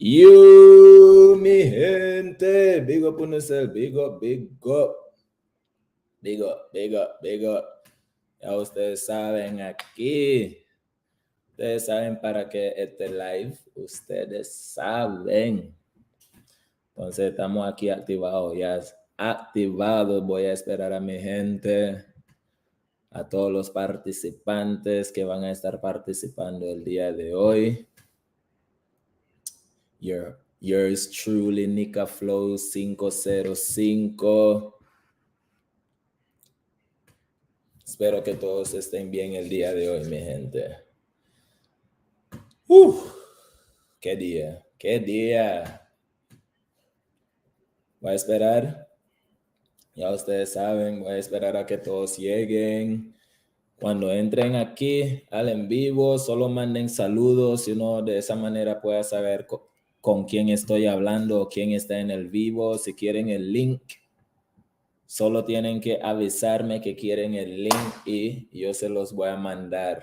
You, mi gente, big up on yourself, big up, big up, big up, big up, big up. Ya ustedes saben aquí, ustedes saben para qué este live, ustedes saben. Entonces estamos aquí activados, ya activados. Voy a esperar a mi gente, a todos los participantes que van a estar participando el día de hoy. Yours truly, Nika Flow 505. Espero que todos estén bien el día de hoy, mi gente. ¡Qué día! ¡Qué día! Voy a esperar. Ya ustedes saben, voy a esperar a que todos lleguen. Cuando entren aquí al en vivo, solo manden saludos y uno de esa manera pueda saber con quién estoy hablando o quién está en el vivo. Si quieren el link, solo tienen que avisarme que quieren el link y yo se los voy a mandar.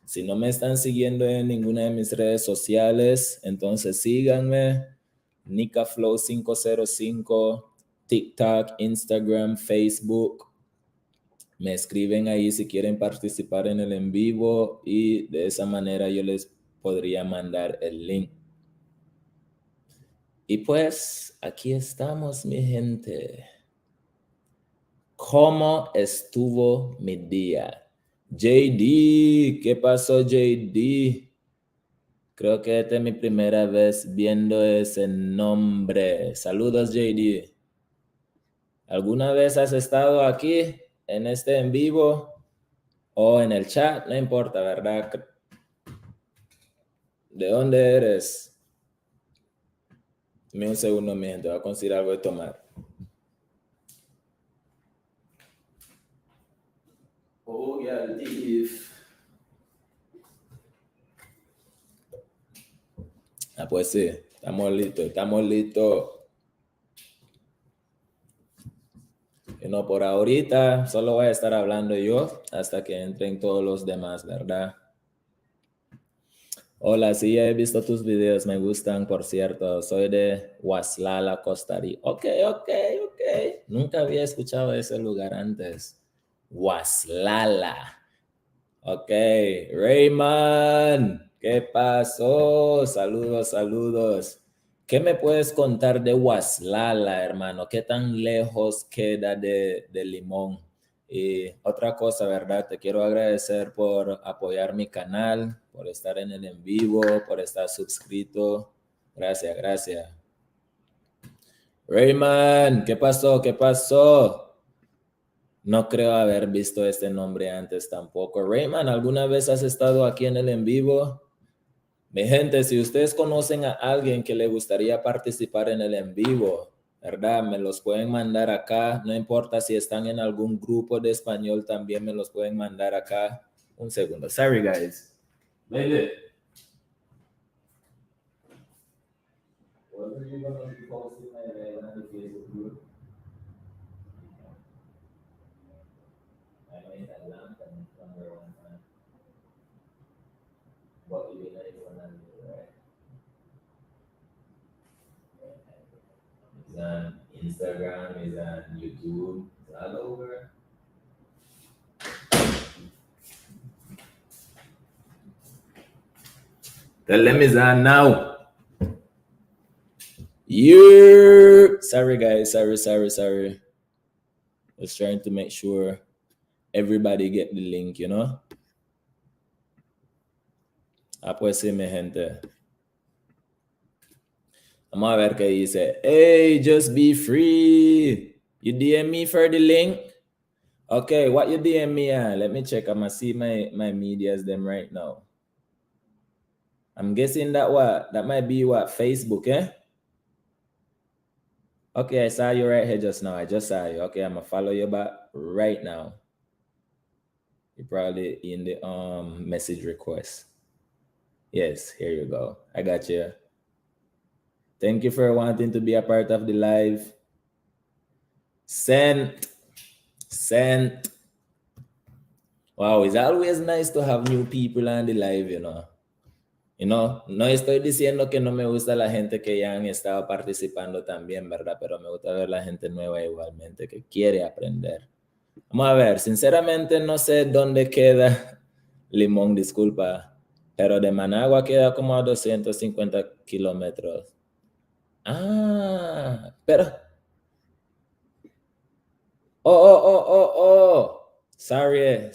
Si no me están siguiendo en ninguna de mis redes sociales, entonces síganme. NikaFlow505, TikTok, Instagram, Facebook. Me escriben ahí si quieren participar en el en vivo y de esa manera yo les podría mandar el link. Y pues aquí estamos, mi gente. ¿Cómo estuvo mi día? JD, ¿qué pasó, JD? Creo que esta es mi primera vez viendo ese nombre. Saludos, JD. ¿Alguna vez has estado aquí en este en vivo o en el chat? No importa, ¿verdad? ¿De dónde eres? Dame un segundo, mi gente. Voy a conseguir algo de tomar. Oh, yeah, Leaf. Pues sí, estamos listos. Y no, por ahorita solo voy a estar hablando yo hasta que entren todos los demás, ¿verdad? Hola, sí, he visto tus videos, me gustan, por cierto. Soy de Huaslala, Costa Rica. Ok. Nunca había escuchado ese lugar antes. Huaslala. Ok, Rayman, ¿qué pasó? Saludos. ¿Qué me puedes contar de Huaslala, hermano? ¿Qué tan lejos queda de Limón? Y otra cosa, ¿verdad? Te quiero agradecer por apoyar mi canal, por estar en el en vivo, por estar suscrito. Gracias. Rayman, ¿qué pasó? No creo haber visto este nombre antes tampoco. Rayman, ¿alguna vez has estado aquí en el en vivo? Mi gente, si ustedes conocen a alguien que le gustaría participar en el en vivo, ¿verdad? Me los pueden mandar acá. No importa si están en algún grupo de español, también me los pueden mandar acá. Un segundo. Sorry, guys. Baby. What are you going to be posting on the Facebook group? I know it's a lamp and number one time. But you know it's one right? It's on Instagram, it's on YouTube, it's all over. Tell them it's on now. Sorry guys, sorry. Just trying to make sure everybody get the link, you know. Pues sí, mi gente. Vamos a ver qué dice. Hey, just be free. You DM me for the link? Okay, what you DM me at? Let me check. I'm gonna see my medias them right now. I'm guessing that might be Facebook, eh? Okay, I saw you right here just now. I just saw you. Okay, I'm gonna follow you back right now. You're probably in the message request. Yes, here you go. I got you. Thank you for wanting to be a part of the live. Sent. Wow, it's always nice to have new people on the live, you know. Y no estoy diciendo que no me gusta la gente que ya han estado participando también, ¿verdad? Pero me gusta ver la gente nueva igualmente que quiere aprender. Vamos a ver, sinceramente no sé dónde queda Limón, disculpa, pero de Managua queda como a 250 kilómetros. Ah, pero... Oh. Sorry.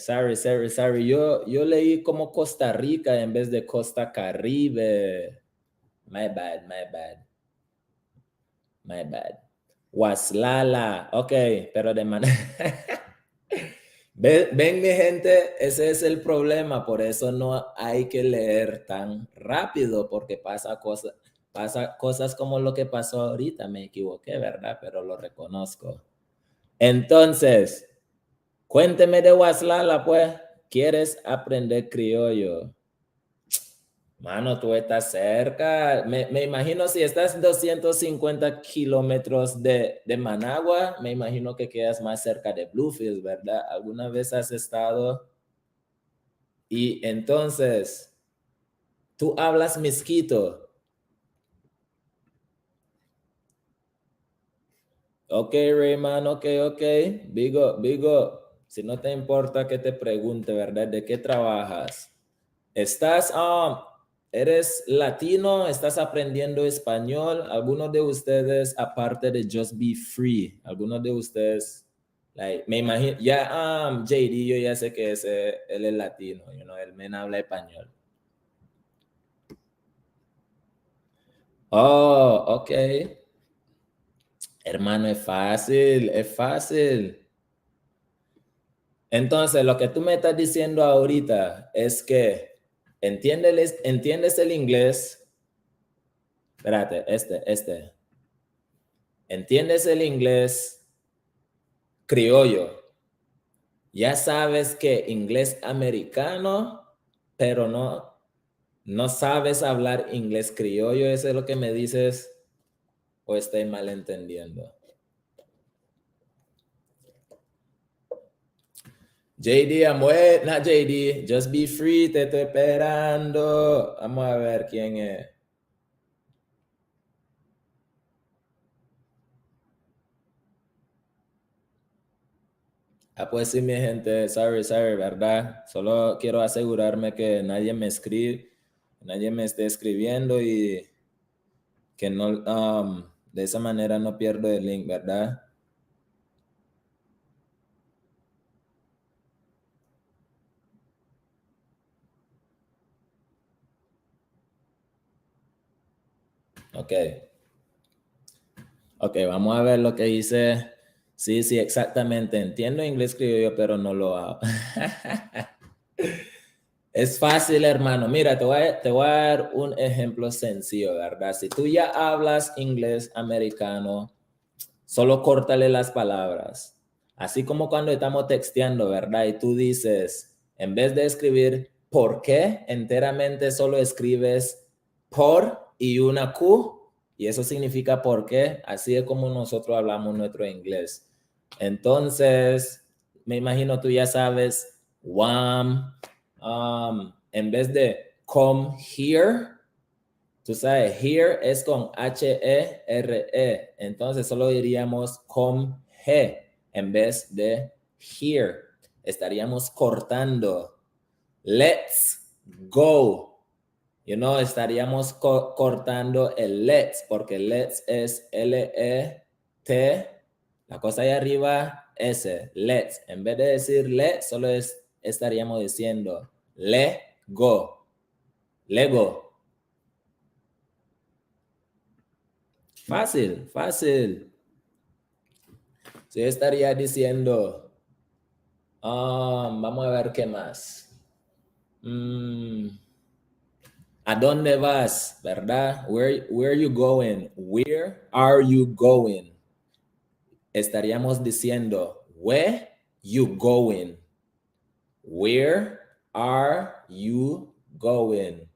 Yo leí como Costa Rica en vez de Costa Caribe. My bad. Waslala. Ok, pero de manera... Ven, mi gente, ese es el problema. Por eso no hay que leer tan rápido, porque pasa cosas como lo que pasó ahorita. Me equivoqué, ¿verdad? Pero lo reconozco. Entonces, cuénteme de Waslala, pues. ¿Quieres aprender criollo? Mano, tú estás cerca. Me imagino si estás 250 kilómetros de Managua, me imagino que quedas más cerca de Bluefields, ¿verdad? ¿Alguna vez has estado? Y entonces, tú hablas misquito. Ok, Rayman, ok. Vigo, si no te importa que te pregunte, ¿verdad? ¿De qué trabajas? ¿Eres latino? ¿Estás aprendiendo español? ¿Algunos de ustedes, aparte de Just Be Free, algunos de ustedes, me imagino, JD, yo ya sé que él es latino, el men habla español. Oh, ok. Hermano, es fácil. Entonces, lo que tú me estás diciendo ahorita es que entiendes el inglés. Espérate, ¿entiendes el inglés criollo? Ya sabes que inglés americano, pero no sabes hablar inglés criollo. ¿Eso es lo que me dices o estoy malentendiendo? JD, not JD, Just Be Free, te estoy esperando. Vamos a ver quién es. Pues sí, mi gente, sorry, ¿verdad? Solo quiero asegurarme que nadie me esté escribiendo y que no, de esa manera no pierdo el link, ¿verdad? Ok. Ok, vamos a ver lo que dice. Sí, exactamente. Entiendo inglés criollo, pero no lo hago. Es fácil, hermano. Mira, te voy a dar un ejemplo sencillo, ¿verdad? Si tú ya hablas inglés americano, solo córtale las palabras. Así como cuando estamos texteando, ¿verdad? Y tú dices, en vez de escribir ¿por qué? Enteramente solo escribes por y una Q. Y eso significa por qué. Así es como nosotros hablamos nuestro inglés. Entonces, me imagino tú ya sabes, WAM, en vez de come here, tú sabes, here es con H-E-R-E. Entonces solo diríamos come G en vez de here. Estaríamos cortando. Let's go. Estaríamos cortando el let's porque let's es L-E-T. La cosa ahí arriba, S. Let's. En vez de decir let, solo estaríamos diciendo let go. Lego. Fácil. Yo estaría diciendo, vamos a ver qué más. ¿A dónde vas? ¿Verdad? Where are you going? Where are you going? Estaríamos diciendo, where you going? Where are you going?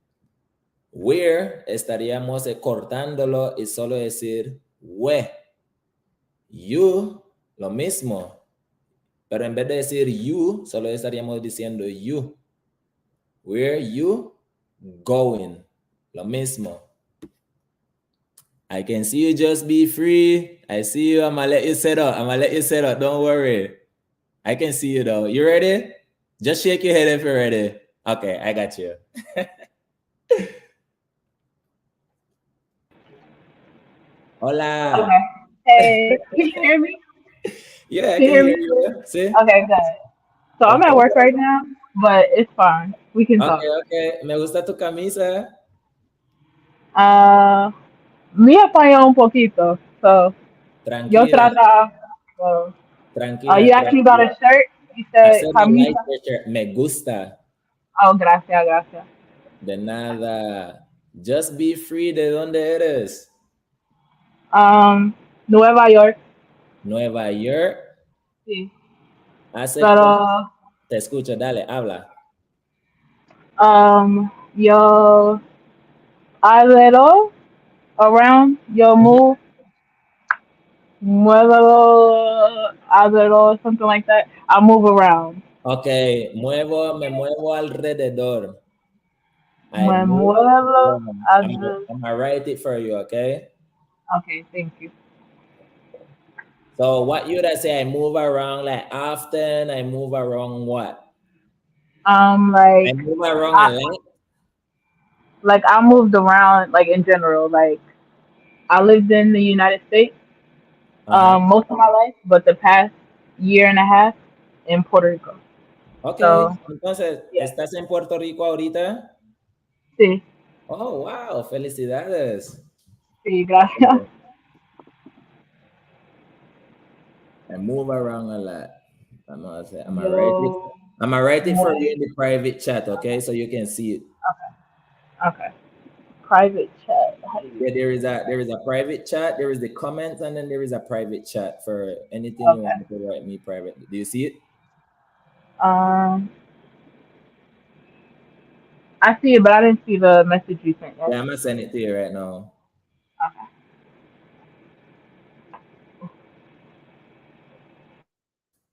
Where estaríamos cortándolo y solo decir where. You, lo mismo. Pero en vez de decir you, solo estaríamos diciendo you. Where you going? Lo mismo. I can see you, just be free. I see you. I'm gonna let you set up. Don't worry. I can see you though. You ready? Just shake your head if you're ready. Okay, I got you. Hola. Okay. Hey, can you hear me? Yeah, I Can you can hear hear me? you. See? Okay, good. So I'm at work right now, but it's fine. We can talk. Okay. Me gusta tu camisa. Uh, me apañó un poquito. So yo Tranquila, trata. So, tranquila, you actually got a tranquila. shirt? You I said said I like camisa? your shirt. Me gusta. Oh, gracias, gracias. De nada. Just be free. ¿De dónde eres? Um, Nueva York. Nueva York. Sí. ¿Hace cuánto? Pero, Te escucho, dale, habla. yo alrededor, around, yo move, muevo, alrededor, something like that. I move around. Ok, me muevo alrededor. I Me move muevo, around. alrededor. I'm gonna write it for you, okay? Okay, thank you. So what you would say? I move around like often. I move around what? I Like, move around a I, lot. I moved around, like, in general. Like, I lived in the United States, Uh-huh. most of my life, but the past year and a half in Puerto Rico. Ok, So, entonces, yeah. ¿estás en Puerto Rico ahorita? Sí, Oh, wow, felicidades. sí, gracias. Okay. I move around a lot. Yo, I'm gonna write it for you muy, in the private chat, okay? So you can see it. okay. Private chat. How do you Yeah, do there is a private chat, there is the comments, and then there is a private chat for anything you Okay. want to write me privately. Do you see it? Um, I see it, but I didn't see the message you sent yet. Yeah, I'm gonna send it to you right now. Okay.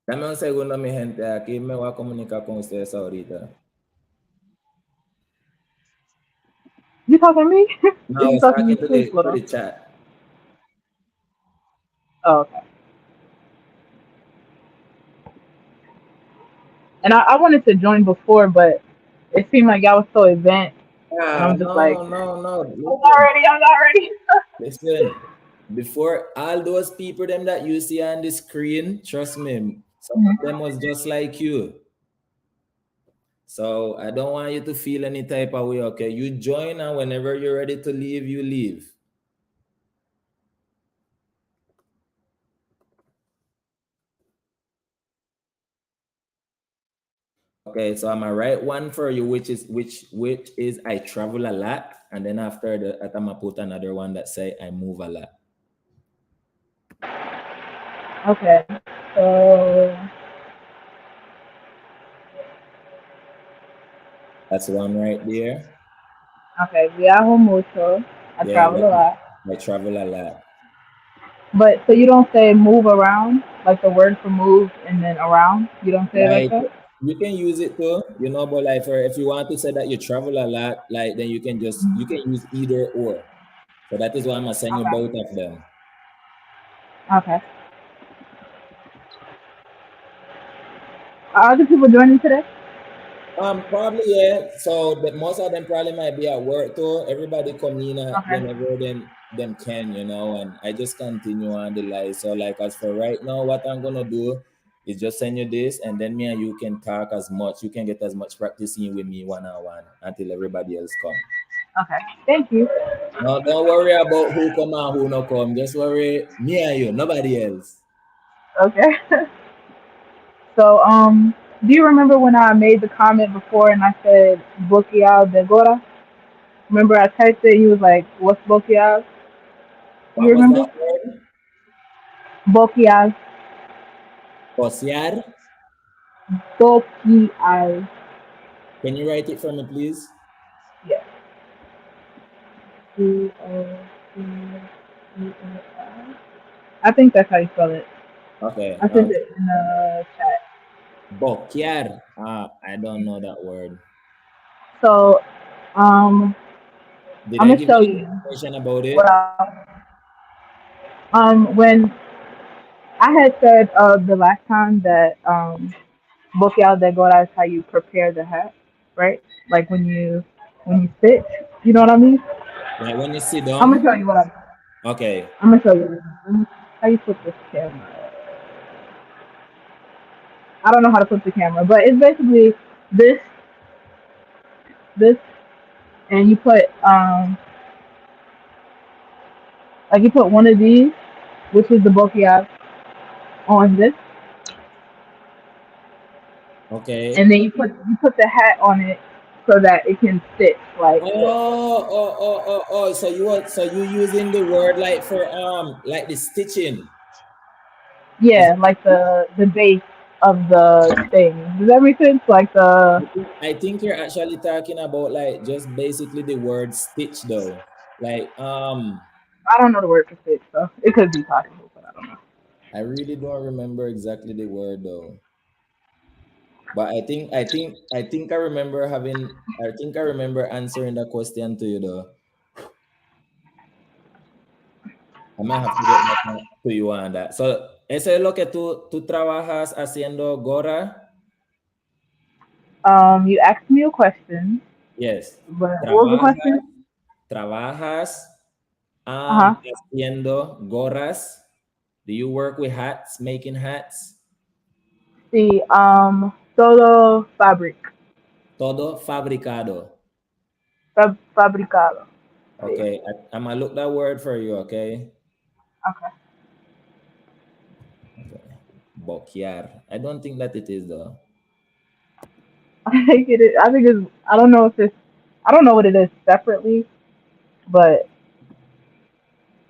Dame un segundo, mi gente. Aquí me voy a comunicar con ustedes ahorita. You talking to me? No, Or I you was talking talking to Sweet to Little? the chat. Oh, okay. And I wanted to join before, but it seemed like y'all was so advanced, and Ah, I'm just like, no. I'm not ready. I'm not ready. Listen. Before all those people them that you see on the screen, trust me, some of them was just like you. So I don't want you to feel any type of way, okay? You join and whenever you're ready to leave, you leave. Okay, so I'm gonna write one for you, which is I travel a lot, and then after that I'm gonna put another one that say I move a lot. Okay. So That's one right there. okay, viajo mucho. I Yeah, travel a lot. I travel a lot. But so you don't say move around, like the word for move and then around. You don't say it like Like that. you can use it too, but like for if you want to say that you travel a lot, like then you can use either or. So that is why I'm gonna send you both of them. Okay. Are other people joining today? Probably yeah. So the most of them probably might be at work too. Everybody come in Okay. whenever them can, and I just continue on the live. So like as for right now, what I'm gonna do is just send you this, and then me and you can talk as much. You can get as much practice in with me one on one until everybody else come. Okay. Thank you. No, don't worry about who come and who no come. Just worry me and you, nobody else. Okay. So do you remember when I made the comment before and I said Bokial de Gora? Remember I typed it and you was like, what's Bokial? You What was remember? that word? Bokial. Posear. Bokial. Can you write it for me, please? Yes. B-O-C-E-L. I think that's how you spell it. Okay. I sent it in the chat. Boquear. I don't know that word. So, um, Did I'm I gonna give show you you information about what it? when I had said the last time that boqueado de gora is how you prepare the hat, right? Like when you stitch, you know what I mean? Like when you sit I'm gonna down? show you what Okay. I'm gonna show you. How you put this camera? I don't know how to put the camera, but it's basically this, this, and you put like you put one of these, which is the boqueado, on this, Okay. and then you put the hat on it so that it can stitch like this. Oh. So you using the word like for like the stitching. Is Yeah, like the base of the thing. Does that make sense? Like the I think you're actually talking about like just basically the word stitch though. Like I don't know the word for stitch, so it could be possible, but I don't know. I really don't remember exactly the word though. But I think I remember answering that question to you though. I might have to get back to you on that. So, eso es lo que tú trabajas haciendo ahora. You asked me a question, Yes. but what was the Trabajas, question? trabajas Uh huh. haciendo gorras. Do you work with hats, making hats? See, solo fabric, Todo fabricado. fabricado. Sí. Okay, I'm gonna look that word for you, okay? Okay. Okay. Boquear. I don't think that it is though. I think it is. I think it's. I don't know if it's. I don't know what it is separately, but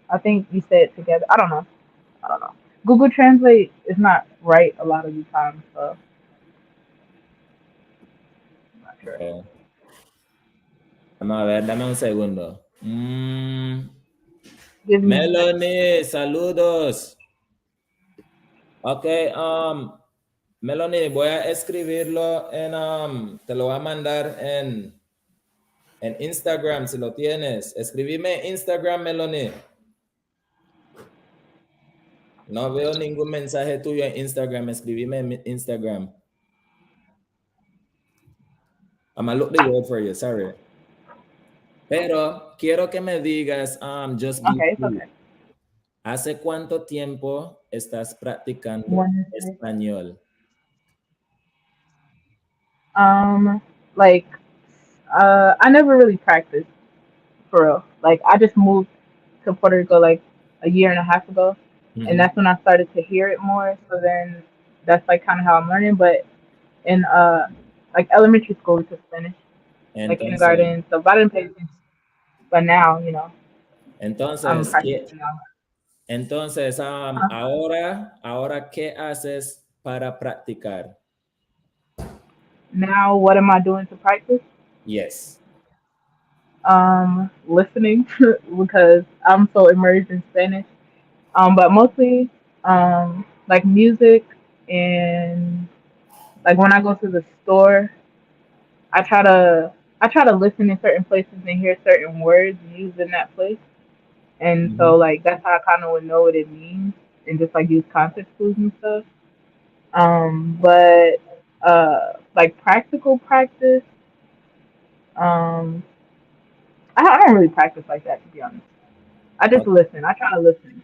I think you say it together. I don't know. I don't know. Google Translate is not right a lot of the time, so I'm not sure. Okay. Vamos a ver, dame un segundo. Give me a second. Melanie, saludos. Ok, Melanie, voy a escribirlo te lo voy a mandar en Instagram si lo tienes. Escribime en Instagram, Melanie. No veo ningún mensaje tuyo en Instagram. Escribime en Instagram. I'm gonna look the word for you, sorry. Pero quiero que me digas, just be Okay, it's free. okay. ¿Hace cuánto tiempo estás practicando Wednesday. español? Like, I never really practiced for real. Like, I just moved to Puerto Rico like a year and a half ago, and Ujú. that's when I started to hear it more. So then that's like kind of how I'm learning. But in like elementary school, we took Spanish, like Entonces, kindergarten. So I didn't pay attention. But now, I'm entonces, practicing now. entonces, Uh, ahora, ¿qué haces para practicar? Now, what am I doing to practice? Yes. Listening because I'm so immersed in Spanish. But mostly, like music and like when I go to the store, I try to I try to listen in certain places and hear certain words used in that place, and so Mhm. like that's how I kind of would know what it means and just like use context clues and stuff. But like practical practice, um, I don't really practice like that to be honest. I just listen. I try to listen.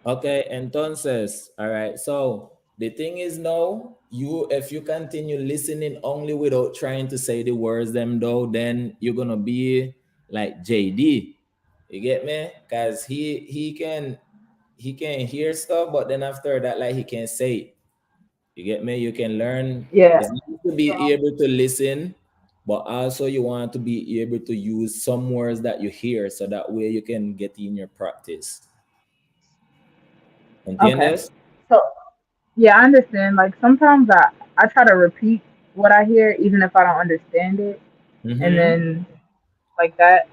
Okay, entonces, all right. So the thing is now, if you continue listening only without trying to say the words them though, then you're gonna be like JD. You get me? Cause he can hear stuff, but then after that, like he can't say it. You get me? You can learn. Yeah. It's nice to be able to listen, but also you want to be able to use some words that you hear, so that way you can get in your practice. Okay. ¿Entiendes? So yeah, I understand. Like sometimes I try to repeat what I hear even if I don't understand it, and Mm-hmm. then like that.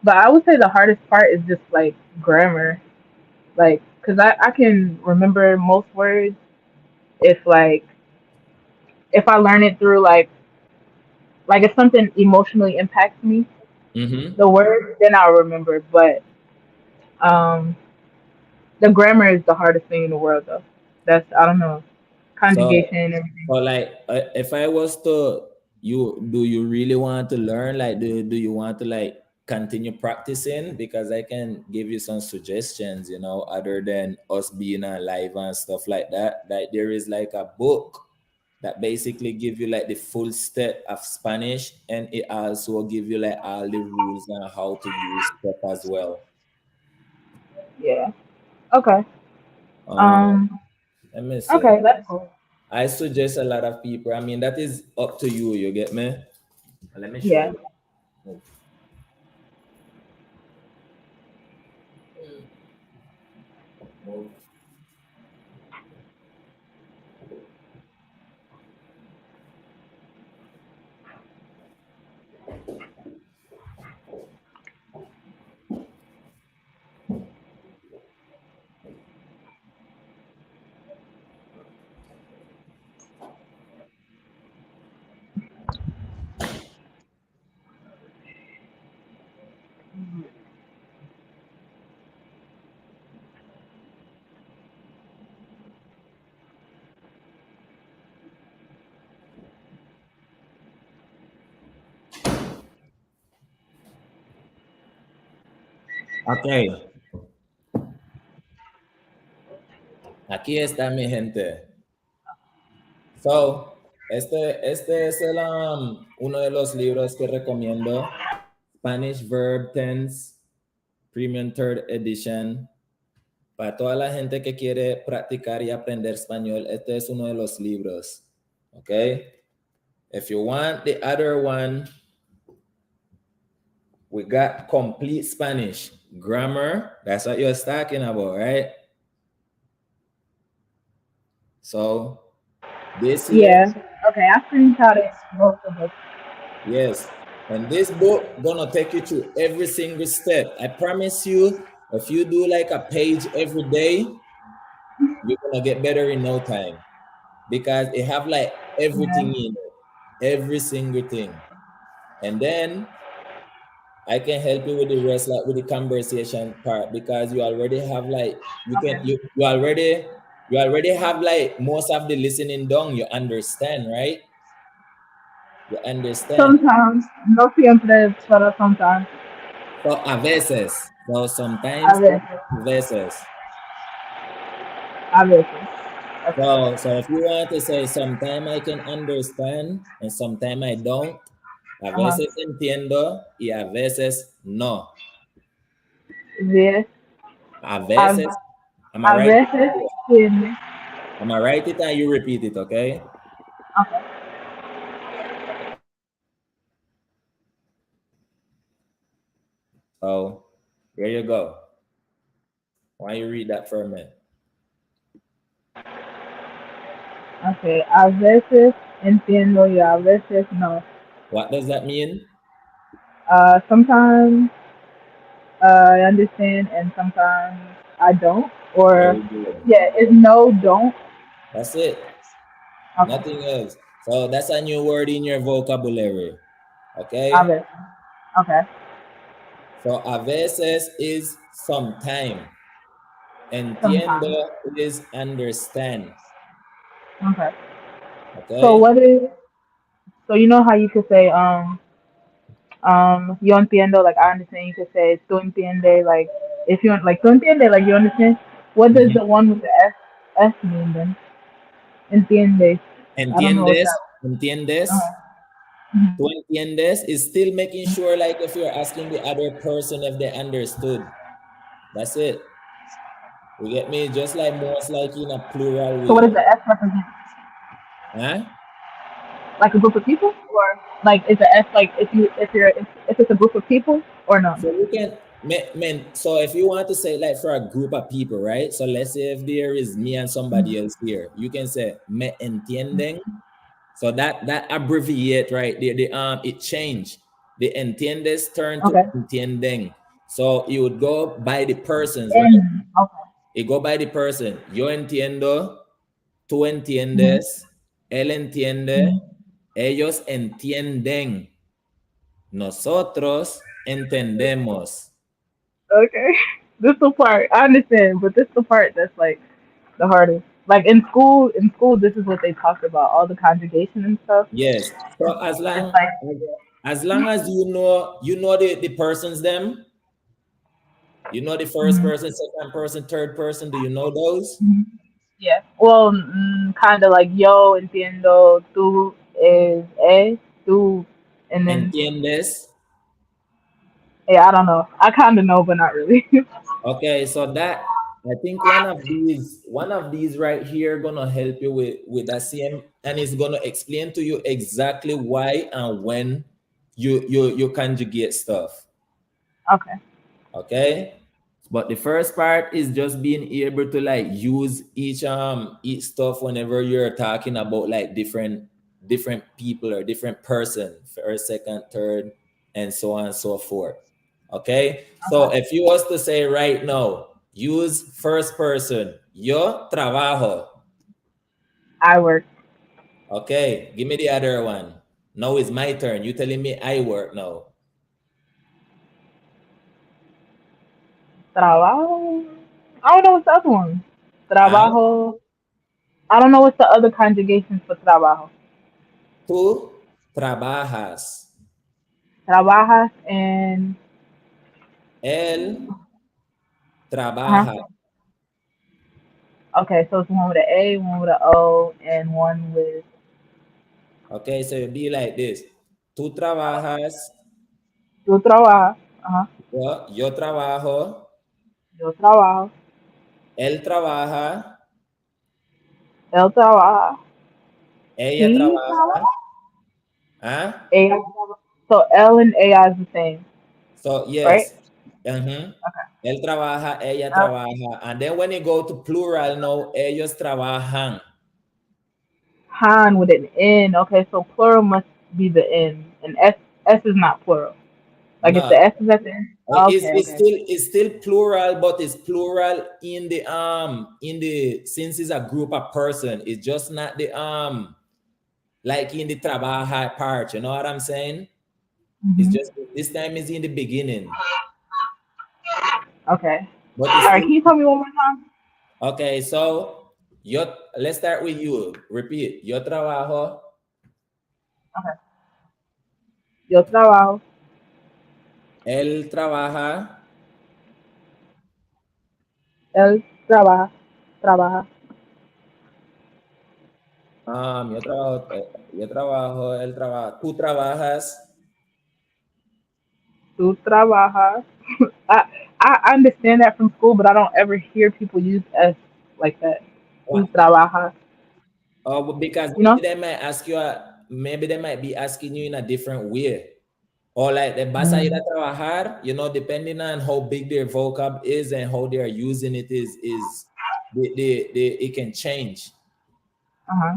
But I would say the hardest part is just like grammar, like because I can remember most words if like if I learn it through like if something emotionally impacts me, The words, then I'll remember. But um, the grammar is the hardest thing in the world, though. That's I don't know So, conjugation and everything. so like, if I was to do you really want to learn? Like, do you want to like continue practicing? Because I can give you some suggestions, other than us being on live and stuff like that. Like, there is like a book that basically give you like the full step of Spanish, and it also give you like all the rules and how to use stuff as well. Yeah. Okay. Um, Um. let me see. Okay, that's cool. I suggest a lot of people. I mean, that is up to you. You get me? Let me show Yeah. you. Move. Move. Ok, aquí está mi gente. So, este es uno de los libros que recomiendo. Spanish Verb Tense, Premium Third Edition. Para toda la gente que quiere practicar y aprender español, este es uno de los libros. Ok. If you want the other one, we got Complete Spanish Grammar. That's what you're talking about, right? So this here, Yeah. Okay, I screenshotted both of us. yes. And this book gonna take you through every single step. I promise you, if you do like a page every day, you're gonna get better in no time. Because it have like everything Yeah. in it. Every single thing. And then I can help you with the rest, like with the conversation part, because you already have like you already have like most of the listening done. You understand, right? You understand. Sometimes, no siempre, pero sometimes. So a veces, so A sometimes, veces. a veces. A veces. Okay. So if you want to say sometime I can understand and sometime I don't, a Uh-huh. veces entiendo y a veces no. Yes. A A, veces, am I a right? veces tiene. Am I write it and you repeat it, okay? Okay. So here you go. Why you read that for a minute? Okay. A veces entiendo y a veces no. What does that mean? Sometimes I understand and sometimes I don't. Or Very good. yeah, it's no, don't. That's it. Okay. Nothing else. So that's a new word in your vocabulary. A Okay? veces. Okay. So a veces is sometime. Entiendo Sometimes. is understand. Okay. So Okay? what is so you know how you could say yo entiendo, like I understand, you could say tú entiende, like if you like tú entiende, like you understand. What does Mhm. the one with the S mean then? Entiende. I don't know what Entiendes, that. entiendes. Mhm. To entiendes is still making sure, like, if you're asking the other person if they understood. That's it. You get me? Just like most like in a plural So what does way. the S represent? Huh? Like a group of people, or like is the S like if it's a group of people or no? So you can, so if you want to say like for a group of people, right? So let's say if there is me and somebody Mhm. else here, you can say me entienden. So that abbreviate, right? It changed. The entiendes turn to Okay. entienden. So you would go by the persons, right? And okay. You go by the person. Yo entiendo, tú Mhm. entiendes, él entiende, Mhm. ellos entienden, nosotros entendemos. Okay. This the part I understand, but this the part that's like the hardest. Like in school, this is what they talked about, all the conjugation and stuff. Yes. So It's like, as long as you know the persons them, you know the first mhm, person, second person, third person. Do you know those? mhm. Yeah. Well, kind of like yo entiendo, tú is tú, and then ¿Entiendes? yeah, I don't know. I kind of know, but not really. Okay, so that I think one of these right here gonna help you with that CM, and it's gonna explain to you exactly why and when you conjugate stuff. Okay. Okay, but the first part is just being able to like use each stuff whenever you're talking about like different people or different person, first, second, third, and so on and so forth. Okay, so if you was to say right now, use first person, yo trabajo. I work. Okay, give me the other one. Now it's my turn. You telling me I work now. Trabajo. I don't know what's the other one. Huh? Trabajo. I don't know what's the other conjugations for trabajo. Tú trabajas. Trabajas and Él uh-huh. trabaja. Okay, so it's one with an A, one with an O, and one with Okay, so it'll be like this. Tú trabajas, yo trabajo. Uh-huh. yo trabajo, Yo trabajo. él trabaja, Él trabaja. ella He trabaja. trabaja. ¿Ah? AI. So L and AI is the same, So right? yes. Uh-huh. Él trabaja, ella Uh, trabaja. And then when you go to plural now, ellos trabajan. Han with an N. Okay, so plural must be the N, and S is not plural. Like if No, the S is at the end. Okay, okay. it's still plural, but it's plural in the since it's a group of person, it's just not the like in the trabaja part, you know what I'm saying? It's Hmm. just this time is in the beginning, Okay. but All it's right. still Can you tell me one more time? okay. So let's start with you. Repeat. Yo trabajo, Okay. Yo trabajo. él trabaja, Él trabaja. Trabaja. yo trabajo, él trabaja, tú trabajas. Tú trabajas. I I understand that from school, but I don't ever hear people use S like that. Tú What? trabajas. Oh, because You know? maybe they might be asking you in a different way. Or like the vas a ir a Mm. trabajar, you know, depending on how big their vocab is and how they are using it is it can change. Uh huh.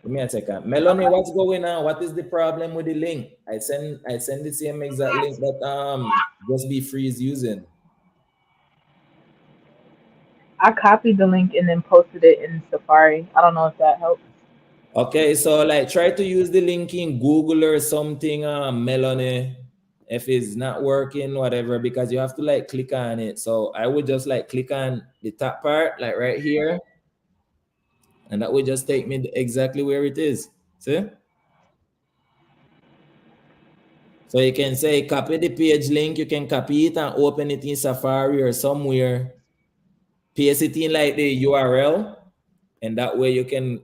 Give me a second. Melanie, what's going on? What is the problem with the link? I send the same exact link that just be freeze using. I copied the link and then posted it in Safari. I don't know if that helps. Okay, so like try to use the link in Google or something, Melanie. If it's not working, whatever, because you have to like click on it. So I would just like click on the top part, like right here, and that would just take me exactly where it is. See? So you can say copy the page link, you can copy it and open it in Safari or somewhere, paste it in like the URL, and that way you can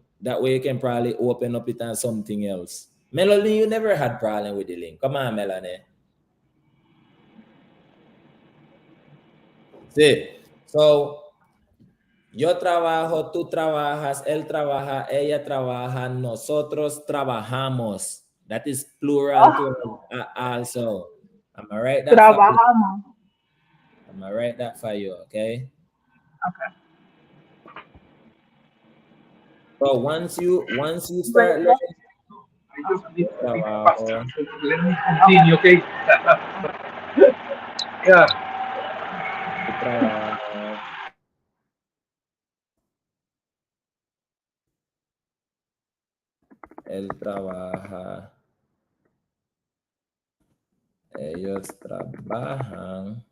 probably open up it on something else. Melanie, you never had problem with the link. Come on, Melanie. Sí. So yo trabajo, tú trabajas, él trabaja, ella trabaja, nosotros trabajamos. That is plural to also. I'm gonna write that for you. Trabajamos. I'm gonna write that for you, okay? So once you start learning yo trabajo, Let me continue, okay? Yeah. tú trabajas, él trabaja, Ellos trabajan.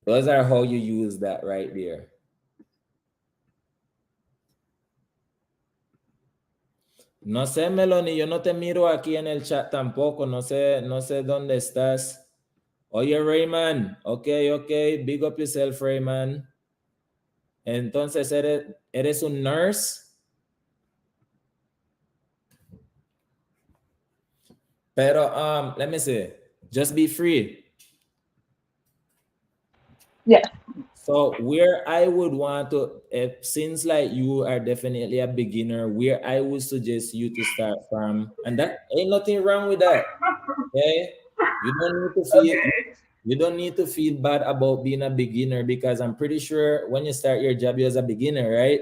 Those are how you use that right there. No sé, Melanie, yo no te miro aquí en el chat tampoco. No sé dónde estás. Oye, Rayman. Ok. Big up yourself, Rayman. Entonces, ¿eres un nurse? Pero, let me see. Just be free. Yes. So where I would want to, since like you are definitely a beginner, where I would suggest you to start from, and that ain't nothing wrong with that. Okay, you don't need to feel you don't need to feel bad about being a beginner, because I'm pretty sure when you start your job, you're as a beginner, right?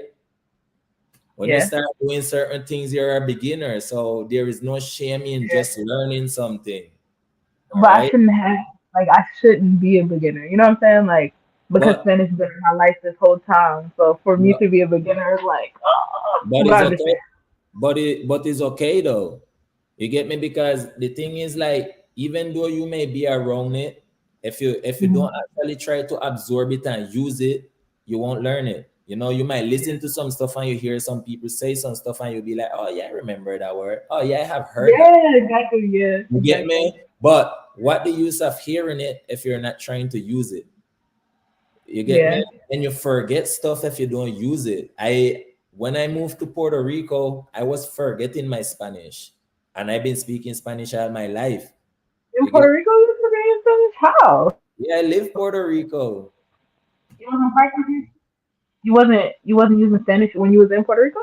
When you start doing certain things, you're a beginner. So there is no shame in just learning something. All But I right. shouldn't have, like, I shouldn't be a beginner. You know what I'm saying? Like, because But Spanish has been in my life this whole time. So for me no, to be a beginner is like, oh, but but it's I okay. understand. But it's okay though. You get me? Because the thing is, like, even though you may be around it, if you don't actually try to absorb it and use it, you won't learn it. You know, you might listen to some stuff and you hear some people say some stuff and you'll be like, oh yeah, I remember that word. Oh yeah, I have heard that. Yeah, exactly. Yeah, You get exactly. me? But what the use of hearing it if you're not trying to use it? You get me? Yeah. And you forget stuff if you don't use it. When I moved to Puerto Rico, I was forgetting my Spanish. And I've been speaking Spanish all my life. In You get Puerto Rico, you forget Spanish? How? Yeah, I live Puerto Rico. You wasn't practicing? You wasn't using Spanish when you was in Puerto Rico?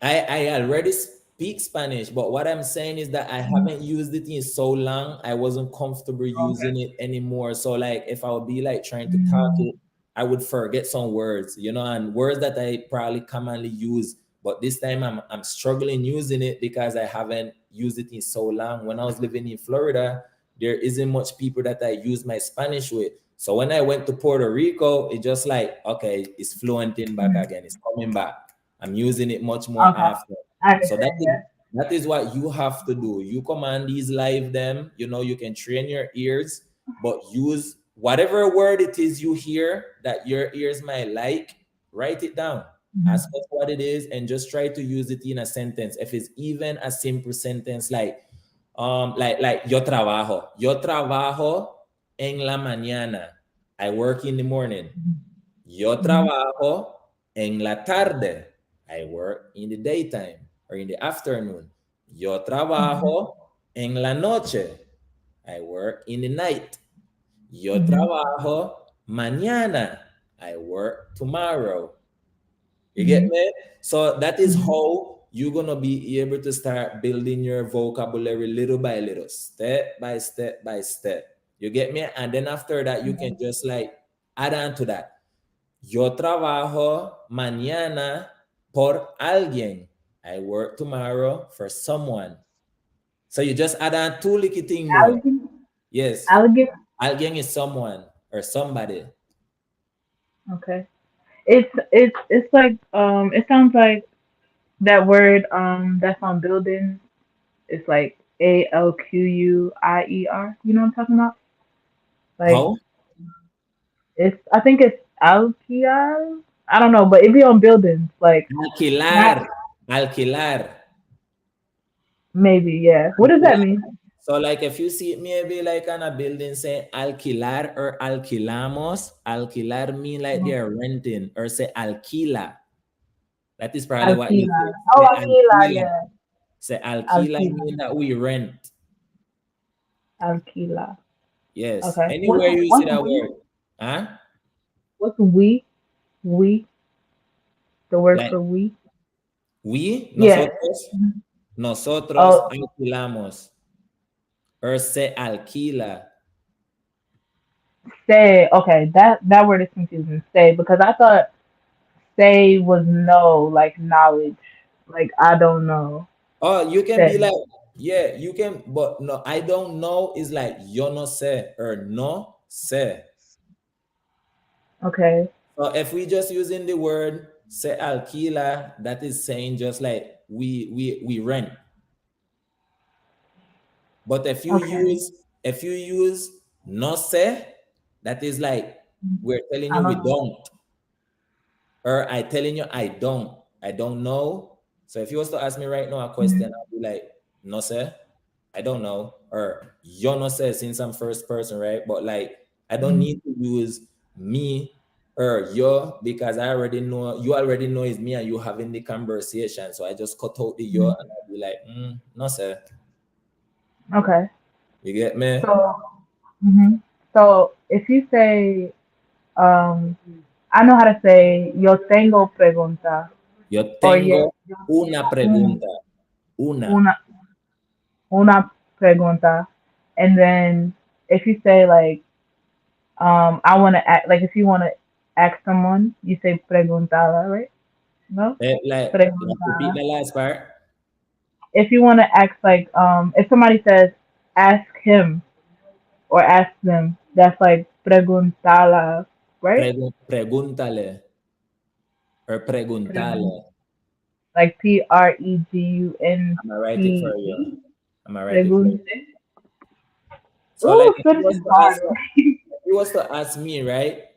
I already speak Spanish, but what I'm saying is that I haven't used it in so long, I wasn't comfortable Okay. using it anymore. So like if I would be like trying to talk Mm, it, I would forget some words, and words that I probably commonly use. But this time I'm struggling using it because I haven't used it in so long. When I was living in Florida, there isn't much people that I use my Spanish with. So when I went to Puerto Rico, it just like, okay, it's fluent in back again. It's coming back. I'm using it much more okay. often. I So understand. Yeah. that is what you have to do. You command these live them, you can train your ears, but use whatever word it is you hear that your ears might like, write it down. Ask us what it is and just try to use it in a sentence. If it's even a simple sentence like yo trabajo. Yo trabajo en la mañana. I work in the morning. Yo trabajo en la tarde. I work in the daytime or in the afternoon. Yo trabajo en la noche. I work in the night. Yo trabajo mañana. I work tomorrow. You get me? So that is how you're gonna be able to start building your vocabulary little by little, step by step by step. You get me? And then after that, you can just like add on to that. Yo trabajo mañana por alguien. I work tomorrow for someone. So you just add on two little things more. Alligator. Yes, Alligator. alguien is someone or somebody. Okay. It's like it sounds like that word that's on buildings. It's like ALQUIER. You know what I'm talking about? Like How? I think it's Alkiar. I don't know, but it be on buildings. Like not Alquilar. Alquilar. maybe, yeah. What does that Alquilar. mean? So like if you see it maybe like on a building say alquilar or alquilamos, alquilar mean like they're renting, or say alquila. That is probably what you Alkila. say. Oh, Say Alkila, alquila. yeah. Say alquila Alkila. mean that we rent. Alkila. Yes. Okay. Anywhere you see What's that we? word. Huh? What's we? We. The word Like for we. Yeah. nosotros Oh, alquilamos. Or se alquila. say. Okay, that word is confusing. Say, because I thought say was know, like knowledge. Like I don't know. Oh, you can be Say. like, yeah, you can, but no, I don't know is like yo no sé or no sé. Okay. So if we just using the word se alquila, that is saying just like we rent. But if you use no sé, that is like we're telling you we don't. Or I telling you I don't know. So if you was to ask me right now a question, I'll be like, no sé, I don't know. Or yo no sé, since I'm first person, right? But like I don't need to use me or yo because I already know you already know it's me and you having the conversation. So I just cut out the yo and I'll be like, no sé. Okay. You get me? So if you say, I know how to say yo tengo pregunta. Yo tengo una pregunta. Una pregunta. And then if you say like, I want to act, like if you want to ask someone, you say preguntada, right? No? Like repeat the last part. If you want to ask like, if somebody says ask him or ask them, that's like preguntala, right? Pregúntale. Or preguntale. Like Pregunte. I'm gonna write it for you. So Ooh, like if Spanish is hard. you was to ask me, right?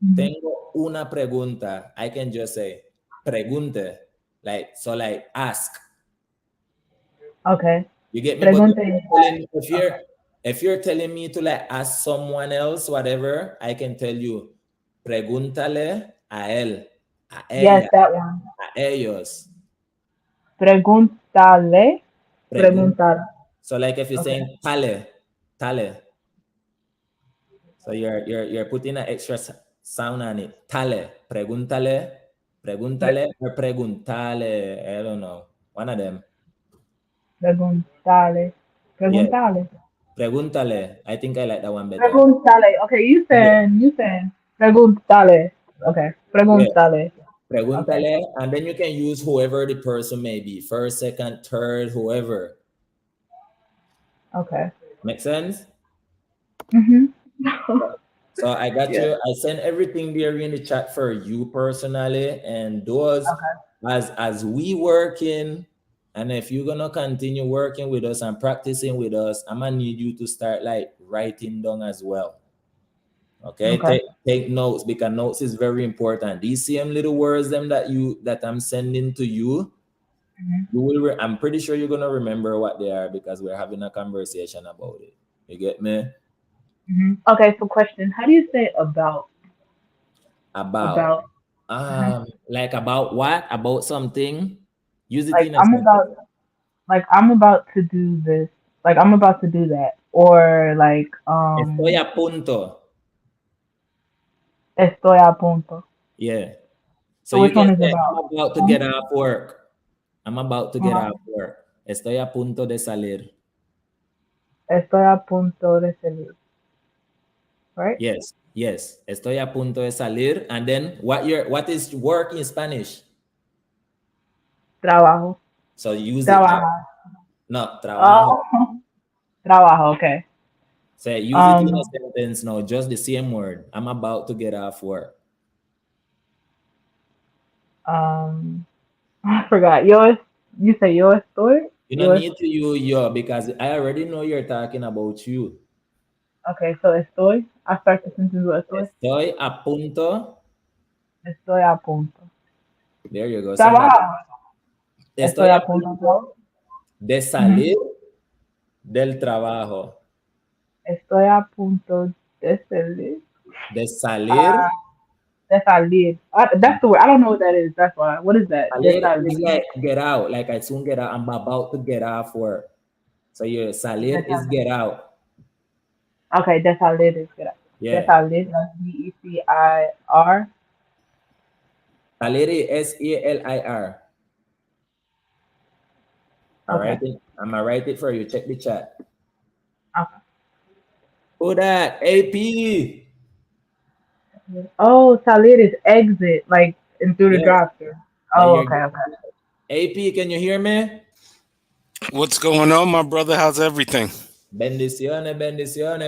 Tengo una pregunta. I can just say pregunte. Like so like ask. Okay. You get me? But if you're telling me to like ask someone else, whatever, I can tell you pregúntale a él, a ella, yes, that one. a ellos. Preguntale. Preguntar. So like if you're saying tale. So you're putting an extra sound on it. Tale, pregúntale, or preguntale. I don't know. One of them. Preguntale. Yeah. Pregúntale. I think I like that one better. Preguntale. Okay, you saying preguntale. Okay. Preguntale. Yeah. Pregúntale, and then you can use whoever the person may be. First, second, third, whoever. Okay. Make sense? So I got you. I sent everything there in the chat for you personally, and those as we working, and if you're gonna continue working with us and practicing with us, I'm gonna need you to start like writing down as well. Okay. Take notes because notes is very important. These same little words them that I'm sending to you, you will. I'm pretty sure you're gonna remember what they are because we're having a conversation about it. You get me? Okay, so question. How do you say about? About. Like about what? About something? Use it like in a sentence. I'm about to do this. Like I'm about to do that. Or like Estoy a punto. Estoy a punto. Yeah. So you which one can is say about? I'm about to get off work. I'm about to get off work. Estoy a punto de salir. Estoy a punto de salir. Right? Yes. Estoy a punto de salir. And then what is work in Spanish? Trabajo. So use Trabajar. No, trabajo. Trabajo, okay. So use it in a sentence now, just the same word. I'm about to get off work. I forgot. You say yo estoy? You don't need to use yo because I already know you're talking about you. Okay, so estoy. I start the sentence with estoy. Estoy a punto. Estoy a punto. There you go. Trabajo. Estoy a punto de salir del trabajo. Estoy a punto de salir. De salir. De salir. That's the word. I don't know what that is. That's why. What is that? Salir is like get out. Like I soon get out. I'm about to get off work. So your salir is get out. Okay, de salir is get out. Yeah. De salir, that's D-E-C-I-R. Salir is S-E-L-I-R. Alright, I'm gonna write it for you. Check the chat. Okay. Who that? AP. Oh, salir is exit, like and through the drive-thru. Oh, okay. AP, can you hear me? What's going on, my brother? How's everything? Bendiciones.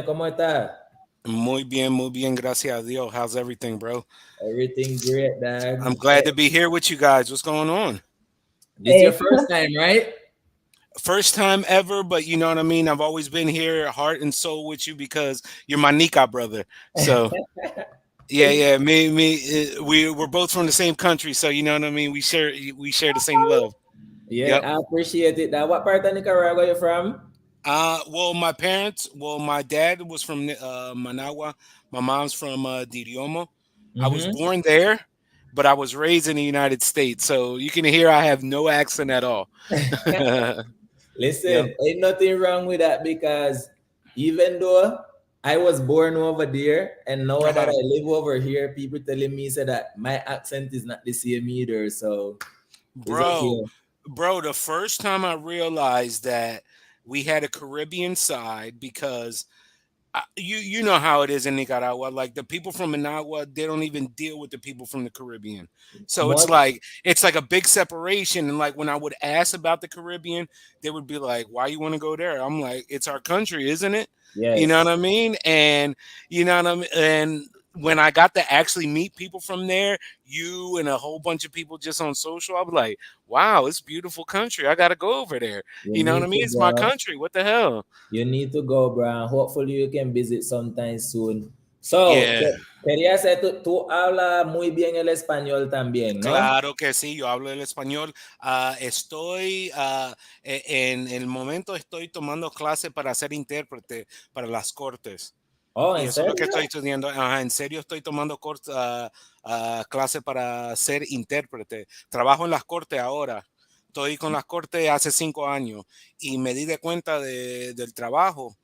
¿Cómo está? muy bien, gracias a Dios. How's everything, bro? Everything great, I'm dog. glad to be here with you guys. What's going on? This your Hey. first time, right? First time ever, but you know what I mean? I've always been here, heart and soul with you because you're my Nika brother. So, yeah. We're both from the same country, so you know what I mean? We share the same love. Yeah, Yep. I appreciate it. That what part of Nicaragua you from? My dad was from Managua. My mom's from Diriomo. I was Mm-hmm. born there, but I was raised in the United States. So you can hear I have no accent at all. Yep. Listen, ain't nothing wrong with that because even though I was born over there and now that Uh-huh. I live over here, people telling me say that my accent is not the same either. So it's Bro, okay. bro, the first time I realized that we had a Caribbean side because you know how it is in Nicaragua. Like the people from Managua, they don't even deal with the people from the Caribbean. So it's Most like a big separation. And like when I would ask about the Caribbean, they would be like, "Why you want to go there?" I'm like, "It's our country, isn't it?" You know yes. what I mean? And you know what I mean. And when I got to actually meet people from there, you and a whole bunch of people just on social, I was like, "Wow, it's a beautiful country. I got to go over there." You You know what I need to mean? It's my go. country. What the hell? You need to go, bro. Hopefully you can visit sometime soon. So, Yeah. quería hacer, tú hablas muy bien el español también, ¿no? Claro que sí, yo hablo el español. En el momento estoy tomando clase para ser intérprete para las cortes. Oh, Y ¿en eso es lo que serio? estoy estudiando. Ajá, en serio estoy tomando clase para ser intérprete. Trabajo en las cortes ahora. Estoy con las cortes hace 5 años y me di de cuenta del trabajo.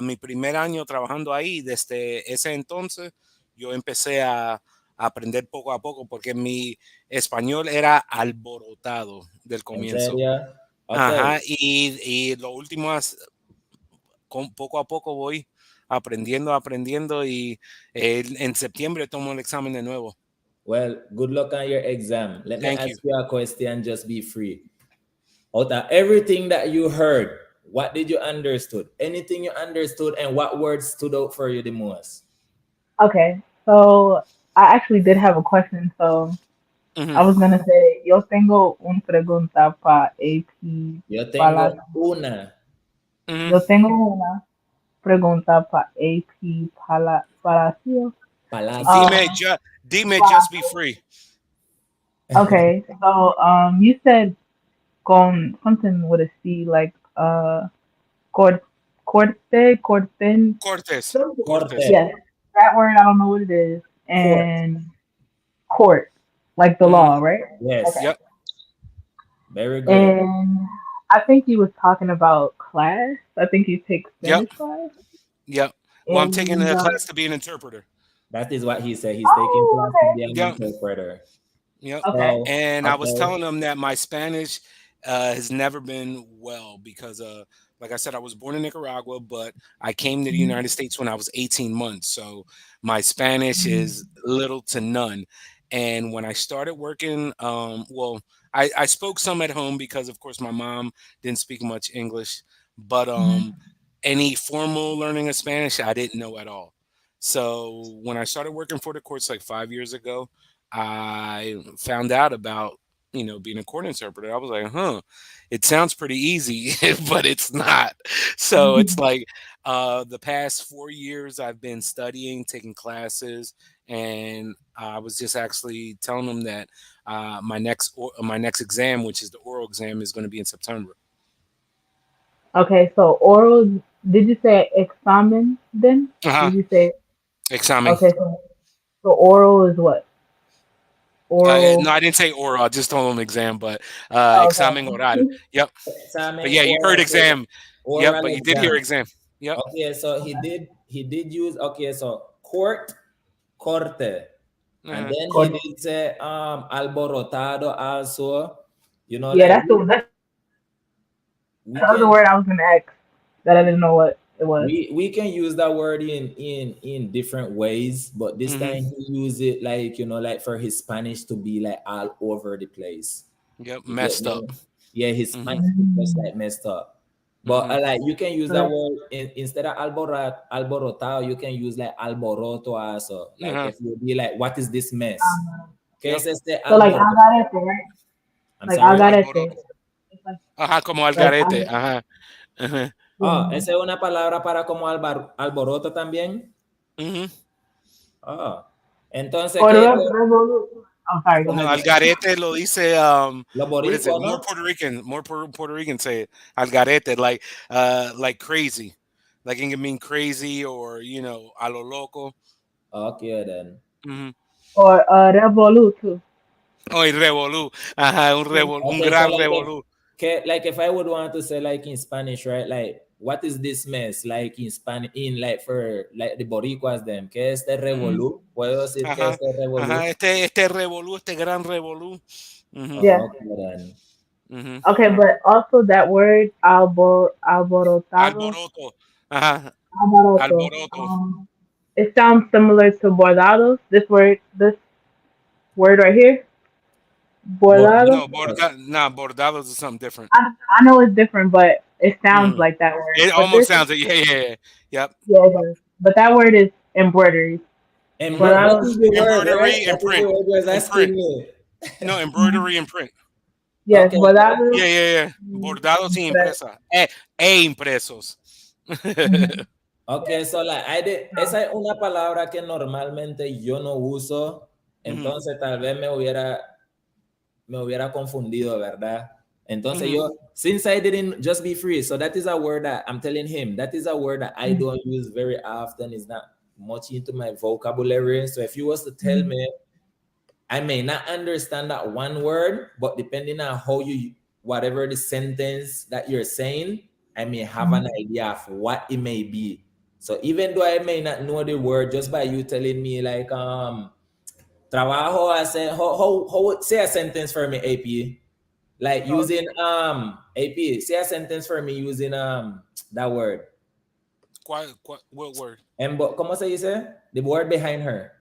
Mi primer año trabajando ahí, desde ese entonces, yo empecé a aprender poco a poco porque mi español era alborotado del ¿En comienzo. serio? Ok. Ajá, y lo último poco a poco voy aprendiendo y en septiembre tomo el examen de nuevo. Well, good luck on your exam. Let me Thank you. ask you a question, just be free. Out of everything that you heard, what did you understood? Anything you understood and what words stood out for you the most? Okay, so I actually did have a question. So Mhm, I was gonna say, yo tengo un pregunta para AP Yo tengo Palacio. una mhm. Yo tengo una pregunta para AP Palacio. palacio. Dime, just be free. Okay, so you said con something with a C, like cor corten. Cortes, Corte. Cortes. Yes, that word I don't know what it is, Court. and court, like the Mhm. law, right? Okay. Yes. Yep, Very good. And I think he was talking about class. I think he takes yep, Spanish class. yep. Well, I'm taking And a class to be an interpreter. That is what he said. He's taking oh, class to be an Yep, interpreter. yep. okay, So, And I was okay. telling them that my Spanish has never been well because, like I said, I was born in Nicaragua, but I came to the okay. United States when I was 18 months. So my Spanish Mhm. is little to none. And when I started working, I spoke some at home because, of course, my mom didn't speak much English, but Mhm. any formal learning of Spanish, I didn't know at all. So when I started working for the courts like 5 years ago, I found out about being a court interpreter. I was like, huh, it sounds pretty easy, but it's not. So it's like the past 4 years I've been studying, taking classes, and I was just actually telling them that my next exam, which is the oral exam, is going to be in September. Okay, so oral. Did you say examen then? Uh-huh. Did you say Examen. okay? So oral is what? No, Oral. I didn't say oral. I just told them exam, but Oh, examen oral. okay. Yep. But Examen yeah, you heard oral, so exam. Yep, oral but you did hear exam. exam. Yep. Okay, so he did use okay, so court, corte. And Uh-huh. then he Good. did say alborotado also. Yeah, Like we that was the can word I was gonna ask that I didn't know what it was. we can use that word in different ways, but this Hmm. time he used it like like for his Spanish to be like all over the place. Yep. You get Messed me? up. Yeah, his Hmm. Spanish is just Mm. like messed up. But like you can use that word instead of alborotado, you can use like alboroto also. Like if you be like, what is this mess? ¿Qué es este So like alboroto? algarete, right? I'm Like sorry. algarete. Ajá, como algarete. Ajá. Ajá. Oh, esa es una palabra para como alboroto también. Oh, entonces, Or ¿qué? I'm sorry, go No, ahead. algarete lo dice, Los what is it? boricuas, More ¿no? Puerto Rican, Puerto Rican say it. Algarete, like crazy. Like it can mean crazy or, you know, a lo loco. Okay, then. Or revolu too. Oh, y revolú. Ajá, un Okay, so gran revolú. like if I would want to say like in Spanish, right? Like, what is this mess? Like in Spanish, like for like the boricuas them. ¿Qué es este revolú? ¿Puedo decir que Ajá, este revolú? ajá, este revolú, este gran revolú. Yeah. Okay, then. Okay, but also that word alborotado. Alboroto. Ajá, Alboroto. alboroto. It sounds similar to bordados. This word right here, bordado. No, bordados is something different. I know it's different, but it sounds like that word. It But almost sounds like, yep. Yeah, it does. But that word is embroidery. That is the word, right? Embroidery and print. No, embroidery and print. Yes, Okay. bordado. Yeah. Bordados y impresa. Impresos. Okay, so like esa es una palabra que normalmente yo no uso, entonces tal vez me hubiera confundido, ¿verdad? Entonces yo, since I didn't just be free, so that is a word that I'm telling him, that is a word that I don't use very often, it's not much into my vocabulary. So if you was to tell me, I may not understand that one word, but depending on how whatever the sentence that you're saying, I may have an idea of what it may be. So even though I may not know the word, just by you telling me like, trabajo hace, how say a sentence for me, AP. Like using, AP, say a sentence for me using, that word. What word? ¿Cómo se dice? The word behind her.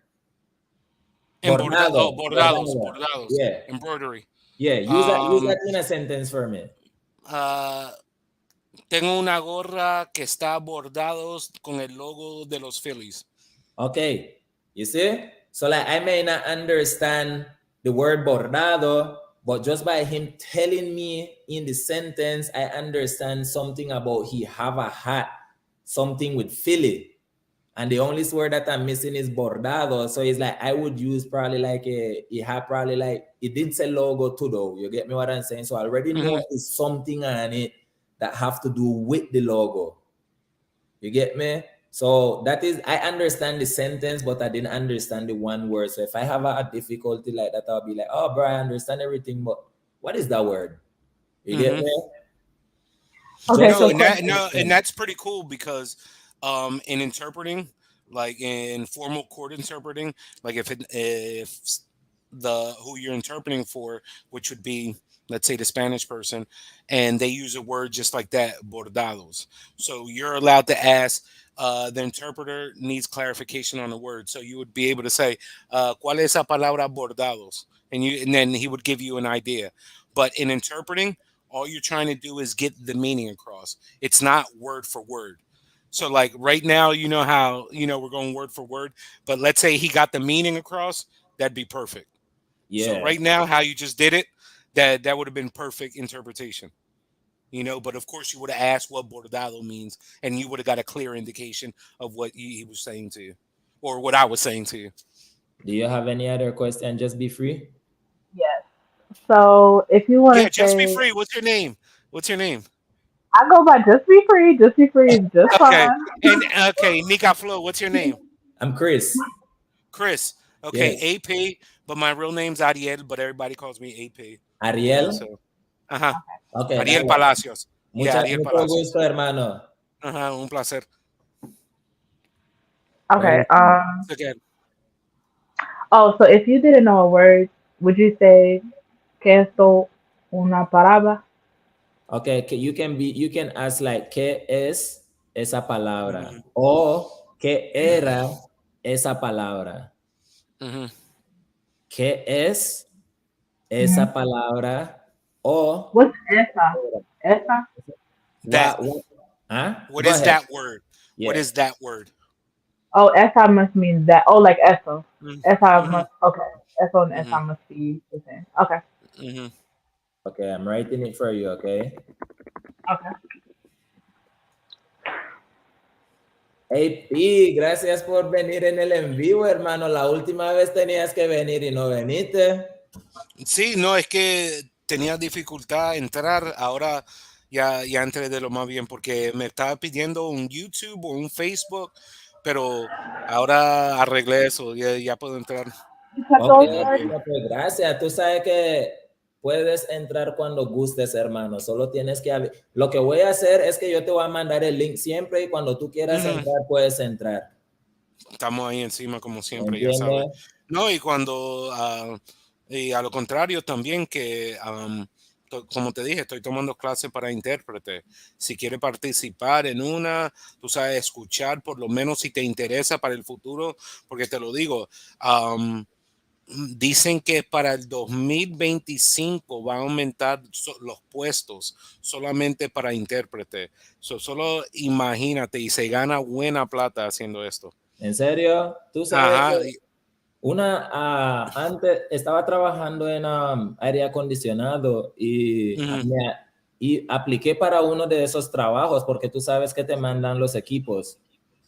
Bordados. Yeah. Embroidery. Yeah, use that in a sentence for me. Tengo una gorra que está bordados con el logo de los Phillies. Okay, you see? So like I may not understand the word bordado, but just by him telling me in the sentence, I understand something about he have a hat, something with Philly. And the only word that I'm missing is bordado. So it's like I would use probably like it didn't say logo too though. You get me what I'm saying? So I already know it's something on it that have to do with the logo. You get me? So that is, I understand the sentence, but I didn't understand the one word. So if I have a difficulty like that, I'll be like, oh, bro, I understand everything, but what is that word? You get me? Okay, and that's pretty cool because in interpreting, like in formal court interpreting, like if the who you're interpreting for, which would be, let's say, the Spanish person, and they use a word just like that, bordados. So you're allowed to ask, the interpreter needs clarification on the word. So you would be able to say, ¿cuál es la palabra bordados? And then he would give you an idea. But in interpreting, all you're trying to do is get the meaning across. It's not word for word. So like right now, you know how, we're going word for word, but let's say he got the meaning across, that'd be perfect. Yeah. So right now, how you just did it, that would have been perfect interpretation. But of course you would have asked what bordado means, and you would have got a clear indication of what he was saying to you, or what I was saying to you. Do you have any other question? Just be free. Yes. So if you want to just be free. What's your name? I go by Just Be Free. Just Be Free is just fine. And okay, Nika Flo, what's your name? I'm Chris. Chris. Okay, yes. AP, but my real name's Ariel, but everybody calls me AP. Ariel? So, okay. Ariel Palacios. Ariel Palacios. Gusto, hermano. Un placer. Okay. Again. Oh, so if you didn't know a word, would you say que esto una palabra? Okay, you can ask like ¿qué es esa palabra? O ¿qué era esa palabra? ¿Qué es esa palabra? O what's esa? Esa? That. Huh? What Go is ahead. that word? What Yeah. is that word? Oh, SI must mean that. Oh, like ESO. SI Mm-hmm. must. Okay. SO and Mm-hmm. SI must be the same. Okay. Mm-hmm. Okay, I'm writing it for you, okay? Okay. Hey, Pi, gracias por venir en el en vivo, hermano. La última vez tenías que venir y no veniste. Sí, no, es que tenía dificultad entrar, ahora ya entré de lo más bien porque me estaba pidiendo un YouTube o un Facebook, pero ahora arreglé eso, ya puedo entrar Ok, de lo más bien. bueno, pues gracias. Tú sabes que puedes entrar cuando gustes, hermano. Solo tienes que... Lo que voy a hacer es que yo te voy a mandar el link siempre y cuando tú quieras Ujú. entrar, puedes entrar. Estamos ahí encima como siempre, ya sabes. ¿Entiendes? No, y a lo contrario también que, como te dije, estoy tomando clases para intérprete. Si quieres participar en una, tú sabes, escuchar, por lo menos si te interesa para el futuro, porque te lo digo, dicen que para el 2025 va a aumentar los puestos solamente para intérprete. Solo imagínate, y se gana buena plata haciendo esto. ¿En serio? Tú sabes Ajá. que antes estaba trabajando en aire acondicionado Ujú, y apliqué para uno de esos trabajos porque tú sabes que te mandan los equipos.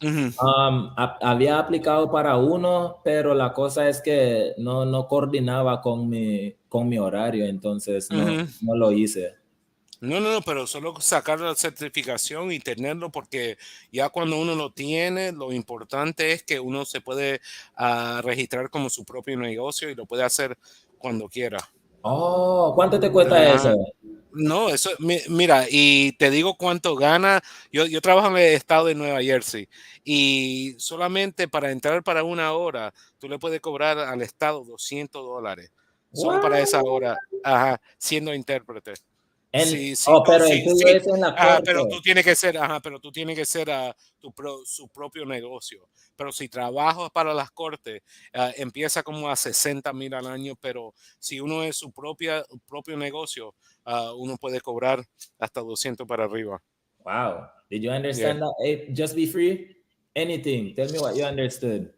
ujú, Había aplicado para uno, pero la cosa es que no coordinaba con mi horario, entonces ujú. no lo hice. No, pero solo sacar la certificación y tenerlo, porque ya cuando uno lo tiene, lo importante es que uno se puede registrar como su propio negocio y lo puede hacer cuando quiera. Oh, ¿cuánto te cuesta eso? Ajá. No, eso, mira, y te digo cuánto gana. Yo trabajo en el estado de Nueva Jersey y solamente para entrar para una hora, tú le puedes cobrar al estado $200 solo para esa What? hora, ajá, siendo intérprete. En, Sí, sí, oh, pero el tuyo es en la pero corte. tú tienes que ser, pero tú tienes que ser su propio negocio. Pero si trabajas para las cortes, empieza como a 60,000 al año, pero si uno es su propio negocio, uno puede cobrar hasta 200 para arriba. Wow. Did you Yeah. understand that? Hey, just be free? Anything. Tell me what you understood.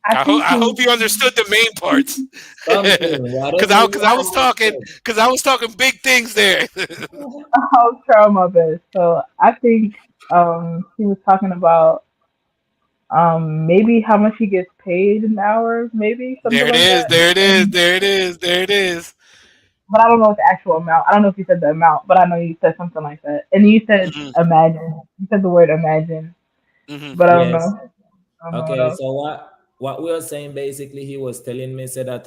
I think I hope you understood the main parts, Something. because Whatever you understood. I was talking big things there. I'll try my best. So I think he was talking about maybe how much he gets paid an hour, maybe something There it like is. that. There it is. And, There it is. There it is. but I don't know what the actual amount. I don't know if you said the amount, but I know you said something like that. And you said Hmm. imagine. You said the word imagine, Hmm. but I don't Yes. know. I don't know what Okay, else. so what we were saying basically, he was telling me said that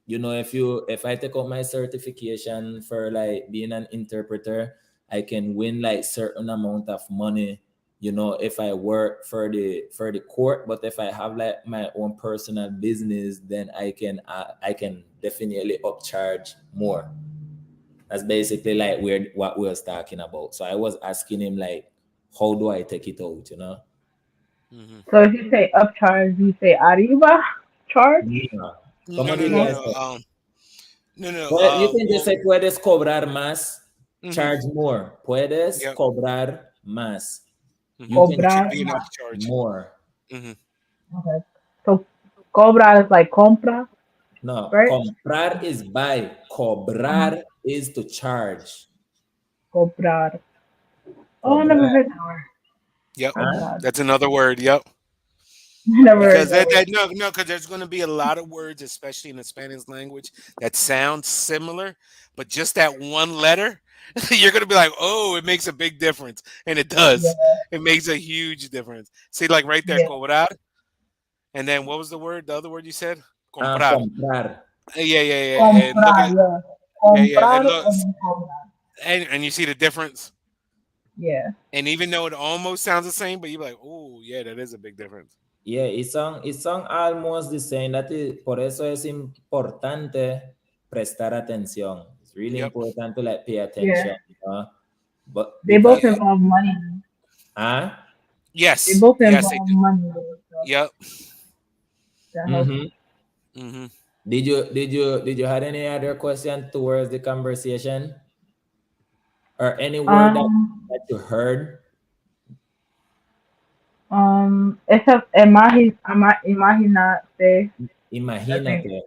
if I take out my certification for like being an interpreter, I can win like certain amount of money, if I work for the court. But if I have like my own personal business, then I can definitely upcharge more. That's basically like what we was talking about. So I was asking him like, how do I take it out, Hmm. So if you say upcharge, you say arriba charge. Yeah. No, ¿Cómo no, no, diría No. no. esto? You can just Well, say puedes cobrar más, mhm, charge more. Puedes yep. cobrar más. Hmm. You can It should Cobrar be an más. charge upcharge. more. Hmm. Okay. So cobrar is like compra, No, right? comprar is buy. Cobrar is to charge. Cobrar. Oh, I never Cobrar. heard that word. Yep. Huh? Cobrar. That's another word. Yep. Never heard Because that word. no, because there's going to be a lot of words, especially in the Spanish language, that sound similar, but just that one letter, you're going to be like, oh, it makes a big difference, and it Yeah, does. It makes a huge difference. See, like right there, yeah. cobrar, and then what was the word? The other word you said? Comprar. Comprar. Yeah. And look Comprar, at yeah. yeah, and Comprar look, and cobrar. and you see the difference. Yeah. And even though it almost sounds the same, but you're like, oh, yeah, that is a big difference. Yeah, it sound almost the same. Por eso es importante prestar atención. It's really Yep. important to like pay Yeah. attention, But They because both Yeah. involve money. ah, They Yes. both Yes, they involve do. money, though, so Yep. that helps. mm-hmm. Hmm. Did you have any other question towards the conversation? or any word that, Um, that you heard? Esa imagínate. I think Imagínate.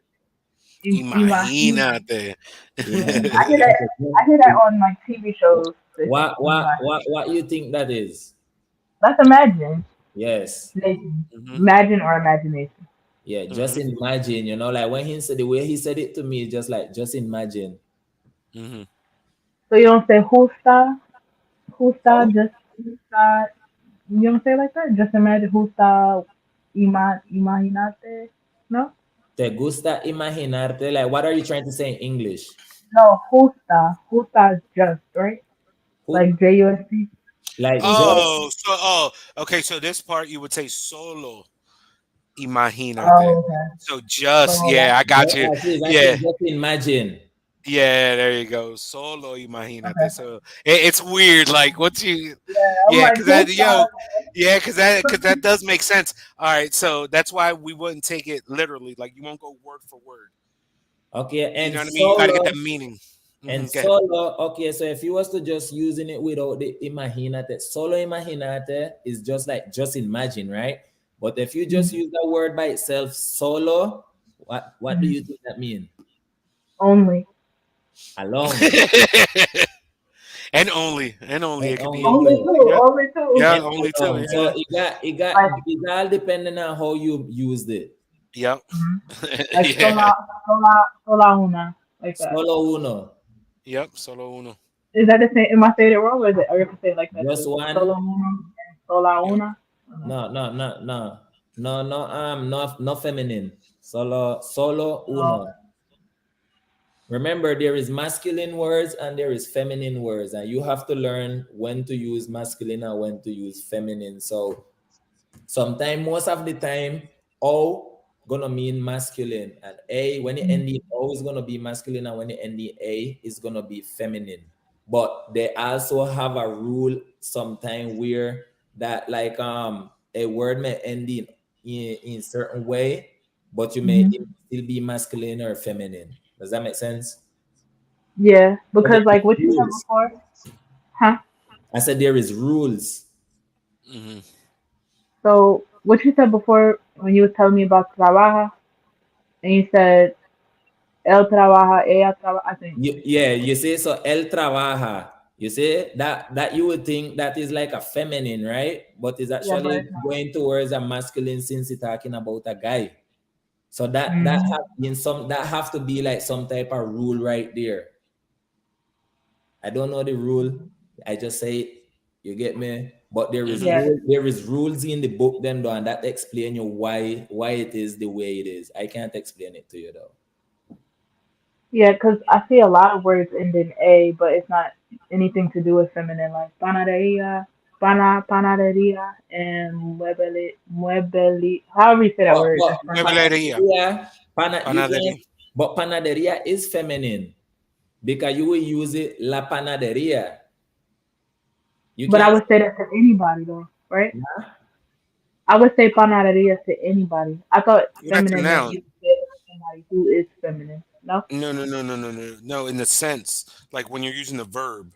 Imagínate. I hear that. I hear that on like TV shows. They say What you think that is? Let's imagine. Yes. Mhm, Imagine or imagination. Yeah, just mhm, imagine, like when he said the way he said it to me, just like just imagine. mhm. So you don't say justa, Oh, just justa. You don't say it like that. Just imagine justa, imagínate. No, te gusta imaginarte? Like, what are you trying to say in English? no, justa. Justa is just right, Who, like JUST. like Justa. just, Okay, so this part you would say solo imagínate. Oh, okay. So just, So like, yeah, I got you. I Yeah, think just imagine. yeah, there you go. Solo imagínate. okay. So it's weird. Like, what you, Yeah, I'm yeah, like because that, justa. yo, yeah, because that does make sense. All right, so that's why we wouldn't take it literally. Like, you won't go word for word. Okay, You know what I mean? You got to get that meaning. Go ahead. okay, so if you was to just using it without the imaginate, solo imaginate is just like just imagine, right? But if you just use the word by itself, solo, what do you think that mean? Only. Alone. And only And it could be only Only only. two. two. Yeah, Only two. yeah, And only two. alone. So Yeah, Like, it all depending on how you used it. yep, mhm. Like yeah, sola una, like that. Solo uno. yep. Solo uno. Is that the same? Am I saying it wrong, or is it? Or you have to say it like that Just too? Solo one. una and sola Yep. una. Okay. No feminine. Solo Oh, uno. Remember, there is masculine words and there is feminine words, and you have to learn when to use masculine and when to use feminine. So sometimes, most of the time, O gonna mean masculine, and A when it end in O is gonna be masculine, and when it end in A is gonna be feminine. But they also have a rule sometime where that like a word may end in certain way, but you may mm-hmm. it still be masculine or feminine. Does that make sense? Yeah, So there because is like what you said rules. before, huh? I said there is rules. Hmm. So what you said before when you was telling me about trabaja, and you said él trabaja, ella trabaja. I think. Yeah, you see, so él trabaja. You see that you would think that is like a feminine, right? But it's Yeah, but actually it's not. going towards a masculine since it's talking about a guy. So Mm-hmm. that have to be like some type of rule right there. I don't know the rule. I just say it. You get me? But Hmm. Yeah, there is rules in the book them though, and that explain you why it is the way it is. I can't explain it to you though. yeah, because I see a lot of words end in a, but it's not anything to do with feminine, like panaderia, panaderia, and muebeli. However you say that word, But that's French. Mueblería. you Panadería. can, but panaderia is feminine because you will use it la panaderia. You But I can't. would say that to anybody though, right? I would say panaderia to anybody. I thought That's a feminine meant noun. you said it to somebody who is feminine. No? No, no, no, no, no, no. No, in the sense, like when you're using the verb,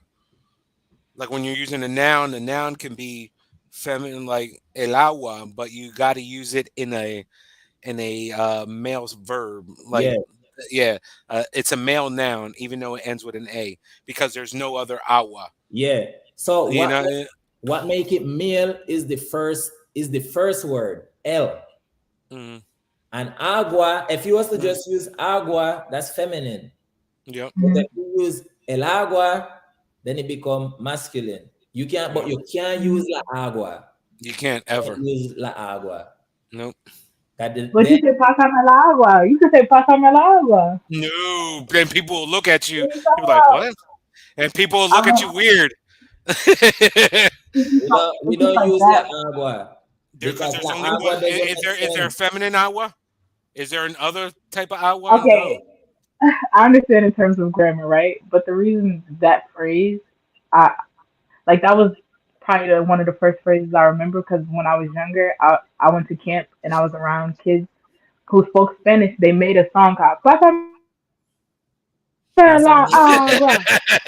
like when you're using a noun, the noun can be feminine, like el agua, but you got to use it in a male's verb. Yeah, Like, yeah, it's a male noun, even though it ends with an a, because there's no other agua. yeah. So You know. what make it male is the first word el, Mm, and agua. If you was to mm, just use agua, that's feminine. yep. But Mm-hmm. if you use el agua, then it become masculine. But Yep. you can't use la agua. You can't You can't ever. use la agua. Nope. But Then you said pásame el agua. You could say pásame el agua. No. Then people will look at you. What are you You're talking like, about? what? And people will look I'm at a, you weird. we it's just don't like use la that. agua Because because there's la only one. agua doesn't Is make there a sense. feminine agua? Is there another type of agua? Okay, No. I understand in terms of grammar, right? But the reason that phrase, I like that was probably one of the first phrases I remember because when I was younger, I went to camp and I was around kids who spoke Spanish. They made a song called "Pásame el agua." Turn Pasa on mucho. agua.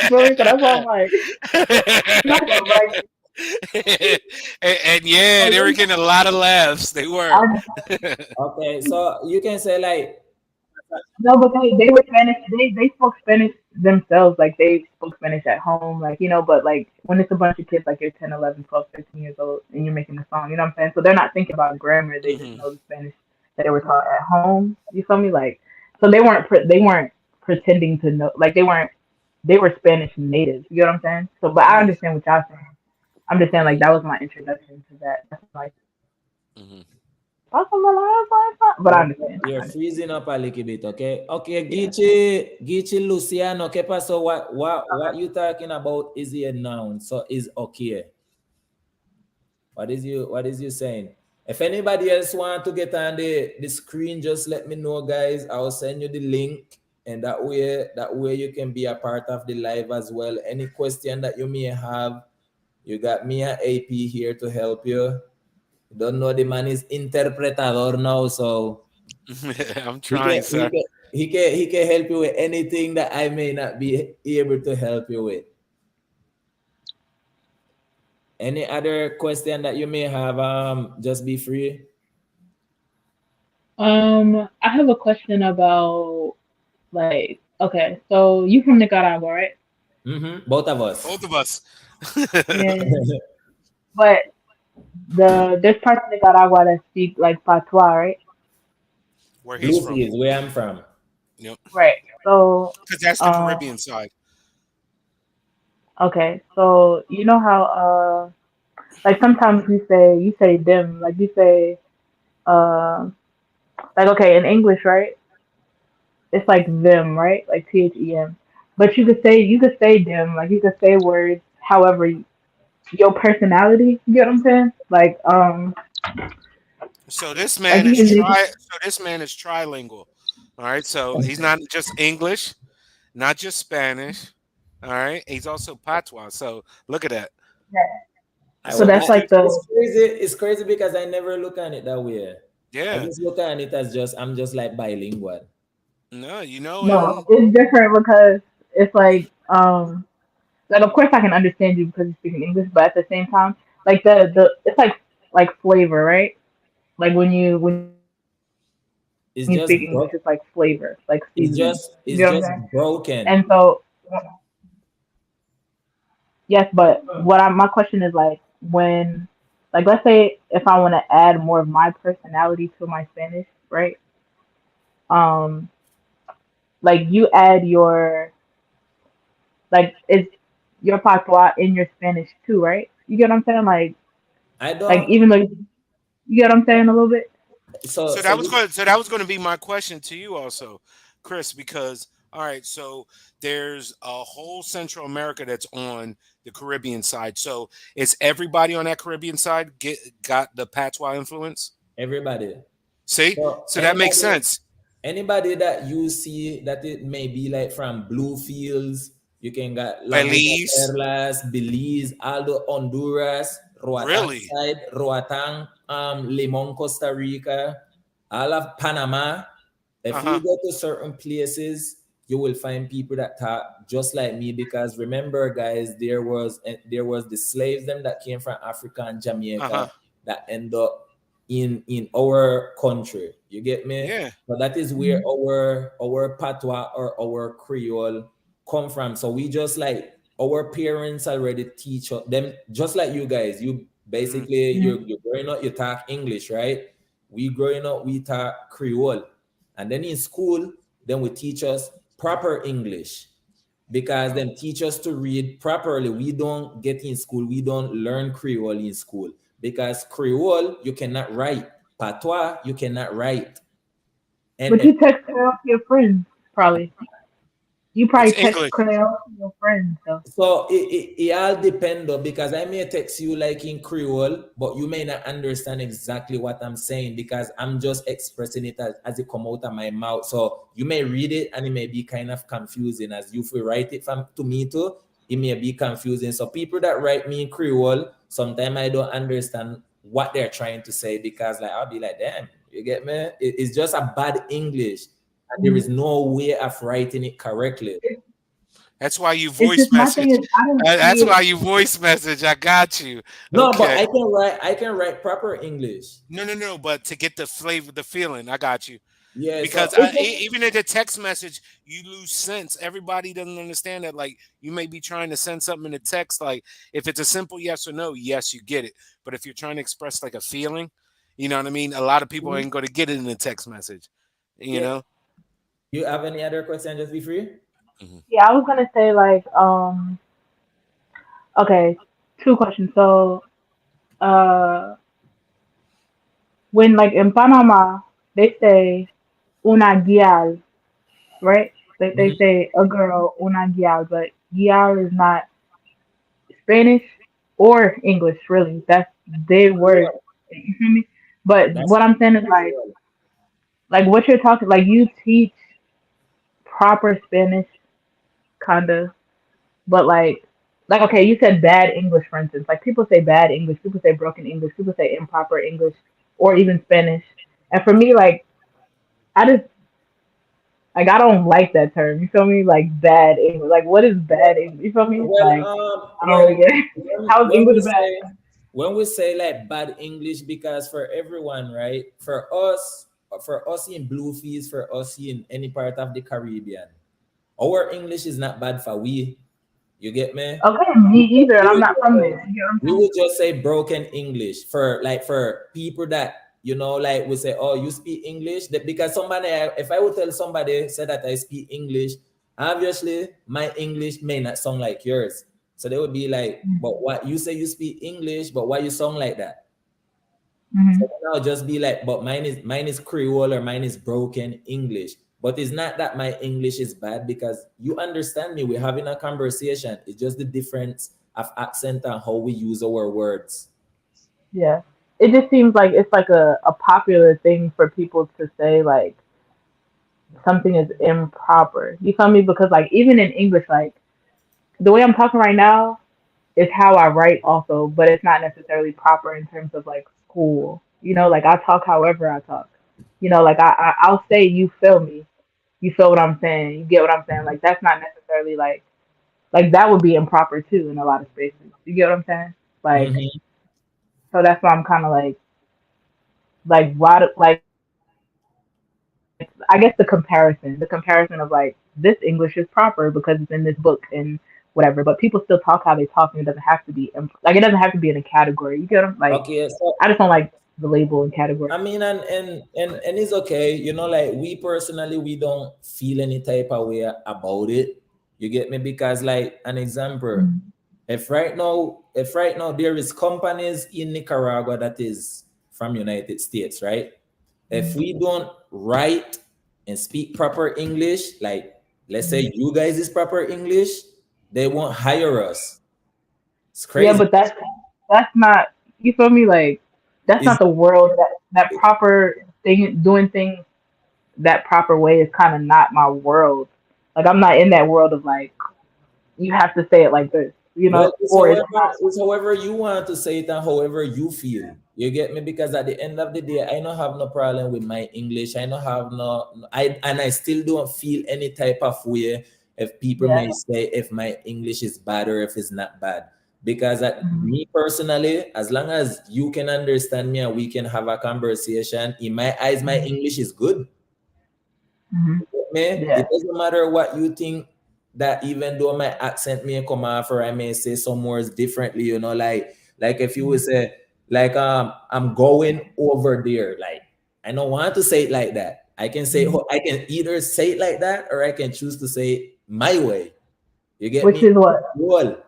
For real, that's why I'm like, I'm not gonna write it. And yeah, Like, they were getting a lot of laughs. They were. I, Okay, so you can say like, no, but they were Spanish. They spoke Spanish themselves. Like they spoke Spanish at home. Like but like when it's a bunch of kids, like you're 10, 11, 12, 13 years old, and you're making a song. You know what I'm saying? So they're not thinking about grammar. They just Mhm. know the Spanish that they were taught at home. You feel me? Like so they weren't pretending to know. Like they were Spanish natives. You know what I'm saying? So, but I Mhm. understand what y'all saying. I'm just saying like that was my introduction to that. That's like Mhm. but I understand. you're I understand. freezing up a little bit, okay? Okay, Gichi Luciano, ¿qué pasó? What you talking about is a noun, so is okay. What is you saying? If anybody else want to get on the screen, just let me know, guys. I'll send you the link, and that way you can be a part of the live as well. Any question that you may have, you got me and AP here to help you. You don't know the man is interpretador now, so I'm he trying, can sir. he can help you with anything that I may not be able to help you with. Any other question that you may have, just be free. I have a question about like okay, so you from Nicaragua, right? Both of us. Both of us. Yeah. But there's parts of Nicaragua that speak like patois, right? Where he's Lucy from. is where I'm from. Yep. Right. So Because that's the um Caribbean side. okay, so you know how like sometimes you say them, like you say uh like okay in English, right? It's like them, right? Like them. But you could say them, like you could say words however your personality, you get what I'm saying? So this Like man you is can make it trilingual. All right. So he's not just English, not just Spanish. All right. He's also patois. So look at that. I, so So that's this like dude, the it's crazy. It's crazy because I never look at it that way. I yeah. just look at it as just I'm just like bilingual. No, you know, no, and it's different because it's like of course I can understand you because you speak in English, but at the same time, like the it's like flavor, right? Like when you speak English, it's like flavor, It's like just seasoning. You get what I'm saying? it's just And so broken. yes, but my question is like when like let's say if I want to add more of my personality to my Spanish, right? Um, like you add your like is your patois in your Spanish too, right? You get what I'm saying? I Like don't. even though you get what I'm saying a little bit. So so so that was you going. So that was going to be my question to you also, Chris. Because all right, so there's a whole Central America that's on the Caribbean side. So is everybody on that Caribbean side got the patois influence? everybody. See, So so that makes sense. anybody that you see that it may be like from Bluefields, you can get Laguna Belize, Perlas, Belize, Aldo, Honduras, Roatán really? side, Roatán, Limon, Costa Rica, all of Panama. Uh If huh. you go to certain places, you will find people that talk just like me because remember, guys, there was the slaves them that came from Africa and Uh huh. Jamaica that end up in our country. You get me? Yeah. So that is where Mhm. our patois or our Creole come from. So we just like our parents already teach them just like you guys. You Mm, basically Mhm. you're growing up, you talk English, right? We growing up, we talk Creole. And then in school, then we teach us proper English because wow. them teach us to read properly. We don't get in school, we don't learn Creole in school because Creole you cannot write, patois you cannot write. And But you text Creole to your friends, probably. You It's probably text English. Creole to your friends, so. so it all depends though, because I may text you like in Creole, but you may not understand exactly what I'm saying because I'm just expressing it as it come out of my mouth. So you may read it and it may be kind of confusing as you will write it from to me too. It may be confusing. So people that write me in Creole, sometimes I don't understand what they're trying to say because like I'll be like, damn, you get me? It's just a bad English. and there is no way of writing it correctly. That's why you It's voice just my thing message. is I don't That's see why it. you voice message. I got you. No, but Okay. I can write proper English. No. But to get the flavor, the feeling, I got you. Yeah, Because so It's just even in the text message, you lose sense. Everybody doesn't understand that. Like you may be trying to send something in the text. Like if it's a simple yes or no, yes, you get it. But if you're trying to express like a feeling, you know what I mean. A lot of people mhm, ain't going to get it in the text message. You yeah. know. You have any other question? Just be free. Mhm. yeah, I was gonna say like okay, two questions. So uh when like in Panama they say una guial, right? Like they Mhm. say a girl una guial, but guial is not Spanish or English really. That's their word. Creole. You feel me? But That's what I'm saying is Creole. like what you're talking like you teach proper Spanish kinda, but like okay, you said bad English for instance. Like people say bad English, people say broken English, people say improper English or even Spanish. And for me like I just like I don't like that term. You feel me? Like bad English. Like what is bad English? You feel me? Like I don't really Well, get it. How is English bad? when we say like bad English, because for everyone, right? For us in Bluefields, for us in any part of the Caribbean, our English is not bad for we. You get me? Okay, me either, and We I'm would not just from say, there. You get what I'm we saying? would just say broken English for people that like we say, oh, you speak English. That because somebody, if I would tell somebody say that I speak English, obviously my English may not sound like yours. So they would be like, but what you say you speak English, but why you sound like that? Mm-hmm. So then I'll just be like, but mine is Creole or mine is broken English. But it's not that my English is bad because you understand me. We're having a conversation. It's just the difference of accent and how we use our words. Yeah. It just seems like it's like a popular thing for people to say like something is improper. You feel me? Because like even in English, like the way I'm talking right now is how I write also, but it's not necessarily proper in terms of like school. You know, like I talk however I talk. You know, like I'll say you feel me. You feel what I'm saying. You get what I'm saying. Like that's not necessarily like that would be improper too in a lot of spaces. You get what I'm saying? Like Mhm. so that's why I'm kind of like why like I guess the comparison of like this English is proper because it's in this book and whatever, but people still talk how they talk and it doesn't have to be like it doesn't have to be in a category. You get what I'm like? Okay, so I just don't like the label and category. I mean, and it's okay, like we personally we don't feel any type of way about it. You get me? Because like an example, Mm-hmm. if right now there is companies in Nicaragua that is from United States, right? If we don't write and speak proper English, like let's say you guys is proper English, they won't hire us. It's Yeah, crazy. but that's not you feel me like that's Is not the world that proper thing doing things that proper way is kind of not my world. Like I'm not in that world of like you have to say it like this, you Well, know, or it's not. it's however you want to say it and however you feel. You get me? Because at the end of the day, I don't have no problem with my English. I don't have I still don't feel any type of way if people Yeah. may say if my English is bad or if it's not bad. Because Mhm. me personally, as long as you can understand me and we can have a conversation, in my eyes, my Mhm. English is good. Mhm. Me, it Yeah. doesn't matter what you think that even though my accent may come off or I may say some words differently, like if you would say like I'm going over there, like I don't want to say it like that. Mhm. I can either say it like that or I can choose to say it my way. You get Which me? is what? Well,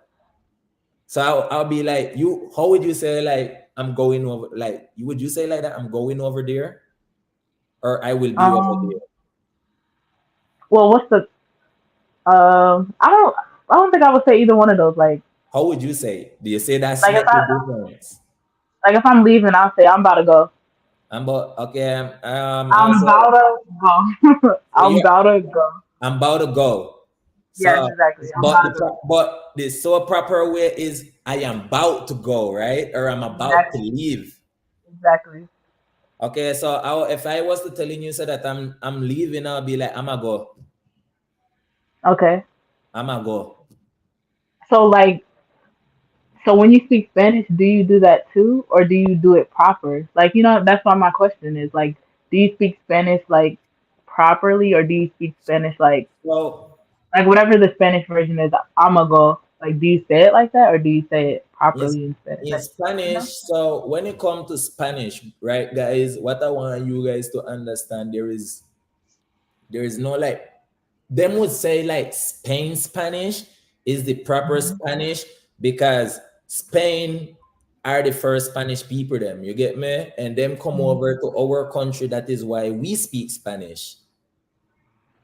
so I'll be like, you how would you say like I'm going over like you would you say like that I'm going over there or I will be over Um. there? Well, what's the? I don't. I don't think I would say either one of those. How would you say? Do you say that's Like if make I the difference? like if I'm leaving, I'll say I'm about to go. I'm about okay. I'm Also, about to go. I'm yeah, about to go. I'm about to go. Yes, So, exactly. I'm about to go. but the so proper way is I am about to go, right? Or I'm about to Exactly. leave. Exactly. Okay, so if I was to telling you so that I'm leaving, I'll be like, I'ma go. Okay. I'ma go. So like, so when you speak Spanish, do you do that too, or do you do it proper? Like, that's why my question is like, do you speak Spanish like properly, or do you speak Spanish So like whatever the Spanish version is? I'ma go. Like, do you say it like that, or do you say it in, properly in Spanish? in Like, Spanish, so when it comes to Spanish, right, guys, what I want you guys to understand, there is no like, them would say like Spain Spanish is the proper Mhm. Spanish because Spain are the first Spanish people them, you get me? And them come Mhm. over to our country, that is why we speak Spanish.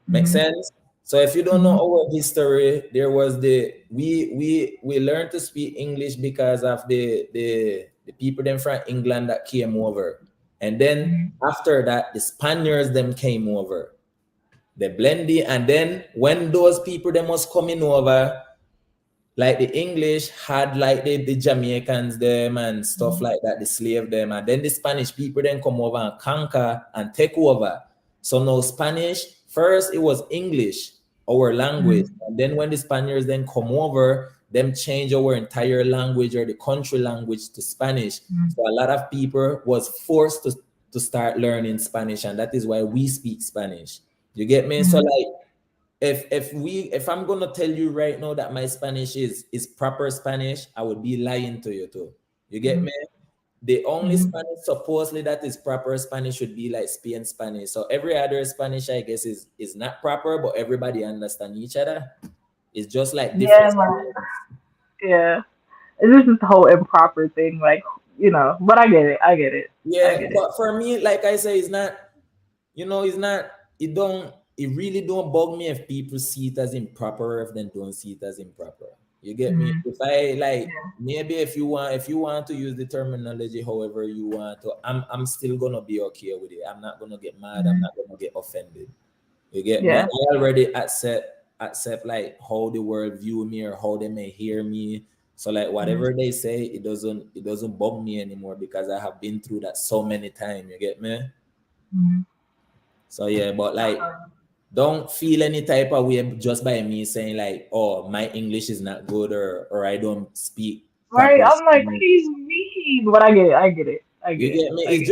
Make Mhm. sense? So if you don't know Mhm. our history, there was we learned to speak English because of the people them from England that came over. And then Mhm. after that, the Spaniards them came over. They blended, and then when those people them was coming over, like the English had like the Jamaicans them and stuff Mhm. like that, the slave them, and then the Spanish people then come over and conquer and take over. So now Spanish, first it was English, our language, Mhm. and then when the Spaniards then come over, them change our entire language or the country language to Spanish. Mhm. So a lot of people was forced to start learning Spanish, and that is why we speak Spanish. You get me? So Mhm. like if I'm gonna tell you right now that my Spanish is proper Spanish, I would be lying to you too. You get Mhm. me? The only Mhm. Spanish supposedly that is proper Spanish should be like Spain Spanish. So every other Spanish, I guess, is not proper, but everybody understand each other. It's just like different Yeah, like, spellings. yeah. This is the whole improper thing, like, but I get it. I get it. I Yeah, get it. but for me, like I say, it's not. It's not. It really don't bug me if people see it as improper, if they don't see it as improper. You get me? Mhm. If I like, Yeah. maybe if you want to use the terminology however you want to, I'm still gonna be okay with it. I'm not gonna get mad. I'm Mhm. not gonna get offended. You get me? Yeah. I already accept like how the world view me or how they may hear me. So like Mhm. whatever they say, it doesn't bug me anymore because I have been through that so many times. You get me? Mhm. So yeah, but like, don't feel any type of way just by me saying like, oh, my English is not good, or I don't speak Right. proper I'm like, what Spanish. do you mean? But I get it. I get it. I You get it. get me? I get It's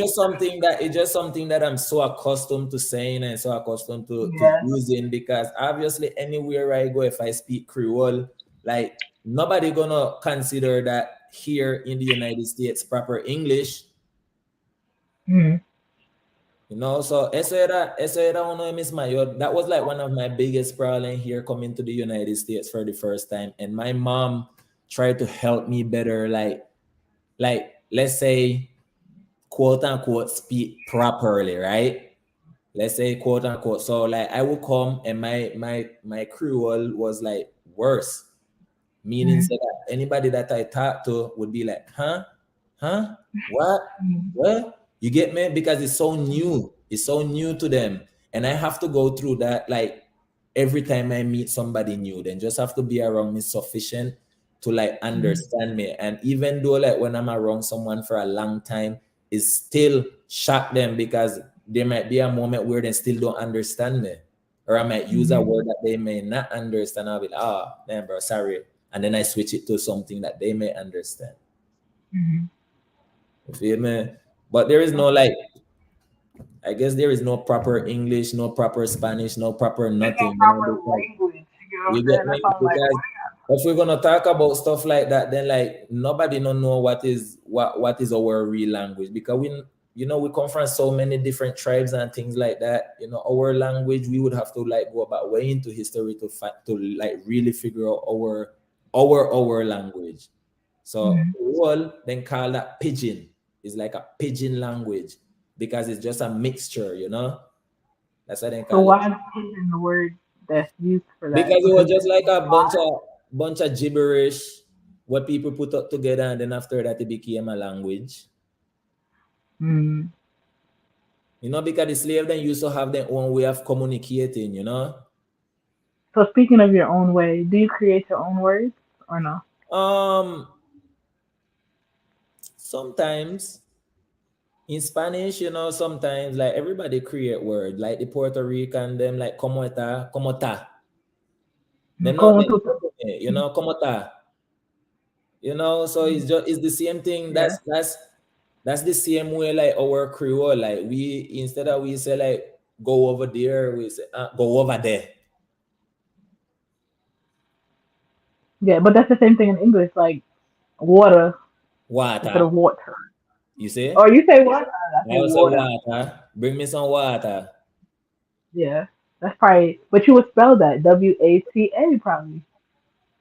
just something that I'm so accustomed to saying and so accustomed it. to Yeah. using, because obviously anywhere I go, if I speak Creole, like nobody gonna consider that here in the United States proper English. Mhm. So eso era uno de mis mayor. That was like one of my biggest problem here coming to the United States for the first time. And my mom tried to help me better, like let's say, quote unquote, speak properly, right? Let's say quote unquote. So like I would come and my Creole was like worse, meaning Mhm. so that anybody that I talk to would be like, huh, what, Mhm. what? You get me? Because it's so new to them, and I have to go through that like every time I meet somebody new. Then just have to be around me sufficient to like Mhm. understand me. And even though like when I'm around someone for a long time, it still shock them because there might be a moment where they still don't understand me, or I might use a Mhm. word that they may not understand. I'll be like, damn, bro, sorry. And then I switch it to something that they may understand. Mhm. You feel me? But there is no Okay. like, I guess there is no proper English, no proper Spanish, no proper There's no nothing, proper because language. You know what you I'm get saying? me? That's all I'm like, Because if we're gonna talk about stuff like that, then like nobody don't know what is our real language, because we come from so many different tribes and things like that. Our language, we would have to like go about way into history to like really figure out our language. So Mhm. Creole then call that pidgin. It's like a pidgin language because it's just a mixture. That's what they So call it. why is pigeon the word that's used for that? Because it was Because just like pigeons a bunch fly? of gibberish what people put up together, and then after that it became a language. Mm. Because the slave then used to have their own way of communicating. So speaking of your own way, do you create your own words or no? Um sometimes in Spanish, you know, sometimes like everybody create word, like the Puerto Rican, them like como está, como ta. Them not, Como them, tú. you know, como ta. You know, so it's the same thing. Yeah. That's the same way like our Creole. Like we instead of we say like go over there, we say go over there. Yeah, but that's the same thing in English, like water instead Water. of water. You see? Or you say water, I I say also water. water. Bring me some water. Yeah, that's probably. But you would spell that WATA probably,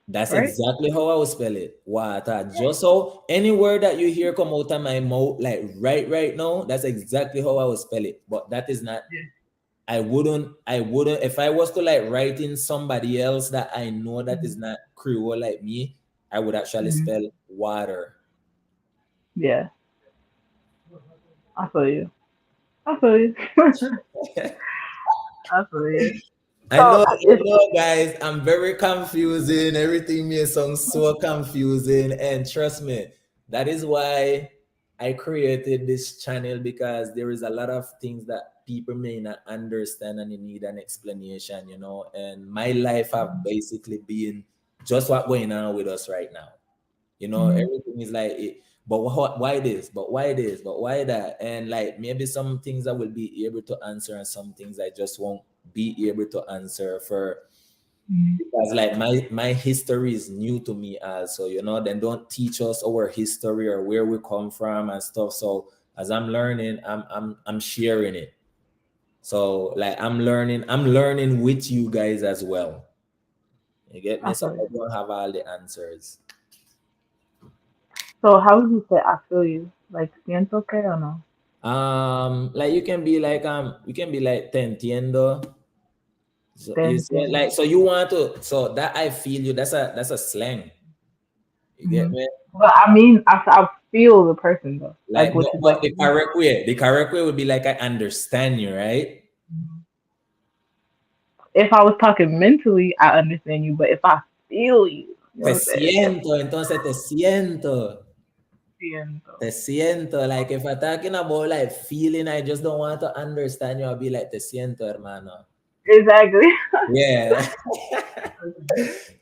That's right? exactly how I would spell it. Water. Just so any word that you hear come out of my mouth, like right now, that's exactly how I would spell it. But that is not. I wouldn't. If I was to like write in somebody else that I know that is not Creole like me, I would actually spell water. Yeah, I feel you. I feel you. I feel you. I So it's know, guys. I'm very confusing. Everything may sound so confusing, and trust me, that is why I created this channel because there is a lot of things that people may not understand and they need an explanation. You know, and my life have basically been just what going on with us right now. You know, everything is like, but why this? But why this? But why that? And like maybe some things I will be able to answer, and some things I just won't be able to answer for because like my history is new to me also. You know, then don't teach us our history or where we come from and stuff. So as I'm learning, I'm sharing it. So like I'm learning with you guys as well. You get me? I So feel I you. don't have all the answers. So how would you say I feel you? Like siento que or no? Like you can be like te entiendo. So Te you say entiendo. like so you want to so that I feel you. That's a slang. You get me? But I mean, I feel the person though. Like Like what you but like. the correct way would be like I understand you, right? If I was talking mentally, I understand you. But if I feel you, you know Te what I'm saying? siento, entonces te siento. Siento. Te siento. Like if I'm talking about like feeling, I just don't want to understand you. I'll be like te siento, hermano. Exactly. Yeah.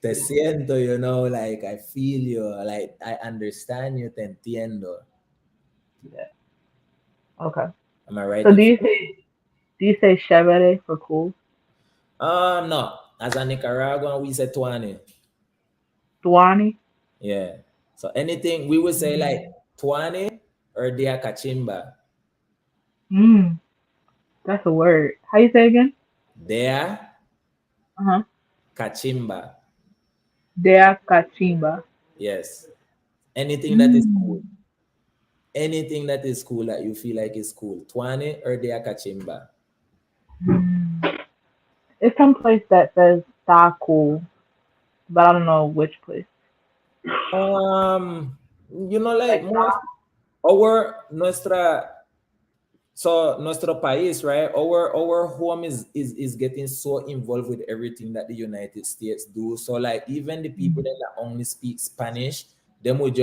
Te siento, you know, like I feel you, like I understand you, te entiendo. Yeah. Okay. Am I right? So do you say chévere for cool? No. As a Nicaraguan, we say tuani. Tuani? Yeah. So anything we would say like tuani or dia kachimba. Mm, that's a word. How you say it again? Dia Uh huh. kachimba. Dea cachimba. Yes. Anything that is cool. Mm. Anything that is cool that you feel like is cool. Tuani or dia kachimba. Mm. It's some place that says "Sta cool," but I don't know which place. You know, like Like most our nuestro país, right? Our home is getting so involved with everything that the United States do. So like even the people that only speak Spanish, them would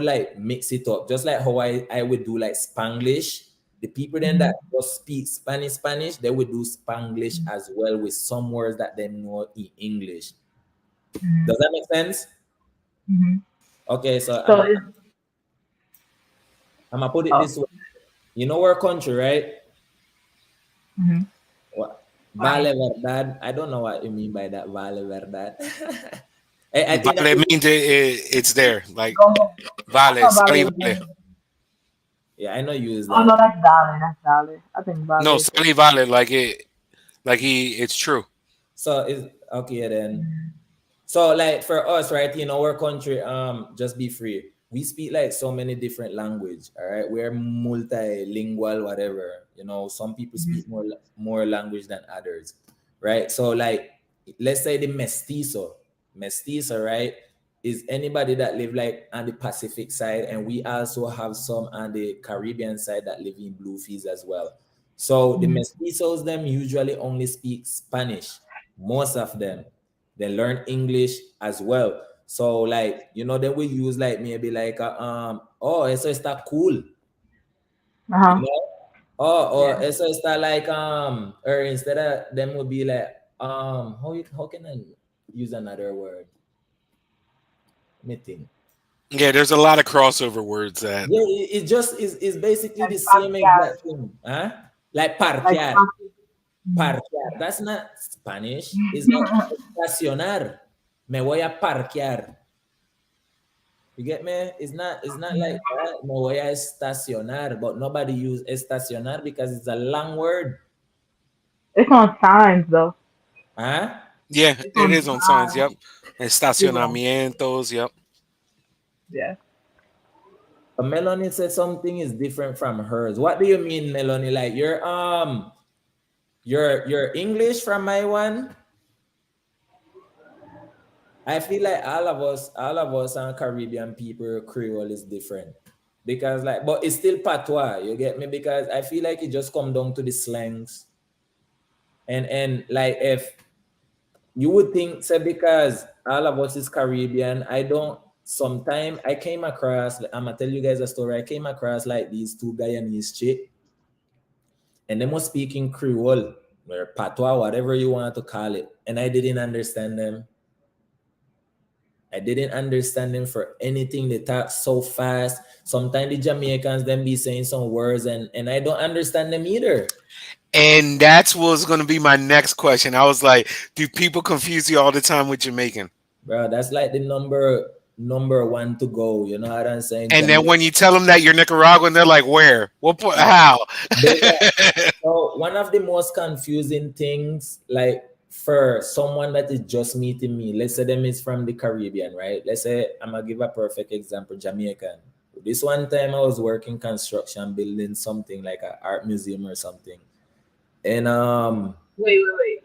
like mix it up. Just like how I would do like Spanglish. The people then that just speak Spanish, they would do Spanglish as well with some words that they know in English. Does that make sense? Mm-hmm. Okay, so So it's I'm gonna put it oh. this way. You know our country, right? Mm-hmm. What? Vale verdad. I don't know what you mean by that. Vale verdad. I think that Vale is, means it's there. Like Go ahead. I vale, thought sali Vale was vale. good. yeah, I know you use Oh that. no, that's Vale. That's Vale. I think No, Vale is sali vale. It's true. So is okay then. So like for us, right, in our country, just be free. We speak like so many different language. All right, we're multilingual, whatever. You know, some people speak more language than others, right? So like, let's say the mestizo, right, is anybody that live like on the Pacific side, and we also have some on the Caribbean side that live in Bluefields as well. So the mestizos them usually only speak Spanish, most of them. They learn English as well. So like, you know, they will use like maybe like oh, eso está cool. Uh-huh. You know? Or Yeah. so it's not like or instead of them would be like how can I use another word? Let me think. Yeah, there's a lot of crossover words that. Yeah, it just is basically Like the same parquear. exact thing. Huh? Like Like parquear. parquear. Parquear. That's not Spanish. It's like estacionar. Me voy a parquear. You get me? It's not like that. Me voy a estacionar, but nobody use estacionar because it's a long word. It's on signs though. Huh? Yeah, It's it on is on signs. signs. Yep. Yeah. Estacionamientos. Yep. Yeah. But Melanie said something is different from hers. What do you mean, Melanie? Like your English from my one? I feel like all of us and Caribbean people, Creole is different. Because like, but it's still patois, you get me? Because I feel like it just come down to the slangs. And like if you would think say because all of us is Caribbean, I don't sometime I came across, I'm gonna tell you guys a story. I came across like these two Guyanese chick and they was speaking Creole or patois, whatever you want to call it. And I didn't understand them. I didn't understand them for anything. They talk so fast. Sometimes the Jamaicans then be saying some words and I don't understand them either. And that's what's going to be my next question. I was like, do people confuse you all the time with Jamaican? Bro, that's like the number one to go. You know what I'm saying? And then Jamaica. when you tell them that you're Nicaraguan, they're like, where? What? How? So one of the most confusing things, like for someone that is just meeting me, let's say them is from the Caribbean, right? Let's say I'm gonna give a perfect example, Jamaican. This one time I was working construction, building something like an art museum or something. And Wait.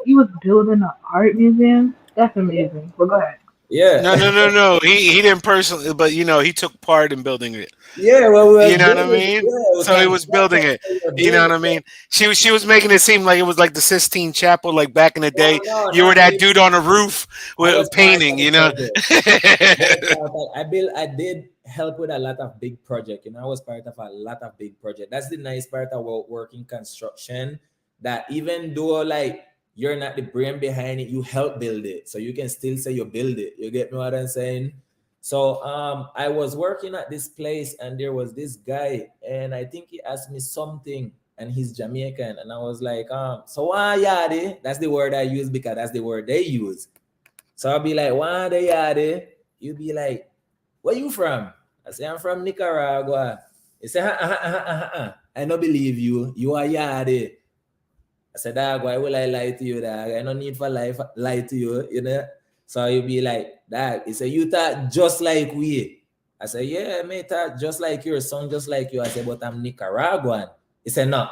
He was building an art museum? That's amazing. But go ahead. yeah. No, no, no, no. He didn't personally, but he took part in building it. Yeah, well, we You was know what I building, mean? yeah, we So he can was building it. we were You know doing what I it. mean? She was making it seem like it was like the Sistine Chapel, like back in the No, day. no, You were not that really. dude on the roof I with was part painting. of the You know? project. I did help with a lot of big project. I was part of a lot of big project. That's the nice part about working construction. That even though like you're not the brain behind it, you help build it. So you can still say you build it. You get me what I'm saying? So I was working at this place and there was this guy and I think he asked me something and he's Jamaican and I was like, so why yadi? That's the word I use because that's the word they use. So I'll be like, why they yadi? You be like, where you from? I say, I'm from Nicaragua. He say, I don't believe you. You are yadi. I said, dog, why will I lie to you, dog? I no need for lie to you. So you be like, dog, he said, you talk just like we. I said, yeah, mate, talk just like you, son just like you. I said, but I'm Nicaraguan. He said, no,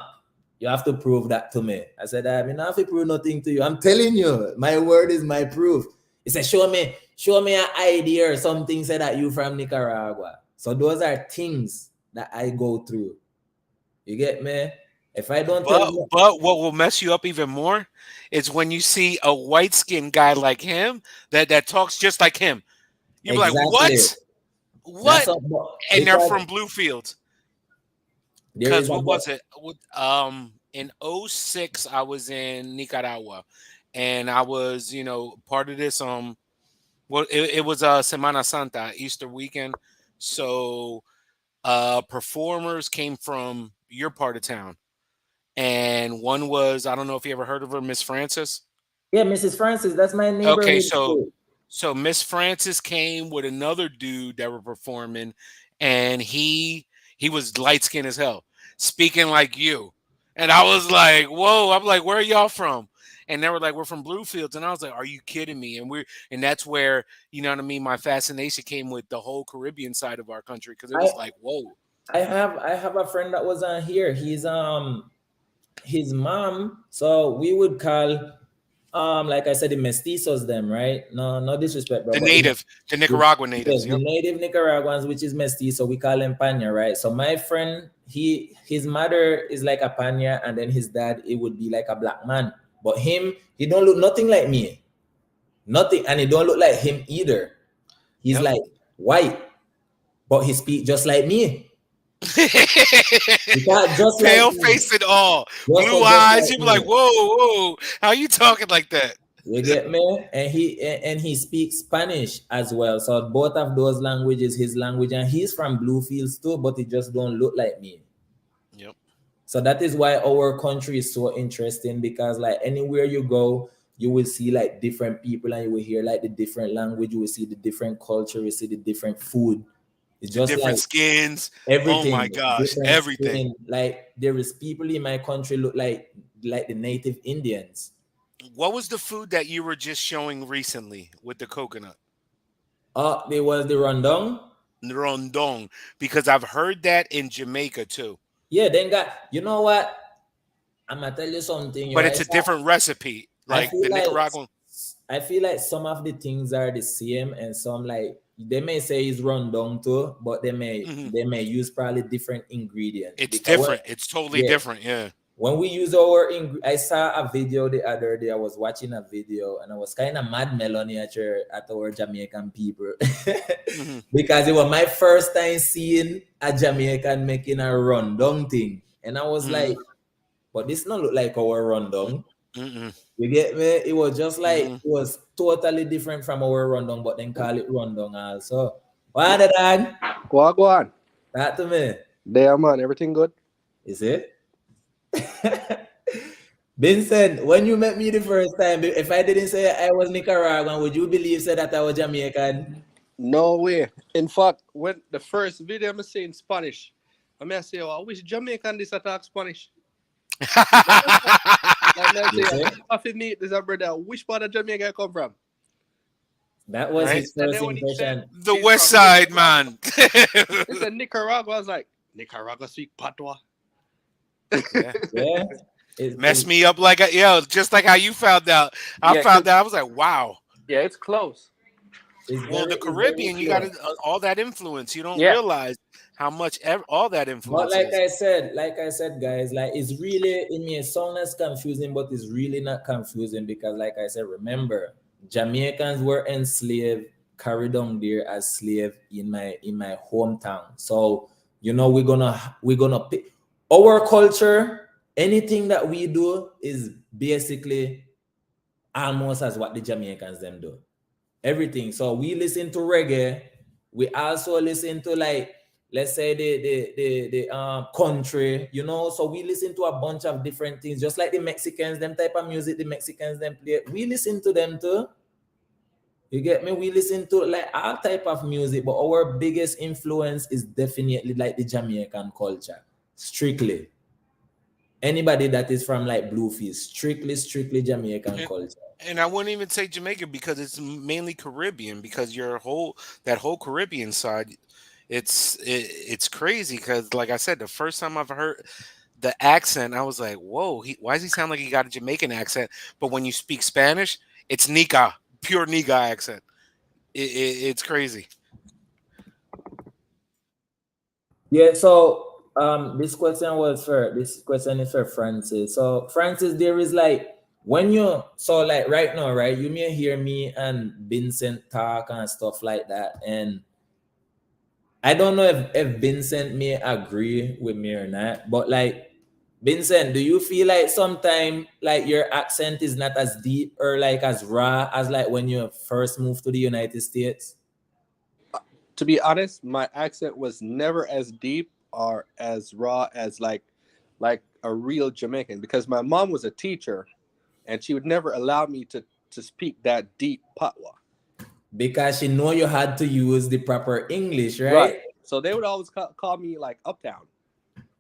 you have to prove that to me. I said, I mean, I have to prove nothing to you. I'm telling you, my word is my proof. He said, show me an ID or something, said that you from Nicaragua. So those are things that I go through. You get me? If I don't tell you, But what will mess you up even more is when you see a white skinned guy like him that talks just like him. You're like, exactly. what? That's What? a, And they're because from Bluefield. there Because is a what was it? In '06, I was in Nicaragua, and I was part of this well it was Semana Santa, Easter weekend. So performers came from your part of town, and one was, I don't know if you ever heard of her, Miss Francis. yeah, Mrs. Francis. That's my Okay, neighborhood so too. Miss Francis came with another dude that were performing, and he was light skinned as hell, speaking like you. And I was like, whoa, I'm like, where are y'all from? And they were like, we're from Bluefields. And I was like, are you kidding me? And that's where, you know what I mean, my fascination came with the whole Caribbean side of our country, because it I was like, whoa. I have a friend that was on here. He's his mom. So we would call like I said, the mestizos them, right? No disrespect, bro, The but native, the the, Nicaraguan yes, natives. the Yep. native Nicaraguans, which is mestizo, we call them Panya, right? So my friend, his mother is like a Panya, and then his dad, it would be like a black man. But he don't look nothing like me. Nothing, and he don't look like him either. He's Yep. like white, but he speak just like me. Because just like Pale me, face and all, blue just eyes. like You be like, me. whoa, whoa, how you talking like that? You get me? And he speaks Spanish as well. So both of those languages, his language, and he's from Bluefields too, but he just don't look like me. Yep. So that is why our country is so interesting, because like anywhere you go, you will see like different people and you will hear like the different language, you will see the different culture, you see the different food. It's The just different like skins. Oh my everything, gosh, different everything. skin. Like there is people in my country look like the native Indians. What was the food that you were just showing recently with the coconut? Oh, there was the rundown. Rondong, because I've heard that in Jamaica too. Yeah, then got, you know what? I'm gonna tell you something, But right? it's a different recipe, I like feel the like Nicaraguan. some of the things are the same, and some like they may say it's run down too, but Mhm. they may use probably different ingredients It's because different. It's totally yeah, different. Yeah. when we use our I saw a video the other day. I was watching a video and I was kind of mad melony at our Jamaican people Hmm. because it was my first time seeing a Jamaican making a rundown thing, and I was Hmm. like, but this not look like our rundown. Mm-mm. You get me? It was just like Mm-mm. it was totally different from our rundown, but then call it rundown also. What the dog? Go on. Talk to me. There, man. Everything good? Is it? Vincent, when you met me the first time, if I didn't say I was Nicaraguan, would you believe say that I was Jamaican? No way. In fact, when the first video I say in Spanish, I may say, oh, I wish Jamaican this attack Spanish. Like, I You say, see? I feel meet this brother. Which part of Jamaica come from? That was Right? his And first then when he said impression. The he's West from Side Nicaragua, man. he said Nicaragua. I was like, Nicaragua speak patois. Yeah. Yeah. Messed me up like just like how you found out. I Yeah, found out. I was like, wow. yeah, it's close. Well, the it's very Caribbean, you got close. all that influence. You don't Yeah. realize how much all that But influence is. like I said, guys, like it's really, it may sound as confusing, but it's really not confusing because, like I said, remember, Jamaicans were enslaved, carried on there as slave in my hometown. So you know we're gonna pick our culture. Anything that we do is basically almost as what the Jamaicans them do. Everything. So we listen to reggae. We also listen to like, let's say the country, you know. So we listen to a bunch of different things, just like the Mexicans, them type of music the Mexicans them play. We listen to them too. You get me? We listen to like all type of music, but our biggest influence is definitely like the Jamaican culture. Strictly. Anybody that is from like Bluefields, strictly Jamaican And, culture. and I wouldn't even say Jamaica because it's mainly Caribbean. Because that whole Caribbean side, it's crazy. Because like I said, the first time I've heard the accent, I was like, whoa, why does he sound like he got a Jamaican accent? But when you speak Spanish, it's Nica, pure Nica accent. It's crazy. Yeah, so this question is for Francis. So Francis, there is like when you so like right now, right? You may hear me and Vincent talk and stuff like that. And I don't know if Vincent may agree with me or not, but like Vincent, do you feel like sometimes like your accent is not as deep or like as raw as like when you first moved to the United States? To be honest, my accent was never as deep or as raw as like a real Jamaican because my mom was a teacher and she would never allow me to speak that deep patois. Because she know you had to use the proper English, right? Right. So they would always call me like Uptown.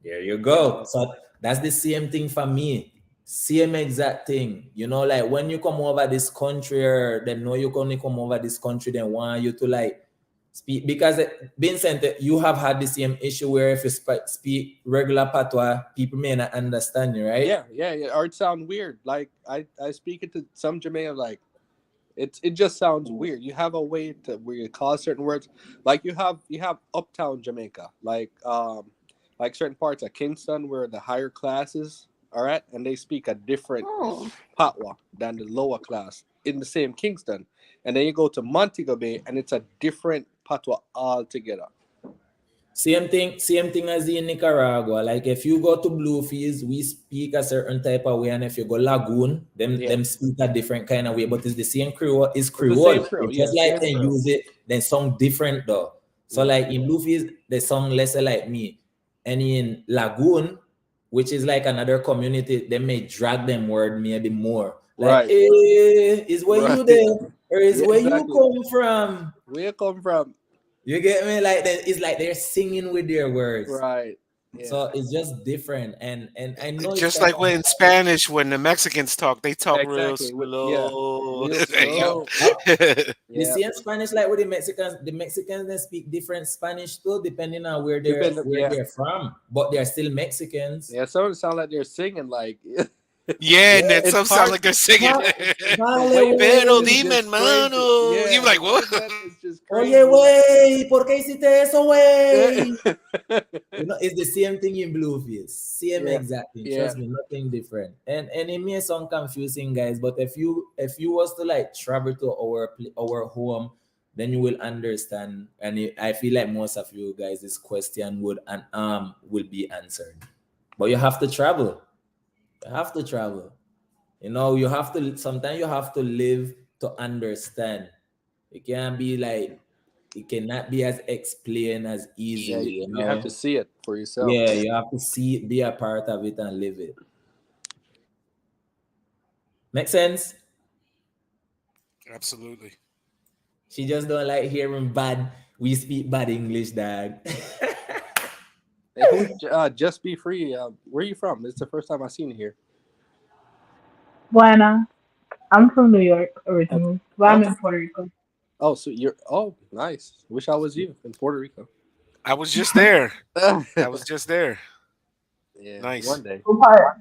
There you go. So that's the same thing for me. Same exact thing. You know, like when you come over this country or they know you're going to come over this country, they want you to like speak. Because Vincent, you have had the same issue where if you speak regular patois, people may not understand you, right? Yeah. Or it sound weird. Like I speak it to some Jamaican like it just sounds weird. You have a way to where you call certain words. Like you have Uptown Jamaica. Like certain parts of Kingston where the higher classes are at, and they speak a different patois than the lower class in the same Kingston. And then you go to Montego Bay, and it's a different patois altogether. Same thing as in Nicaragua. Like if you go to Bluefields, we speak a certain type of way, and if you go Lagoon, them speak a different kind of way. But it's the same Creole. It's Creole. Creole, It's just yeah, like same they Creole. use it, then sound different though. So like in Bluefields, they sound lesser like me, and in Lagoon, which is like another community, they may drag them word maybe more. Like, Right. is where you there, or is Yeah, where exactly. you come from? Where you come from? You get me? Like that, it's like they're singing with their words. Right. Yeah. So it's just different, and I know it's Just kinda like when in Spanish, when the Mexicans talk, they talk real Exactly. slow. Real slow. the Yeah. same Spanish like with the Mexicans. The Mexicans they speak different Spanish too, depending on where they're they're from. But they're still Mexicans. Yeah. Some sound like they're singing like. Yeah, and then It's some sound hard- like they're singing. Vale, Pero güey. dime, hermano. Yeah, You're like, what? It's just crazy. Oye, güey, ¿por qué hiciste eso, güey? You know, it's the same thing in Bluefields. Same Yeah. exact thing. Yeah. Trust me, nothing different. And it may sound confusing, guys, but if you was to like travel to our home, then you will understand. And I feel like most of you guys, this question will be answered. But you have to travel. You have to travel. You know, you have to. Sometimes you have to live to understand. It can't be like. It cannot be as explained as easily. Yeah, you have to see it for yourself. Yeah, you have to see it, be a part of it, and live it. Make sense? Absolutely. She just don't like hearing bad. We speak bad English, dad. Just be free. Where are you from? It's the first time I've seen you here. Buena. I'm from New York originally, but I'm in Puerto Rico. Oh, so you're. Oh, nice. Wish I was you in Puerto Rico. I was just there. I was just there. Yeah, Nice. One day. What part?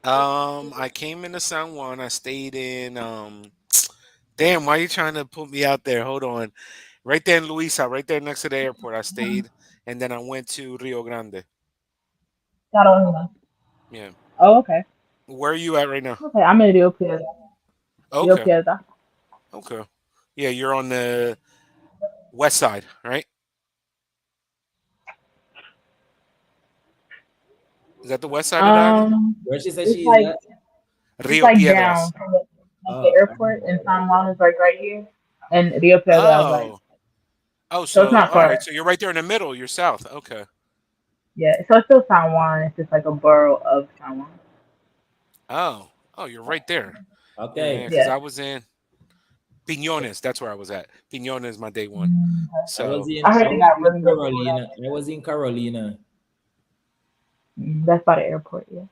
I came into San Juan. I stayed in damn, why are you trying to put me out there? Hold on. Right there in Luisa, right there next to the airport, I stayed, and then I went to Rio Grande. Carolina. Yeah. Oh, okay. Where are you at right now? Okay, I'm in Rio Piedra. Rio Okay. Piedra. Okay. Yeah, you're on the west side, right? Is that the west side of the island? Where she said It's she like- is at? It's Rio like Piedras. down from the airport, and San Juan is like right here, and Rio Piedra is like Oh, So so it's not all far. right. So you're right there in the middle. You're south. Okay. yeah. So it's still San Juan. It's just like a borough of San Juan. Oh, you're right there. Okay. Because Yeah. I was in Piñones. That's where I was at. Piñones is my day one. So I heard they got really good food Carolina. I was in Carolina. That's by the airport. Yeah.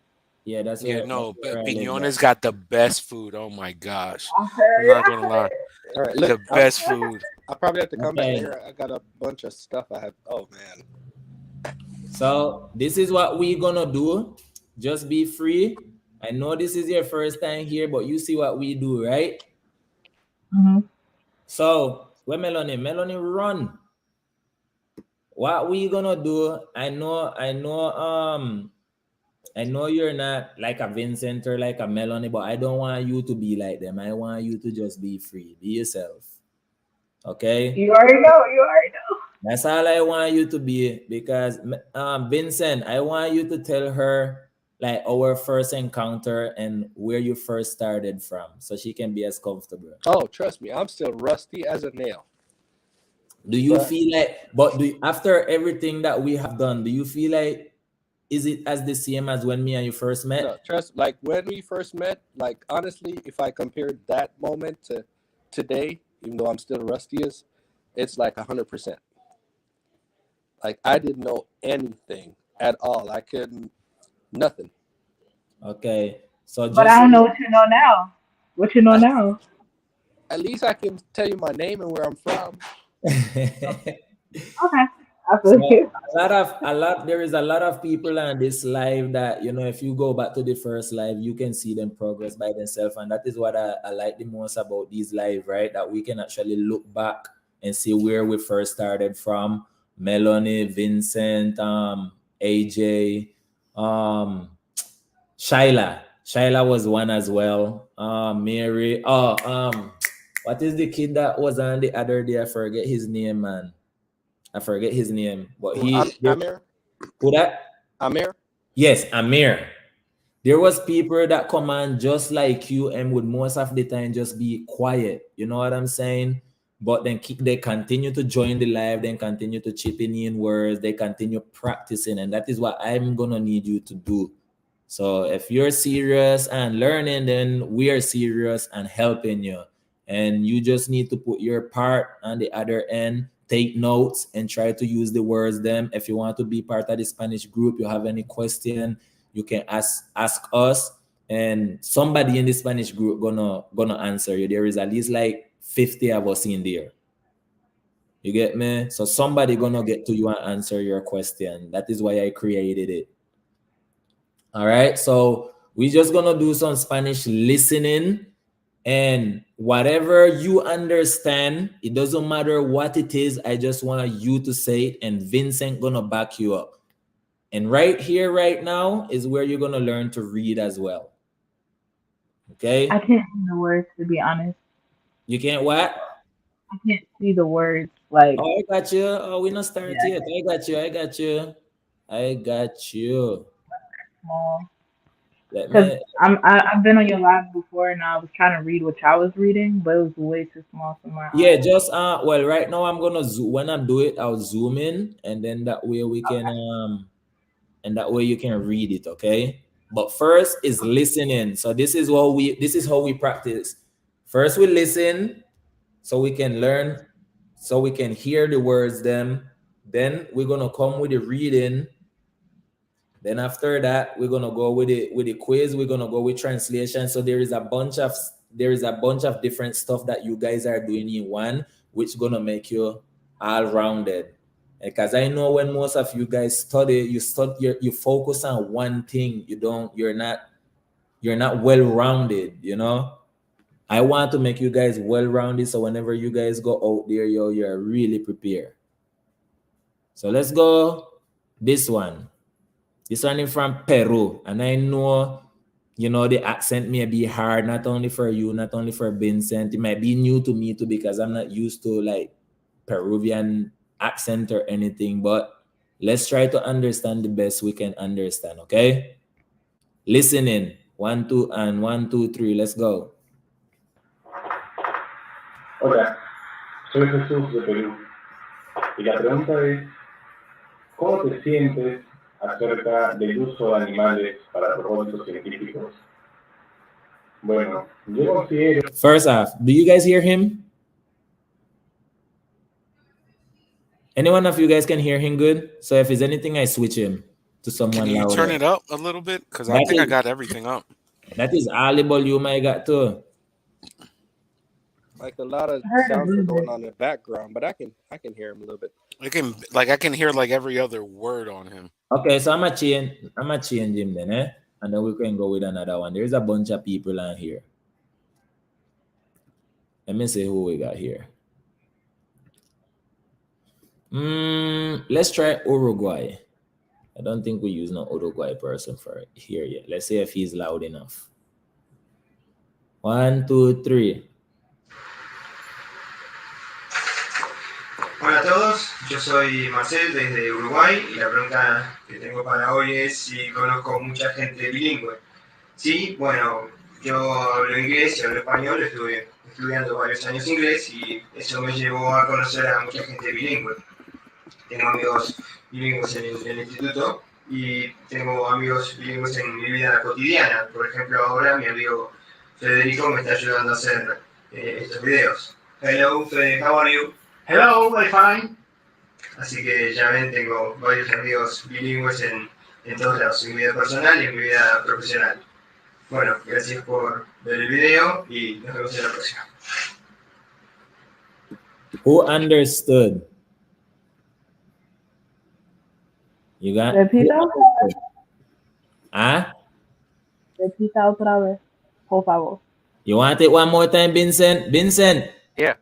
Yeah, that's yeah, where. no, that's where I live Piñones got the best food. Oh my gosh, I I'm heard. not gonna lie, All right. the Look, best food. I probably have to come Okay. back here. I got a bunch of stuff I have. Oh man. So this is what we're gonna do. Just be free. I know this is your first time here, but you see what we do, right? Mhm. So where Melanie? Melanie, run. What we gonna do? I know you're not like a Vincent or like a Melanie, but I don't want you to be like them. I want you to just be free. Be yourself. Okay? You already know. You already know. That's all I want you to be, because Vincent, I want you to tell her like our first encounter and where you first started from, so she can be as comfortable. Oh, trust me, I'm still rusty as a nail. Do you Right. feel like, after everything that we have done, do you feel like, is it as the same as when me and you first met? No, trust. Like when we first met, like honestly, if I compared that moment to today, even though I'm still rusty as, it's like 100%. Like I didn't know anything at all. I couldn't, nothing. Okay, so But I don't know what you know now. What you know now? At least I can tell you my name and where I'm from. Okay. I feel you. There is a lot of people on this live that, you know, if you go back to the first live, you can see them progress by themselves, and that is what I like the most about these live, right? That we can actually look back and see where we first started from. Melanie, Vincent, AJ, Shyla was one as well. Mary. What is the kid that was on the other day? I forget his name, man. I forget his name, but Amir. Who that? Amir. Yes, Amir. There was people that come on just like you and would most of the time just be quiet. You know what I'm saying? But then they continue to join the live, then continue to chip in words, they continue practicing, and that is what I'm gonna need you to do. So if you're serious and learning, then we are serious and helping you. And you just need to put your part on the other end, take notes, and try to use the words them. If you want to be part of the Spanish group, you have any question, you can ask us, and somebody in the Spanish group gonna answer you. There is at least like 50 of us in there. You get me? So somebody gonna get to you and answer your question. That is why I created it. All right, so we're just gonna do some Spanish listening, and whatever you understand, it doesn't matter what it is, I just want you to say it, and Vincent gonna back you up. And right here, right now, is where you're gonna learn to read as well. Okay? I can't see the words, to be honest. You can't what? I can't see the words. Like, oh, I got you. Oh, we're not started yet. I got you. Small. Let Because me. I've been on your live before, and I was trying to read what I was reading, but it was way too small for my Yeah, eyes. just well, right now I'm gonna zoom. When I do it, I'll zoom in, and then that way we can and that way you can read it. Okay. But first is listening. So this is how we practice. First we listen, so we can learn, so we can hear the words. Then we're gonna come with the reading. Then after that, we're gonna go with the quiz. We're gonna go with translation. So there is a bunch of different stuff that you guys are doing in one, which is gonna make you all rounded. Because I know when most of you guys study, you focus on one thing. You're not well rounded. You know. I want to make you guys well rounded, so whenever you guys go out there, you're really prepared. So let's go. This one. This one is from Peru, and I know, the accent may be hard, not only for you, not only for Vincent. It might be new to me too, because I'm not used to like Peruvian accent or anything, but let's try to understand the best we can understand, okay? Listening. 1, 2, and 1, 2, 3. Let's go. Hola, soy Jesús de Perú. Y la pregunta es, ¿cómo te sientes acerca del uso de animales para propósitos científicos? Bueno, yo considero... First off, do you guys hear him? Anyone of you guys can hear him good? So if there's anything, I switch him to someone Can you louder. turn it up a little bit? Because I think I got everything up. That is all the volume I got too. Like a lot of sounds are going on in the background, but I can hear him a little bit. I can hear like every other word on him. Okay, so I'm gonna change him then, and then we can go with another one. There's a bunch of people on here. Let me see who we got here. Let's try Uruguay. I don't think we use no Uruguay person for it here yet. Let's see if he's loud enough. 1, 2, 3. Hola a todos, yo soy Marcel desde Uruguay y la pregunta que tengo para hoy es si conozco mucha gente bilingüe. Sí, bueno, yo hablo inglés y hablo español, estuve estudiando varios años inglés y eso me llevó a conocer a mucha gente bilingüe. Tengo amigos bilingües en el instituto y tengo amigos bilingües en mi vida cotidiana. Por ejemplo, ahora mi amigo Federico me está ayudando a hacer estos videos. Hello, Fede, how are you? Hello, I'm fine. Así que ya ven, tengo varios amigos bilingües en todos lados, en mi vida personal y en mi vida profesional. Bueno, gracias por ver el video y nos vemos en la próxima. Who understood? You got? Repita. Repita otra vez, por favor. You want it one more time, Vincent? Vincent. Yeah.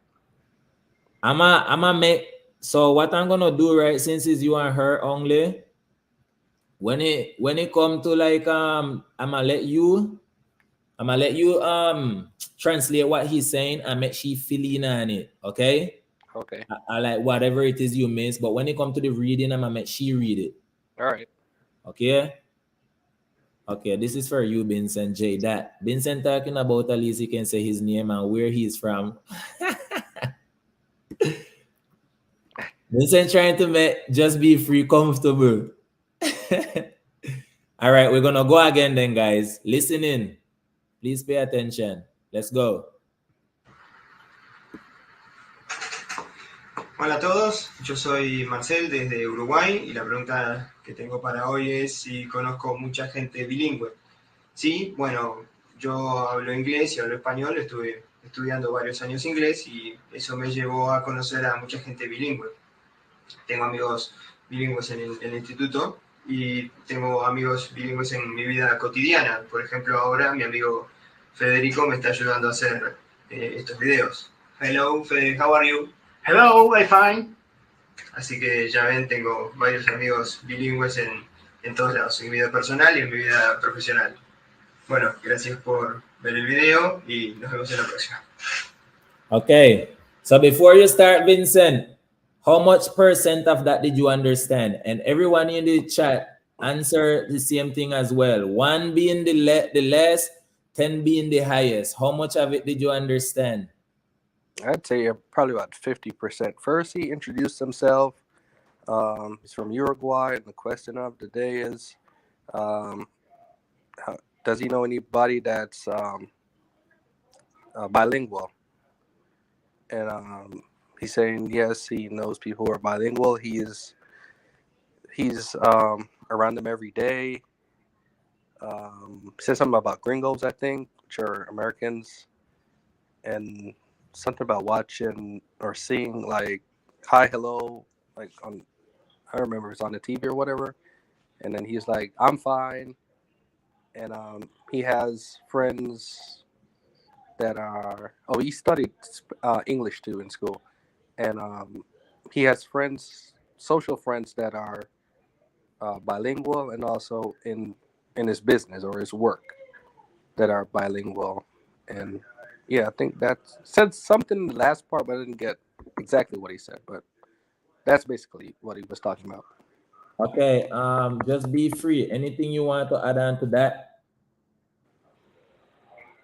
I'ma make, so what I'm gonna do, right, since it's you and her only, when it come to like I'ma let you translate what he's saying and make she fill in on it, okay? Okay. I like whatever it is you miss, but when it comes to the reading, I'm gonna make she read it. All right. Okay? Okay, this is for you, Vincent J. That Vincent talking about, at least he can say his name and where he's from. Vincent trying to make Just Be Free comfortable. All right, we're gonna go again then, guys. Listen in. Please pay attention. Let's go. Hola a todos, yo soy Marcel desde Uruguay y la pregunta que tengo para hoy es si conozco mucha gente bilingüe. Sí, bueno, yo hablo inglés y hablo español, estuve estudiando varios años inglés y eso me llevó a conocer a mucha gente bilingüe. Tengo amigos bilingües en el instituto y tengo amigos bilingües en mi vida cotidiana. Por ejemplo, ahora mi amigo Federico me está ayudando a hacer estos videos. Hello, Fede, how are you? Hello, I'm fine. Así que ya ven, tengo varios amigos bilingües en todos lados, en mi vida personal y en mi vida profesional. Bueno, gracias por ver el video y nos vemos en la próxima. Okay, so before you start, Vincent, how much % of that did you understand? And everyone in the chat answer the same thing as well. 1 being the less, 10 being the highest. How much of it did you understand? I'd say probably about 50%. First, he introduced himself. He's from Uruguay, and the question of the day is, does he know anybody that's bilingual? And he's saying yes, he knows people who are bilingual. He's around them every day. Said something about gringos, I think, which are Americans, and something about watching or seeing like hi, hello, like on, I remember it's on the TV or whatever. And then he's like, I'm fine. And he has friends that are, he studied English too in school. And he has friends, social friends that are bilingual, and also in his business or his work that are bilingual. And yeah, I think that said something in the last part, but I didn't get exactly what he said. But that's basically what he was talking about. Okay, just be free. Anything you want to add on to that?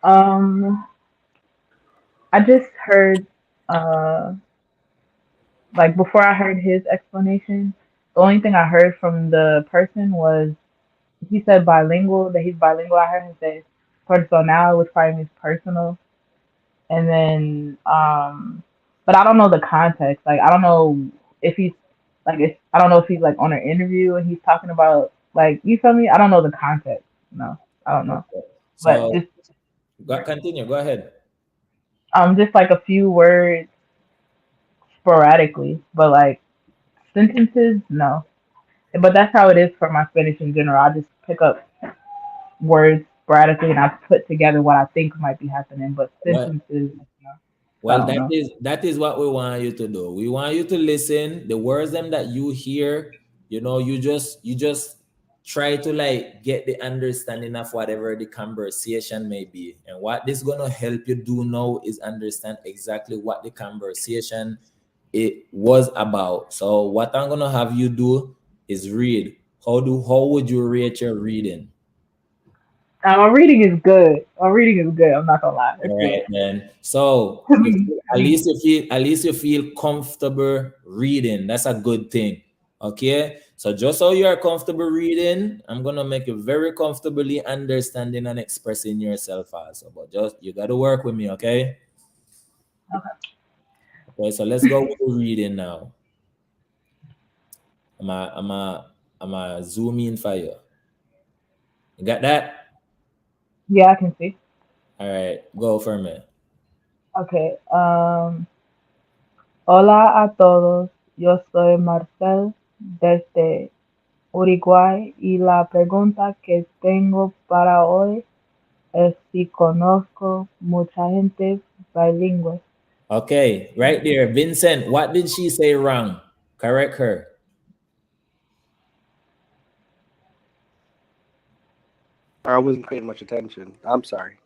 I just heard, like before I heard his explanation, the only thing I heard from the person was he said bilingual, that he's bilingual. I heard him say personal, which probably means personal. And then, but I don't know the context. Like, I don't know if he's like, I don't know if he's like on an interview and he's talking about like, you feel me? I don't know the context. No, I don't know. So, But just continue. Go ahead. just like a few words sporadically, but like sentences, no. But that's how it is for my Spanish in general. I just pick up words sporadically and I put together what I think might be happening. But sentences, no. Well, that is what we want you to do. We want you to listen. The words them that you hear, you just try to like get the understanding of whatever the conversation may be. And what this is gonna help you do now is understand exactly what the conversation it was about. So what I'm gonna have you do is read. How would you rate your reading? My reading is good. I'm not gonna lie. All right, man. So at least you feel comfortable reading. That's a good thing. Okay. So just so you are comfortable reading, I'm gonna make you very comfortably understanding and expressing yourself also. But just you gotta work with me, okay? Okay. So let's go with the reading now. I'm a zoom in for you. You got that? Yeah, I can see. All right, go for me. Okay. Hola a todos. Yo soy Marcel desde Uruguay y la pregunta que tengo para hoy es si conozco mucha gente bilingüe. Okay, right there, Vincent. What did she say wrong? Correct her. I wasn't paying much attention. I'm sorry.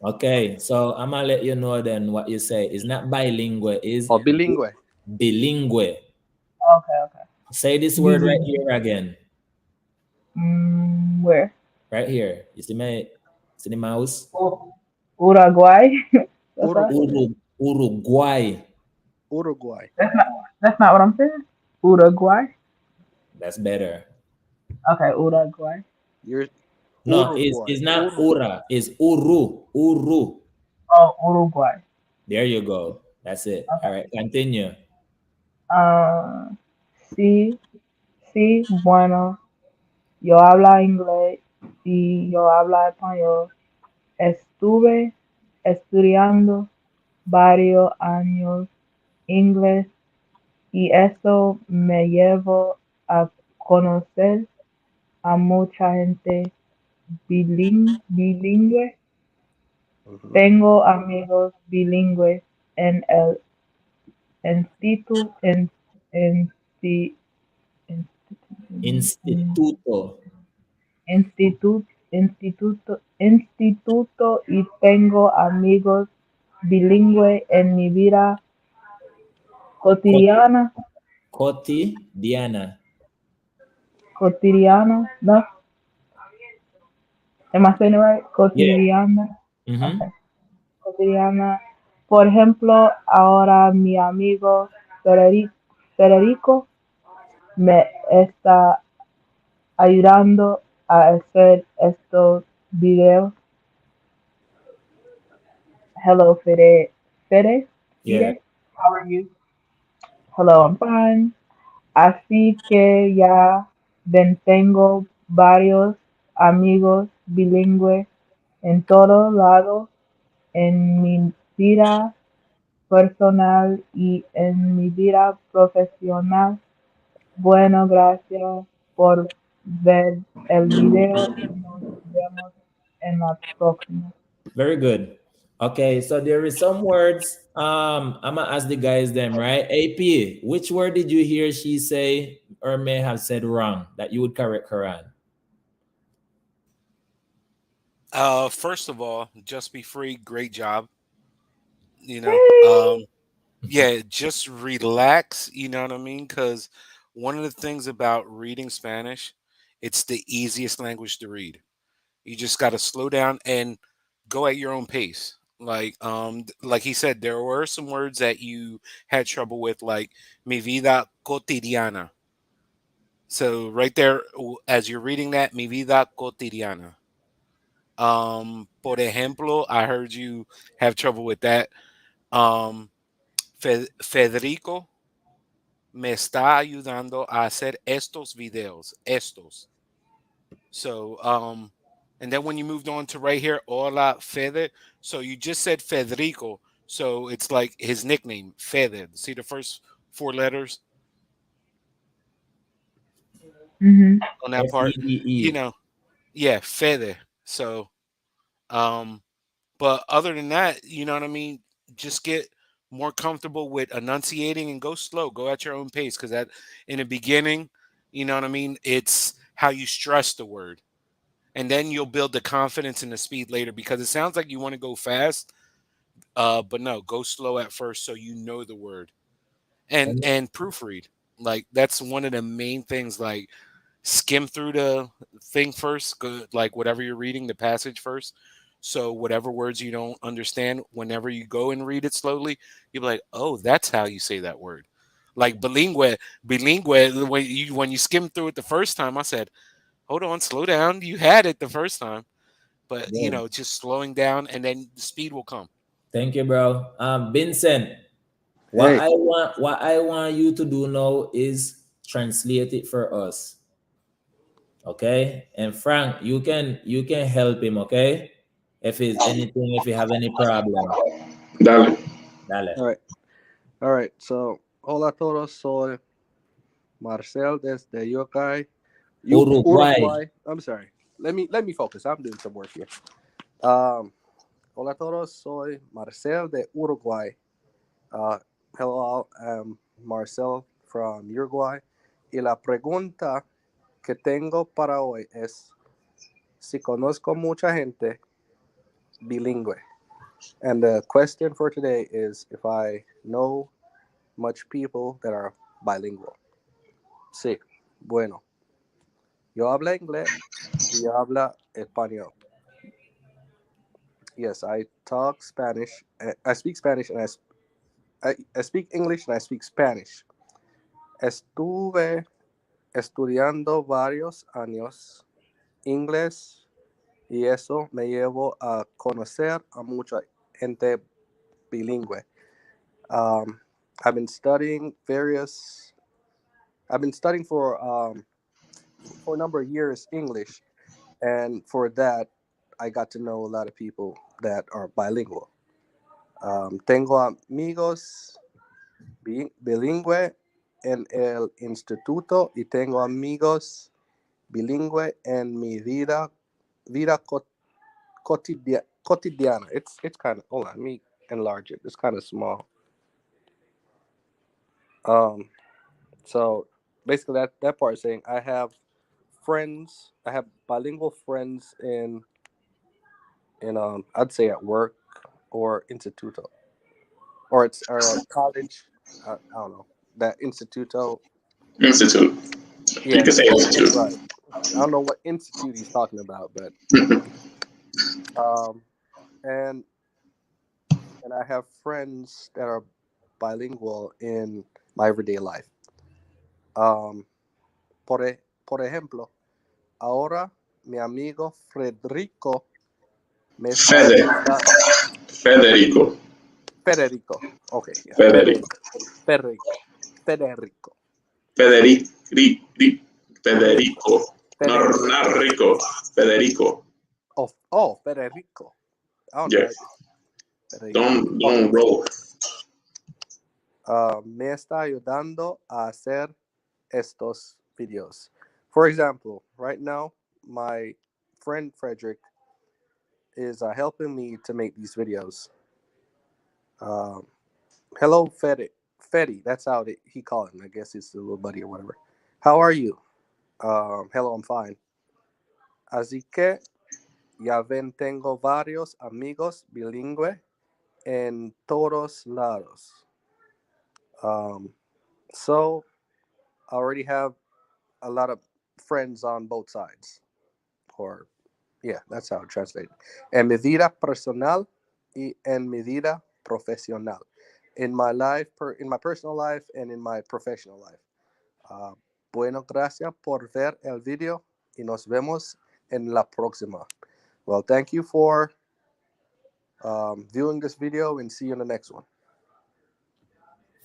Okay, so I'm gonna let you know then what you say. It's not bilingual, it's bilingual. bilingüe. Okay. Say this word right here again. Where? Right here. You see the mouse? Uruguay. What's that? Uruguay. Uruguay. That's not what I'm saying. Uruguay. That's better. Okay, Uruguay. You're No, Uruguay. it's not ura. It's uru. Uru. Oh, Uruguay. There you go. That's it. All right, continue. Sí, sí, bueno. Yo hablo inglés y yo hablo español. Estuve estudiando varios años inglés y eso me llevó a conocer a mucha gente bilingüe. Mhm. Tengo amigos bilingües en el instituto, insti- Instituto. instituto y tengo amigos bilingües en mi vida cotidiana, Cotidiana. no, am I saying it right? Yeah. Cotidiana, Mm-hmm. okay, cotidiana. Por ejemplo, ahora mi amigo Federico me está ayudando a hacer estos videos. Hello, Fede, Yeah. how are you? Hello, I'm fine. Así que ya ven, tengo varios amigos bilingües en todo lado, en mi vida personal y en mi vida profesional. Bueno, gracias por ver el video y nos vemos en la próxima. Very good. Okay, so there is some words. I'm gonna ask the guys them, right? AP, which word did you hear she say or may have said wrong that you would correct her on? First of all, just be free. Great job. You know, Yay! yeah, just relax. You know what I mean? Because one of the things about reading Spanish, it's the easiest language to read. You just got to slow down and go at your own pace. Like he said, there were some words that you had trouble with, like mi vida cotidiana. So right there, as you're reading that, mi vida cotidiana. Por ejemplo, I heard you have trouble with that. Um, Federico me está ayudando a hacer estos videos. Estos. So, and then when you moved on to right here, hola Fede. So you just said Federico. So it's like his nickname, Fede. See the first four letters Mm-hmm. on that part? You Fede. know, yeah, Fede. So, um, but other than that, you know what I mean? Just get more comfortable with enunciating and go slow. Go at your own pace. Because that in the beginning, you know what I mean? It's how you stress the word. And then you'll build the confidence and the speed later because it sounds like you want to go fast. But no, go slow at first so you know the word. And proofread. Like that's one of the main things. Like skim through the thing first, go, like whatever you're reading, the passage first. So whatever words you don't understand, whenever you go and read it slowly, you'll be like, oh, that's how you say that word. Like bilingue. When you skim through it the first time, I said, hold on, slow down. You had it the first time, but Good. just slowing down, and then the speed will come. Thank you, bro. Vincent, Hey, what I want you to do now is translate it for us. Okay? And Frank, you can help him, okay? If it's anything, if you have any problem. Dale. Dale. all right. So, hola a todos. Soy Marcel desde Uruguay. Uruguay. I'm sorry. Let me focus. I'm doing some work here. Um, hola a todos. Soy Marcel de Uruguay. Hello, I'm Marcel from Uruguay. Y la pregunta que tengo para hoy es si conozco mucha gente bilingüe. And the question for today is if I know much people that are bilingual. Sí, bueno. Yo hablo inglés y yo hablo español. Yes, I talk Spanish. I speak Spanish and I speak English and I speak Spanish. Estuve estudiando varios años inglés y eso me llevó a conocer a mucha gente bilingüe. I've been studying for a number of years English, and for that I got to know a lot of people that are bilingual. Tengo amigos bilingüe en el instituto y tengo amigos bilingüe en mi vida cotidiana. It's kind of, hold on, let me enlarge it. It's kind of small. So basically that part is saying I have bilingual friends in I'd say at work or instituto, or at college. I don't know, that instituto. Institute. Yeah, You can say institute. right. I don't know what institute he's talking about, but and I have friends that are bilingual in my everyday life. Por ejemplo, ahora mi amigo Federico me está Federico. Okay, yeah. Federico. Not rico. Federico. Oh, Federico. Oh, Yeah. Federico. Don't roll. Me está ayudando a hacer estos videos. For example, right now, my friend Frederick is helping me to make these videos. Hello, Fedi. That's how he called him. I guess it's a little buddy or whatever. How are you? Hello, I'm fine. Así que ya ven, tengo varios amigos bilingüe en todos lados. So I already have a lot of friends on both sides. Or, yeah, that's how I translate it. En mi vida personal y en mi vida profesional. In my life, in my personal life and in my professional life. Bueno, gracias por ver el video y nos vemos en la próxima. Well, thank you for viewing this video and see you in the next one.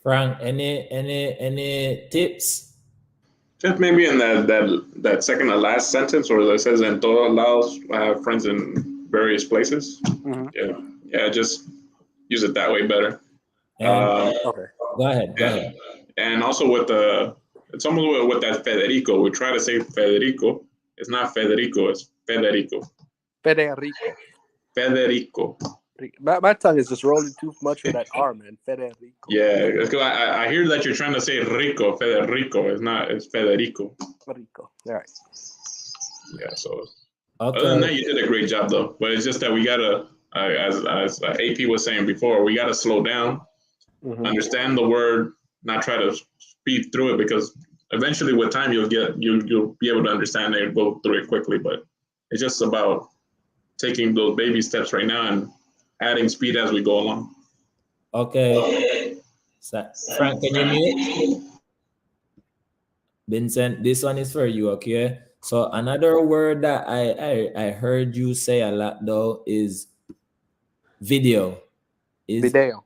Frank, any tips? Just maybe in that second to last sentence where it says en todos lados, I have friends in various places. Mm-hmm. Yeah, just use it that way better. Okay. Go ahead. And also it's almost with that Federico. We try to say Federico. It's not Federico. It's Federico. Federico. My tongue is just rolling too much with that R, man. Federico. Yeah, I hear that you're trying to say Rico. Federico. It's not. It's Federico. Rico. All right. Yeah. So okay. Other than that, you did a great job, though. But it's just that we gotta, as AP was saying before, we gotta slow down, understand the word, not try to speed through it, because eventually, with time, you'll be able to understand it and go through it quickly. But it's just about taking those baby steps right now and adding speed as we go along. Okay. So, Frank, can you mute? Vincent, this one is for you, okay? So another word that I heard you say a lot though is video. Video.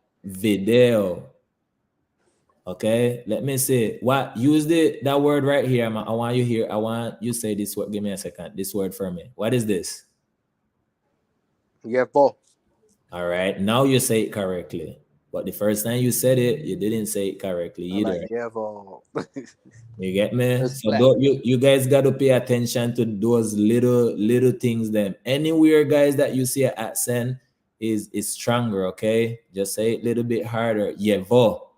Okay, let me see. Use that word right here. I want you here. I want you say this word. Give me a second. This word for me. What is this? Yevo. All right. Now you say it correctly. But the first time you said it, you didn't say it correctly either. Like yevo. You get me? So you guys got to pay attention to those little things. Then anywhere, guys, that you see an accent is stronger. Okay, just say it a little bit harder. Llevó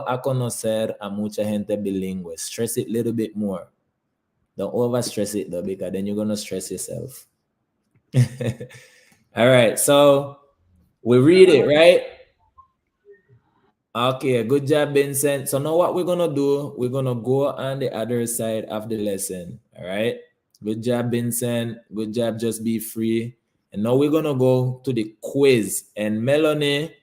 a conocer a mucha gente bilingüe. Stress it a little bit more. Don't over stress it though, because then you're gonna stress yourself. All right, so we read it, right? Okay, good job, Vincent. So now what we're gonna do, we're gonna go on the other side of the lesson. All right. Good job, Vincent. Good job. Just be free. And now we're gonna go to the quiz. And Melanie,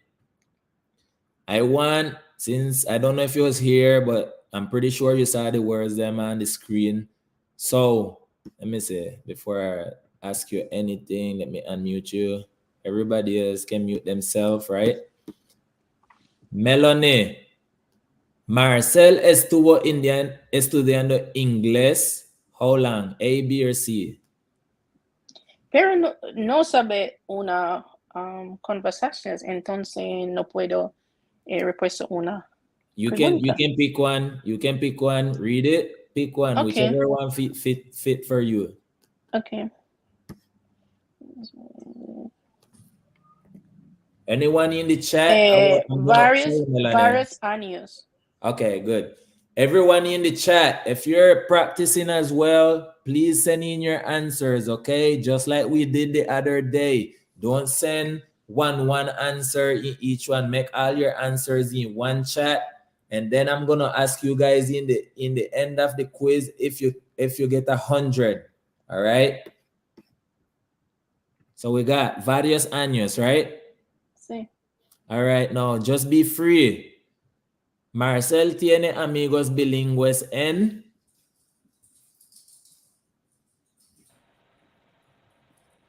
I want, since I don't know if you was here, but I'm pretty sure you saw the words them on the screen. So let me see, before I ask you anything, let me unmute you. Everybody else can mute themselves, right? Melanie, Marcel estudiando inglés. How long? A, B, or C? Pero no sabe una conversaciones, entonces no puedo repuesto una. You can pick one. You can pick one. Read it. Pick one. Okay. Whichever one fit for you. Okay. Anyone in the chat? Varios años. Okay, good. Everyone in the chat, if you're practicing as well, please send in your answers, okay? Just like we did the other day. Don't send one answer in each one. Make all your answers in one chat. And then I'm gonna ask you guys in the end of the quiz if you get 100. All right. So we got varios años, right? Sí. All right, now just be free. Marcel tiene amigos bilingües en.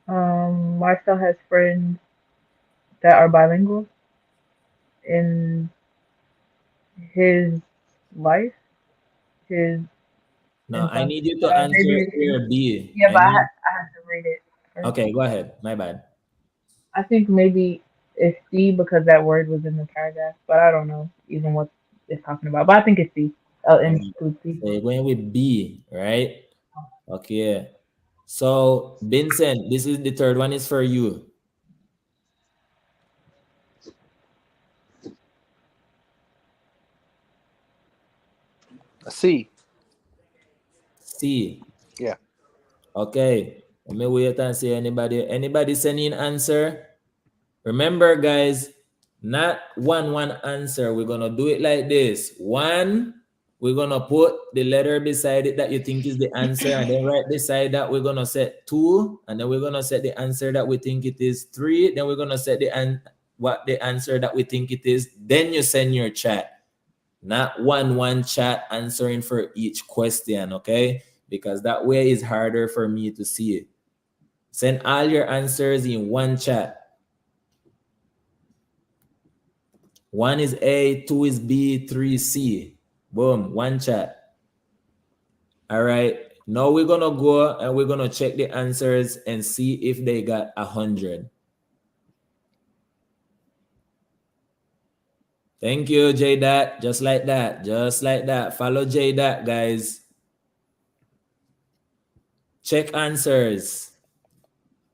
Marcel has friends that are bilingual in his life. No, I need you to answer A or B. Yeah, but I have to read it first. Okay, go ahead. My bad. I think maybe it's C because that word was in the paragraph, but I don't know even what it's talking about. But I think it's C. Include C. So you're going with B, right? Okay. So Vincent, this is the third one is for you. C. C. Yeah. Okay. Let me wait and see anybody sending answer. Remember, guys, not one answer. We're gonna do it like this. One, we're gonna put the letter beside it that you think is the answer, and then right beside that we're gonna set 2, and then we're gonna set the answer that we think it is 3. Then we're gonna set the answer that we think it is. Then you send your chat. Not one chat answering for each question, okay? Because that way is harder for me to see it. Send all your answers in one chat. 1 is A, 2 is B, 3 is C. Boom, one chat. All right. Now we're gonna go and we're gonna check the answers and see if they got 100. Thank you, JDat. Just like that. Just like that. Follow JDat, guys. Check answers.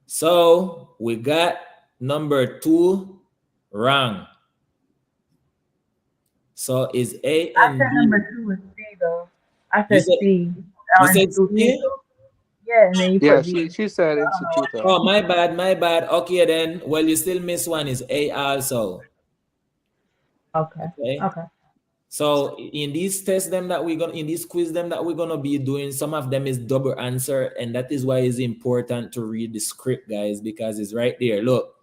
So we got number 2 wrong. So is A and B. I said number 2 was C though. I said C. You said C? Yeah, and then you put B. She said Instituto. Oh, my bad. Okay, then. Well, you still miss one. Is A also. Okay. So in these tests in this quiz that we're gonna be doing, some of them is double answer, and that is why it's important to read the script, guys, because it's right there. Look,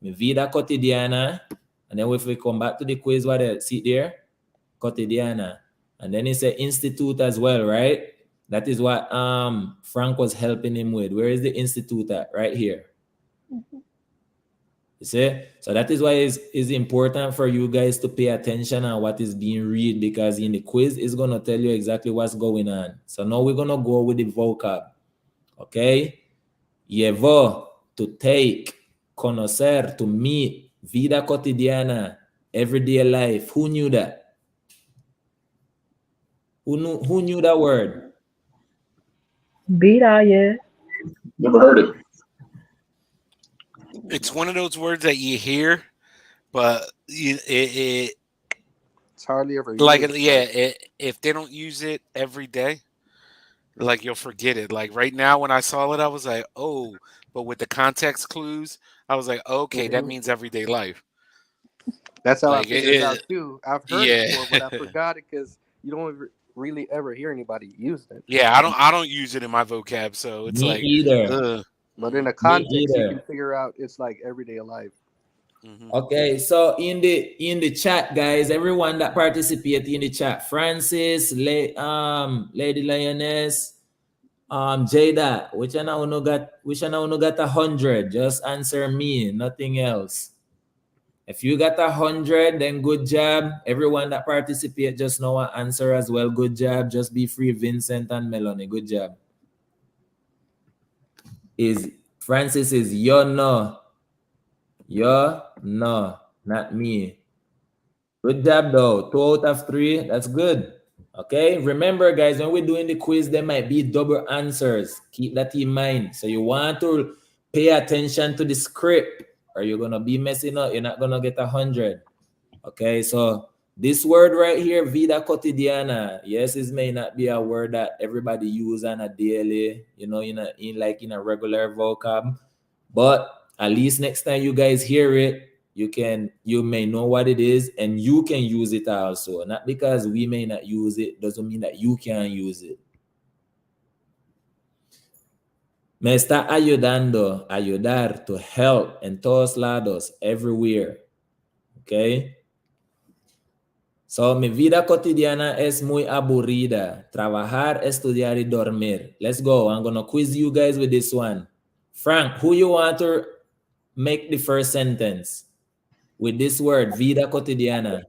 mi vida cotidiana, and then if we come back to the quiz, what else? See there? Cotidiana. And then it's an institute as well, right? That is what Frank was helping him with. Where is the institute at? Right here. Mm-hmm. You see? So that is why it's important for you guys to pay attention on what is being read, because in the quiz, it's going to tell you exactly what's going on. So now we're going to go with the vocab. Okay? Llevó, to take, conocer, to meet, vida cotidiana, everyday life. Who knew that? Who knew that word? Vida, yeah. Never heard it. It's one of those words that you hear, but it's hardly ever used. Like, yeah, if they don't use it every day, like, you'll forget it. Like right now, when I saw it, I was like, oh, but with the context clues, I was like, okay, that means everyday life. That's how Like I figured it out too. I've heard yeah. it before, but I forgot it because you don't really ever hear anybody use it. Yeah, I don't use it in my vocab, so it's Me like either. But in a Me context, you either. can figure out it's like everyday life. Okay, so in the chat, guys, everyone that participate in the chat, Francis, Lady Lioness, Jada, which I now got 100. Just answer me, nothing else. If you got 100, then good job. Everyone that participate just know an answer as well. Good job. Just be free, Vincent and Melanie. Good job. Francis is yo no. Yo no, not me. Good job though. 2 out of 3. That's good. Okay. Remember, guys, when we're doing the quiz, there might be double answers. Keep that in mind. So you want to pay attention to the script, or you're gonna be messing up. You're not gonna get 100. Okay. So this word right here, vida cotidiana. Yes, it may not be a word that everybody use on a daily, in a regular vocab, but at least next time you guys hear it, you may know what it is, and you can use it also. Not because we may not use it doesn't mean that you can use it. Me está ayudando, ayudar, to help, en todos lados, everywhere. Okay? So, mi vida cotidiana es muy aburrida. Trabajar, estudiar y dormir. Let's go. I'm going to quiz you guys with this one. Frank, who you want to make the first sentence with this word, vida cotidiana?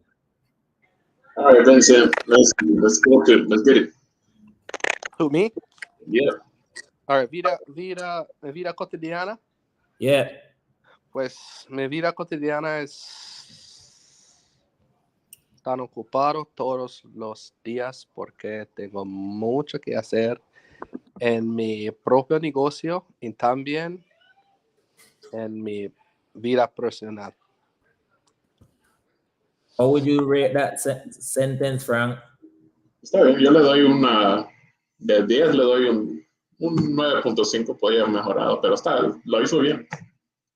All right, Vincent. Let's get it. Who, me? Yeah. All right, vida cotidiana. Yeah. Pues mi vida cotidiana es tan ocupado todos los días porque tengo mucho que hacer en mi propio negocio y también en mi vida personal. How would you rate that sentence, Frank? Está bien, yo le doy de 10 le doy un 9.5, podría haber mejorado, pero lo hizo bien.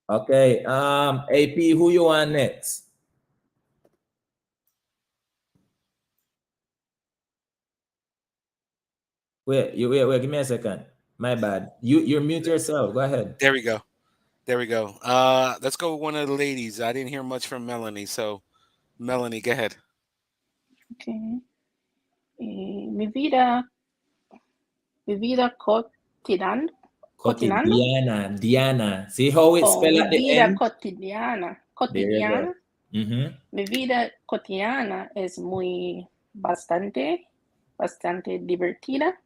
Okay, AP, who you want next? Wait, give me a second. My bad. You mute yourself. Go ahead. There we go. Let's go with one of the ladies. I didn't hear much from Melanie, so Melanie, go ahead. Okay. Mi vida cotidiana. Diana. See how it's spelled at the end? Cotidiana. Mi vida cotidiana es bastante divertida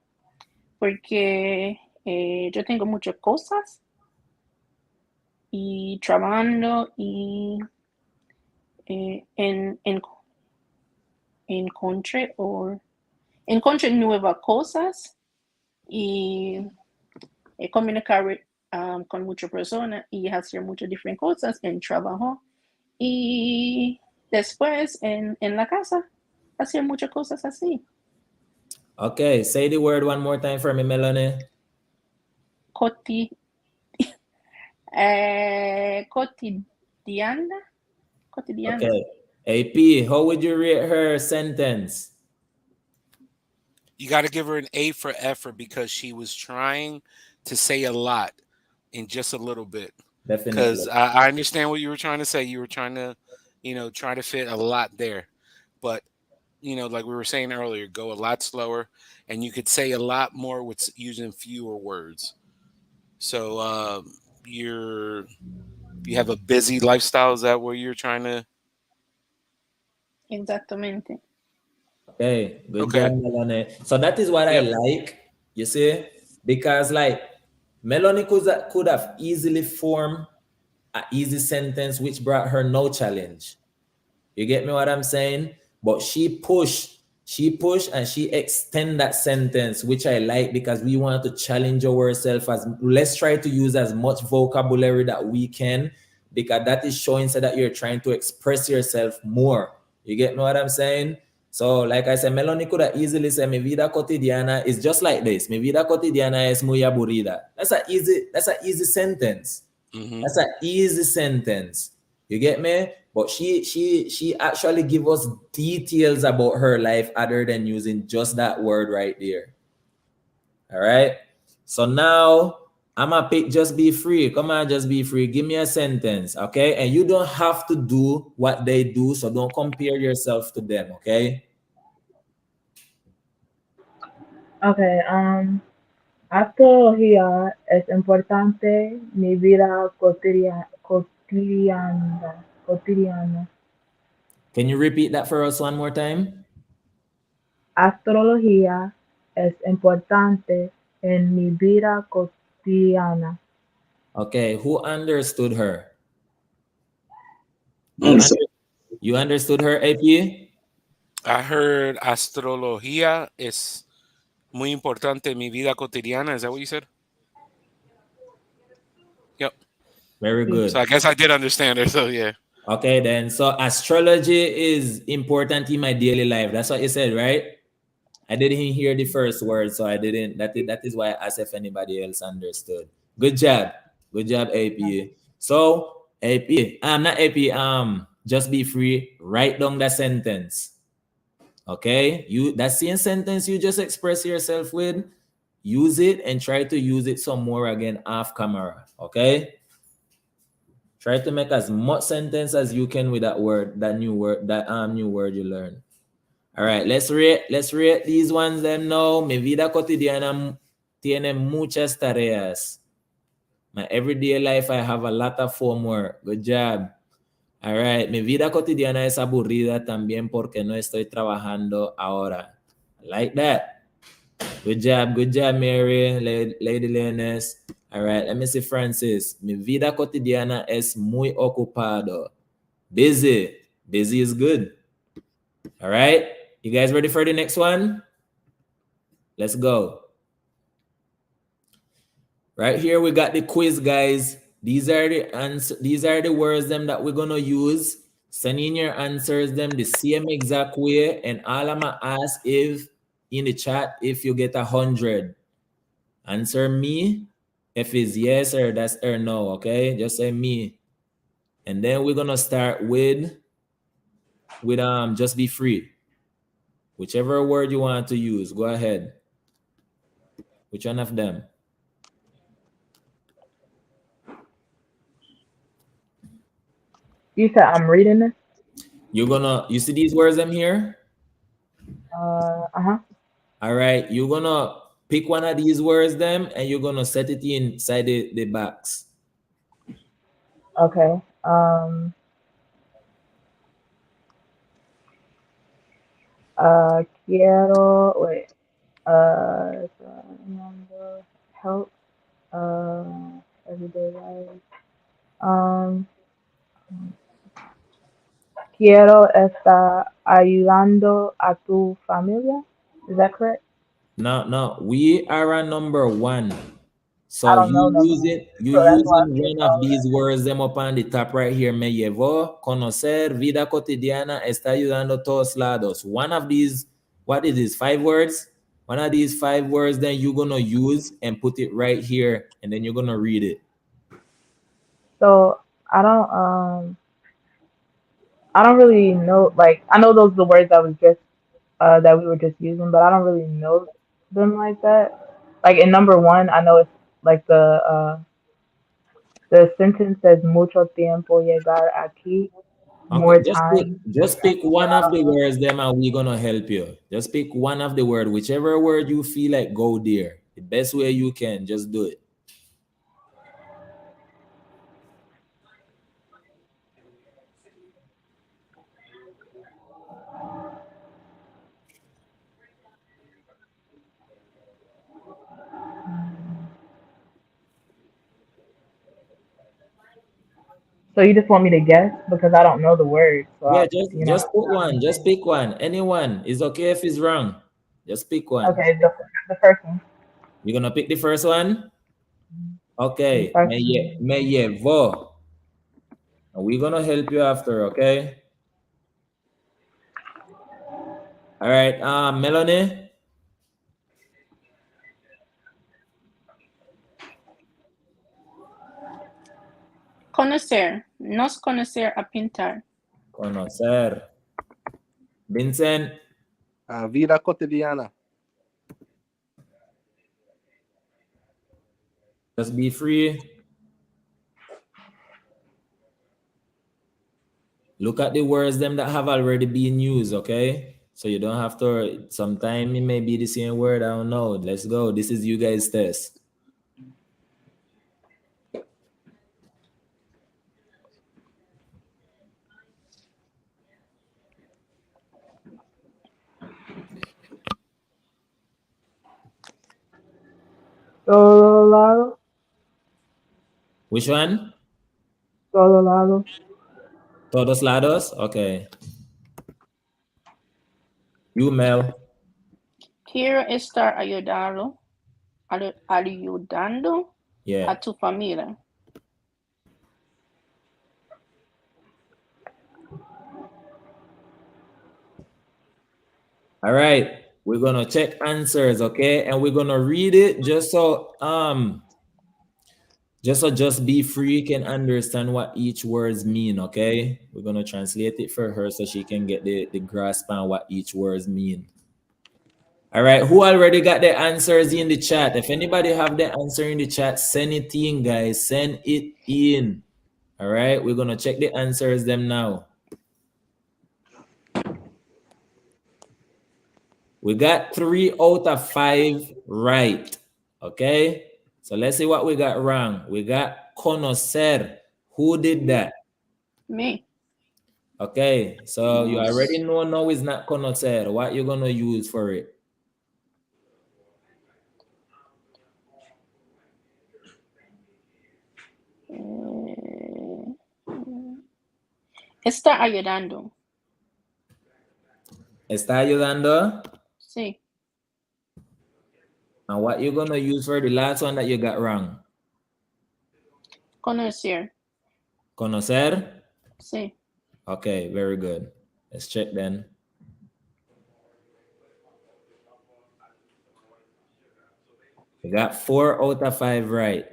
porque yo tengo muchas cosas y trabajando y encontré nuevas cosas y comunicar con muchas personas y hacer muchas diferentes cosas en trabajo y después en la casa hacer muchas cosas así. Okay, say the word one more time for me, Melanie. Cotidiana. Okay. AP, how would you rate her sentence? You got to give her an A for effort because she was trying to say a lot in just a little bit. Definitely. Because I understand what you were trying to say. You were trying to, try to fit a lot there. But, like we were saying earlier, go a lot slower. And you could say a lot more with using fewer words. So you have a busy lifestyle. Is that what you're trying to? Exactamente. Okay, good job, Melanie. So that is what I like, you see, because like Melanie could have easily formed an easy sentence which brought her no challenge. You get me what I'm saying? But she pushed and she extended that sentence, which I like because we want to challenge ourselves. Let's try to use as much vocabulary that we can, because that is showing so that you're trying to express yourself more. You get me what I'm saying? So, like I said, Melanie could have easily said, mi vida cotidiana is just like this. Mi vida cotidiana es muy aburrida. That's an easy sentence. Mm-hmm. That's an easy sentence. You get me? But she actually give us details about her life other than using just that word right there. All right. So now I'm gonna pick just be free. Come on, just be free. Give me a sentence, okay? And you don't have to do what they do, so don't compare yourself to them, okay? Okay, astrología es importante mi vida cotidiana. Can you repeat that for us one more time? Astrología es importante en mi vida cotidiana. Okay, who understood her? Answer. You understood her, AP? I heard astrología es muy importante en mi vida cotidiana. Is that what you said? Yep. Very good. So I guess I did understand her. So yeah. Okay, then. So astrology is important in my daily life. That's what you said, right? I didn't hear the first word, so I didn't. That is why I asked if anybody else understood. Good job. Good job, AP. So AP, not AP. Just be free. Write down the sentence. Okay, that same sentence you just express yourself with, use it and try to use it some more again off camera. Okay. Try to make as much sentence as you can with that word, that new word you learn. All right, let's rate these ones then now. Mi vida cotidiana tiene muchas tareas. My everyday life, I have a lot of homework. Good job. All right, mi vida cotidiana es aburrida también porque no estoy trabajando ahora. Like that. Good job, Mary, Lady Leones. All right, let me see Francis. Mi vida cotidiana es muy ocupado. Busy. Busy is good. All right, you guys ready for the next one? Let's go. Right here, we got the quiz, guys. These are the words them that we're gonna use. Send in your answers them the same exact way, and all I'ma ask if in the chat if you get 100. Answer me if it's yes or that's or no. Okay, just say me, and then we're gonna start with just be free. Whichever word you want to use, go ahead. Which one of them? You said I'm reading this? You see these words I'm here? Uh-huh. All right, you're gonna pick one of these words them and you're gonna set it inside the box. Okay. Quiero, wait, help, everyday life. Quiero estar ayudando a tu familia. Is that correct? No, we are a number one. So I don't know you using one of these words them up on the top right here. Me llevó, conocer, vida cotidiana, está ayudando a todos lados. One of these, what is this? 5 words? One of these 5 words then you're gonna use and put it right here, and then you're gonna read it. So I don't really know. Like I know those are the words that was just that we were just using, but I don't really know them like that. Like in number 1, I know it's like the sentence says mucho tiempo llegar aquí. More time. Just pick one of the words them and we're gonna help you. Just pick one of the word, whichever word you feel like go there. The best way you can, just do it. So you just want me to guess because I don't know the word. So Yeah, just put one. Just pick one. Anyone. It's okay if it's wrong. Just pick one. Okay, the first one. You're gonna pick the first one? Okay. Me llevó. We're gonna help you after, okay? All right, Melanie. Conocer. Nos conocer a pintar. Conocer. Vincent, Vida cotidiana. just be free. Look at the words them that have already been used, okay? So you don't have to, sometime it may be the same word, I don't know. Let's go. This is you guys' test. Todo lado. Which one? Todo lado. Todos lados? Okay. You, Mel. Quiero estar ayudando Yeah. a tu familia. All right. We're gonna check answers, okay? And we're gonna read it just so just be free can understand what each words mean, okay? We're gonna translate it for her so she can get the grasp on what each words mean. All right, who already got the answers in the chat? If anybody have the answer in the chat, send it in, guys. Send it in. All right, we're gonna check the answers them now. We got 3 out of 5 right. Okay, so let's see what we got wrong. We got conocer. Who did that? Me. Okay, so you already know no is not conocer. What you gonna use for it? Está ayudando. Está ayudando? Sí. And what you gonna use for the last one that you got wrong? Conocer. Conocer? Sí. Okay, very good. Let's check then. We got 4 out of 5 right.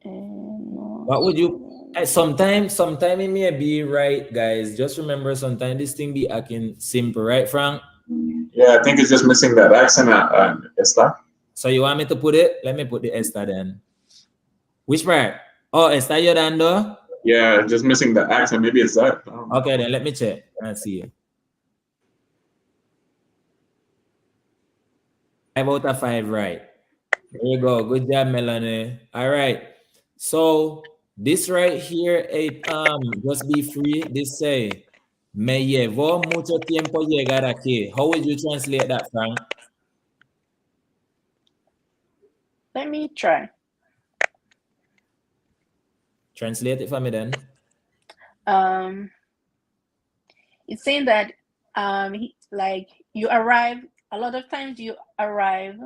No. What would you... Sometime it may be right, guys. Just remember, sometimes this thing be acting simple, right, Frank? Yeah, I think it's just missing that accent. Esta. So you want me to put it? Let me put the esta then. Which part? Oh, está llorando? Yeah, just missing the accent. Maybe it's that. Okay, then let me check. Let's see. 5 out of 5 right. There you go. Good job, Melanie. All right. So this right here, just be free. This say, me llevó mucho tiempo llegar aquí. How would you translate that, Frank? Let me try. Translate it for me then. It's saying that like you arrive. A lot of times you arrive.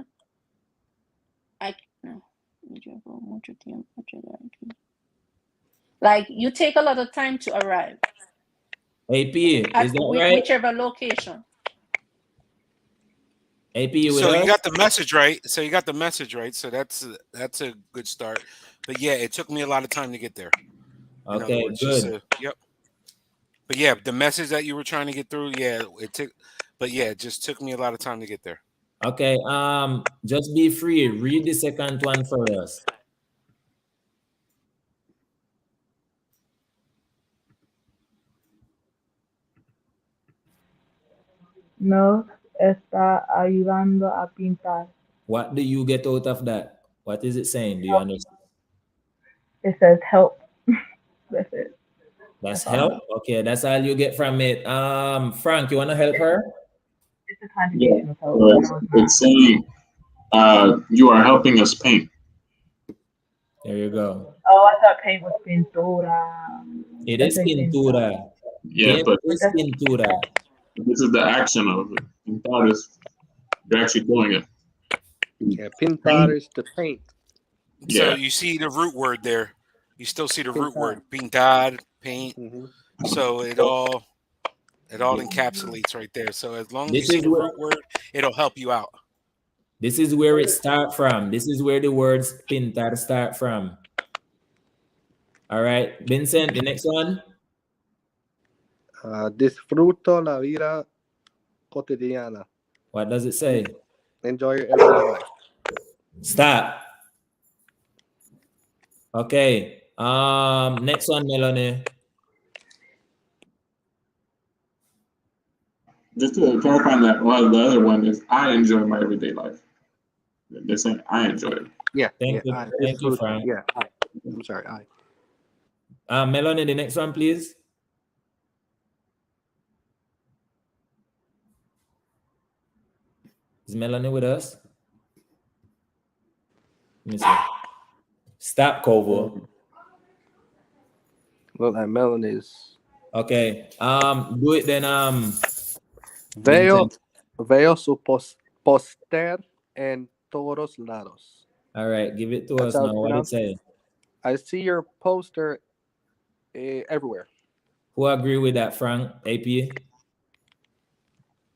Like you take a lot of time to arrive. AP, is that right? Whichever location. AP, you with So us? you got the message right. So that's a good start. But yeah, it took me a lot of time to get there. Okay, good. Yep. But yeah, the message that you were trying to get through, it just took me a lot of time to get there. Okay, just be free. Read the second one for us. Nos está ayudando a pintar. What do you get out of that? What is it saying? Do you understand? It says help. That's it. That's help? Okay, that's all you get from it. Frank, you want to help her? It's a conjugation of help. So it's saying you are helping us paint. There you go. Oh, I thought paint was pintura. It is pintura. Yeah, but it's pintura. This is the action of it. Pintar is you're actually doing it. Yeah, pintar is to paint. So you see the root word there. You still see the root word, pintar, paint. Mm-hmm. So it all encapsulates right there. So as long as you see the root word, it'll help you out. This is where it start from. This is where the words pintar start from. All right, Vincent, the next one. Disfruto la vida cotidiana. What does it say? Enjoy your everyday life. Stop. Okay. Next one, Melanie. Just to clarify that, well, the other one is I enjoy my everyday life. They're saying I enjoy it. Yeah. Thank you, Frank. Yeah. I'm sorry. Melanie, the next one, please. Is Melanie with us? Let me see. Stop, Kovo. Well, that melon is. Okay. Do it then. Veo su poster en todos lados. All right, give it to That's us how now. it's What it pronounced? say? I see your poster everywhere. Who agree with that, Frank? AP?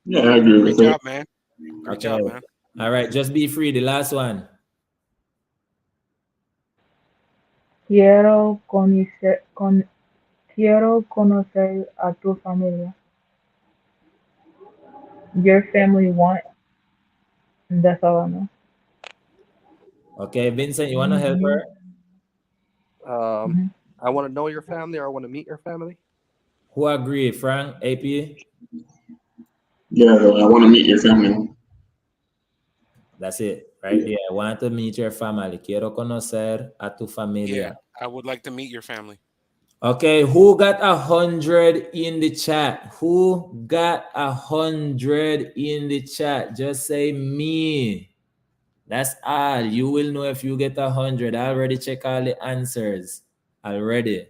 Yeah, I agree with Great that. job, man. Great job, man. All right, just be free. The last one. Quiero conocer a tu familia. Your family want. That's all I know. Okay, Vincent, you want to help her? I want to know your family, or I want to meet your family. Who agree? Frank, AP? Yeah, I want to meet your family. That's it, right there. I want to meet your family. Quiero conocer a tu familia. Yeah, I would like to meet your family. Okay, who got 100 in the chat? Who got 100 in the chat? Just say me. That's all. You will know if you get 100. I already check all the answers already.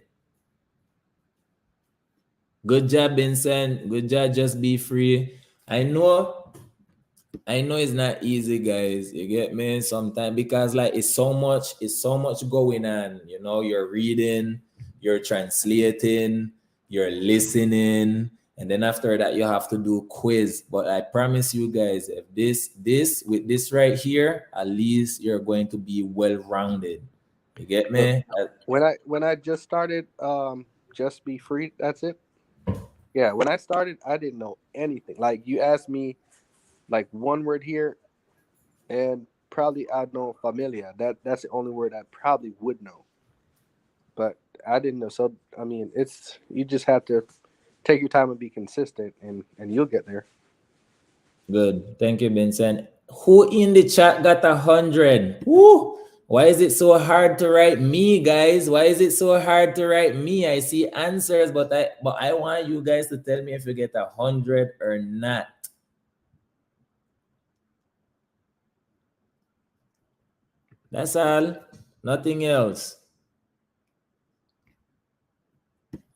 Good job, Vincent. Good job. Just be free. I know it's not easy, guys. You get me? Sometimes because like it's so much going on. You know, you're reading, you're translating, you're listening, and then after that you have to do quiz. But I promise you guys, if this with this right here, at least you're going to be well-rounded. You get me? When I just started, just be free. That's it. Yeah, when I started, I didn't know anything. Like you asked me, like one word here, and probably I'd know familia. That's the only word I probably would know. But I didn't know. So I mean, you just have to take your time and be consistent, and you'll get there. Good. Thank you, Vincent. Who in the chat got 100? Woo! Why is it so hard to write me, guys? Why is it so hard to write me? I see answers, but I want you guys to tell me if you get 100 or not. That's all. Nothing else.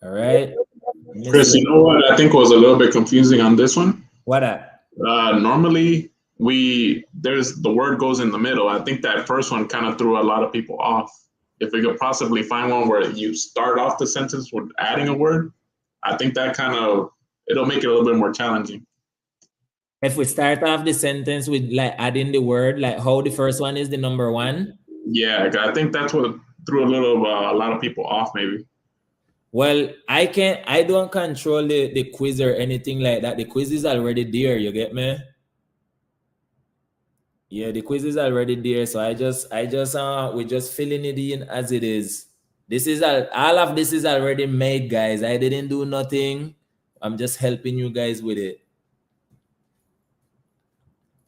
All right. Chris, you know what I think was a little bit confusing on this one? What up? Normally the word goes in the middle. I think that first one kind of threw a lot of people off. If we could possibly find one where you start off the sentence with adding a word, I think that it'll make it a little bit more challenging. If we start off the sentence with like adding the word, like how the first one is the number one? Yeah, I think that's what threw a lot of people off maybe. Well, I don't control the quiz or anything like that. The quiz is already there, you get me? Yeah, the quiz is already there. So we're just filling it in as it is. This is all of this is already made, guys. I didn't do nothing. I'm just helping you guys with it.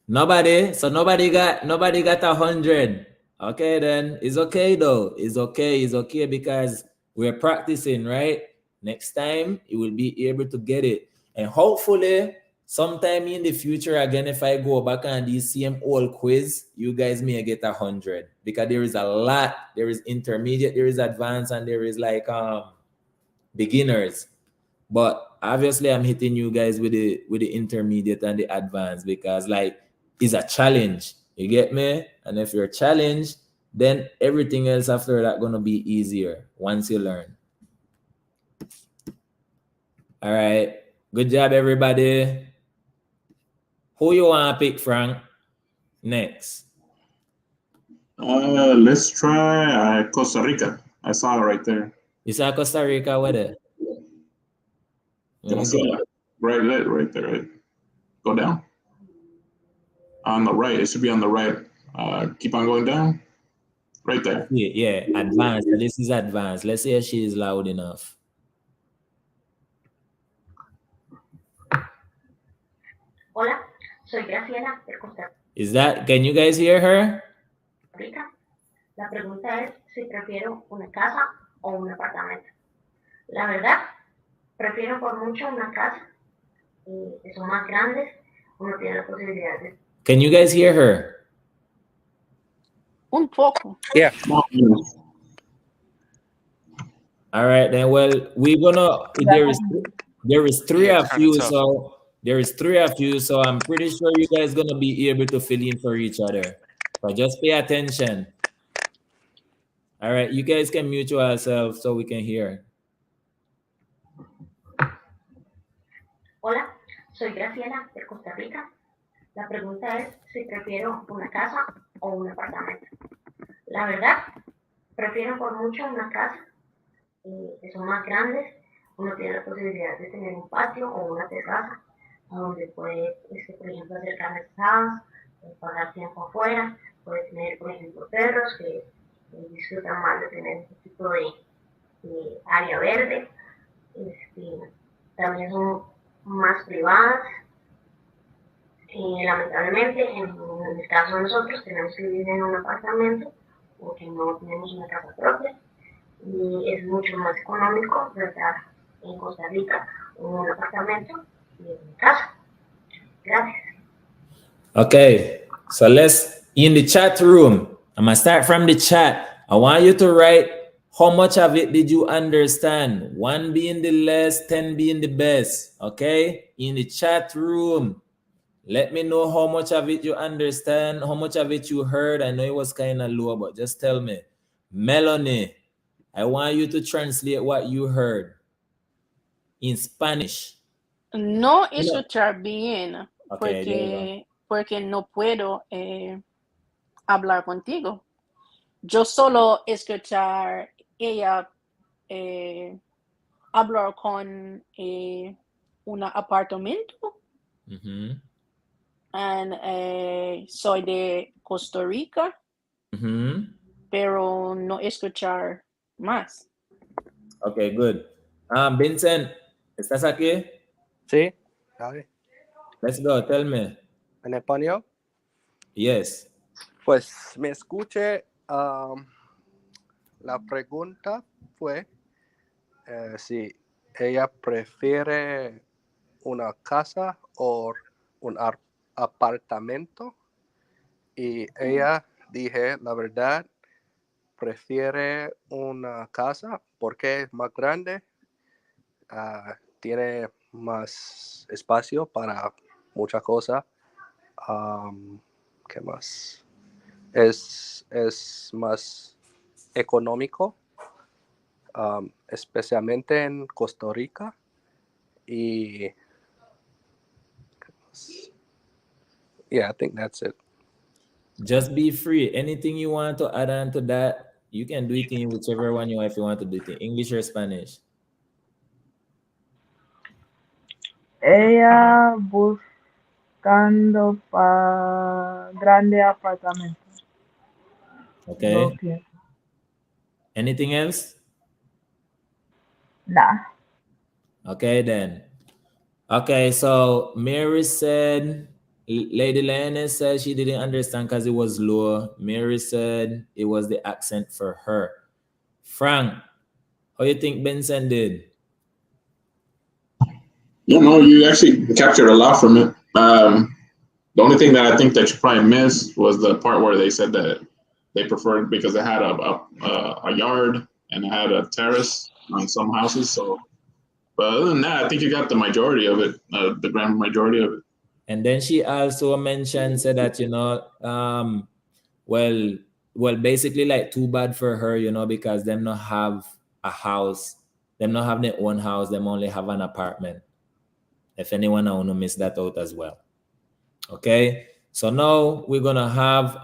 Nobody got 100. Okay, then it's okay though. It's okay because we're practicing, right? Next time you will be able to get it. And hopefully sometime in the future again, if I go back on this same old quiz, you guys may get 100 because there is a lot. There is intermediate, there is advanced, and there is like beginners. But obviously I'm hitting you guys with the intermediate and the advanced because like it's a challenge. You get me? And if you're challenged, then everything else after that gonna be easier once you learn. All right. Good job, everybody. Who you wanna pick, Frank? Next. Let's try Costa Rica. I saw it right there. You saw Costa Rica, where there? Can I see it? Right there, right? Go down. On the right, it should be on the right. Keep on going down. Right there. Yeah, advanced. This is advanced. Let's see if she is loud enough. Hola, soy Graciela de Costa Is that, can you guys hear her? Rica. La pregunta es si prefiero una casa o un apartamento. La verdad, prefiero por mucho una casa. Y son más grandes, uno tiene la posibilidad de... Can you guys hear her? Un poco. Yeah. All right, then. Well, we're gonna. There is three of you, so there is three of you. So I'm pretty sure you guys gonna be able to fill in for each other. But just pay attention. All right, you guys can mute yourselves so we can hear. Hola, soy Graciela de Costa Rica. La pregunta es si prefiero una casa o un apartamento. La verdad, prefiero por mucho una casa. Que son más grandes, uno tiene la posibilidad de tener un patio o una terraza donde puede, por ejemplo, hacer carnes asadas, pasar tiempo afuera, puede tener, por ejemplo, perros que disfrutan más de tener este tipo de área verde. También son más privadas. Lamentablemente, en el caso de nosotros, tenemos que vivir en un apartamento porque no tenemos una casa propia. Y es mucho más económico estar en Costa Rica en un apartamento y en mi casa. Gracias. Okay, so let's in the chat room. I'm gonna start from the chat. I want you to write how much of it did you understand? 1 being the less, 10 being the best. Okay, in the chat room. Let me know how much of it you understand, how much of it you heard. I know it was kind of low, but just tell me. Melanie, I want you to translate what you heard in Spanish. No escuchar bien, Okay, porque no puedo hablar contigo. Yo solo escuchar ella hablar con un apartamento. Mm-hmm. And soy de Costa Rica, pero no escuchar más. Okay, good. Vincent, ¿estás aquí? Sí, dale. Let's go, tell me. ¿En español? Yes. Pues me escuché. La pregunta fue si ella prefiere una casa o un apartamento. Y ella dije, la verdad, prefiere una casa porque es más grande, tiene más espacio para muchas cosas. ¿Qué más? Es más económico, especialmente en Costa Rica. Y yeah, I think that's it. Just be free. Anything you want to add on to that, you can do it in whichever one you want. If you want to do it in English or Spanish. Ella buscando grande apartamento. Okay. Okay. Anything else? Nah. Okay, then. Okay, so Mary said, Lady Lioness said she didn't understand because it was low. Mary said it was the accent for her. Frank, how you think Benson did? No, you actually captured a lot from it. The only thing that I think that you probably missed was the part where they said that they preferred because it had a yard and it had a terrace on some houses. So, but other than that, I think you got the majority of it, the grand majority of it. And then she also mentioned, said that, well, basically like too bad for her, because them not have a house, them not have their own house, them only have an apartment. If anyone I want to miss that out as well. Okay, So now we're gonna have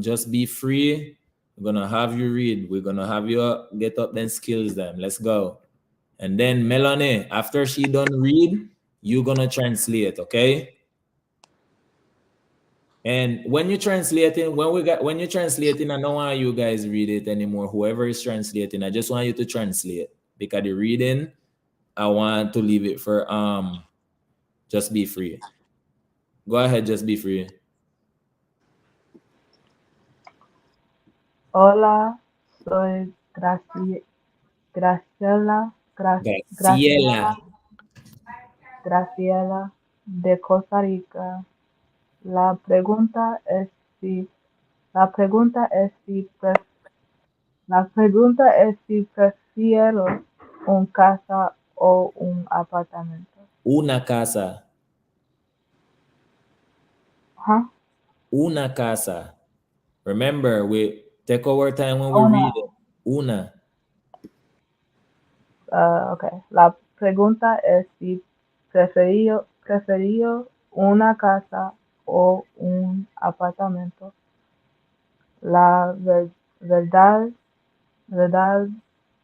just be free. We're gonna have you read. We're gonna have you get up then skills them. Let's go. And then Melanie, after she done read, you're gonna translate, okay? And when you're translating, when you're translating, I don't want you guys read it anymore. Whoever is translating, I just want you to translate because the reading, I want to leave it for just be free. Go ahead, just be free. Hola, soy Graciela, Graciela. Graciela de Costa Rica. La pregunta es si prefiero un casa o un apartamento. Una casa. Huh? Una casa. Remember, we take our time when we read it. Una. Okay. La pregunta es si prefiero una casa o un apartamento. La verdad,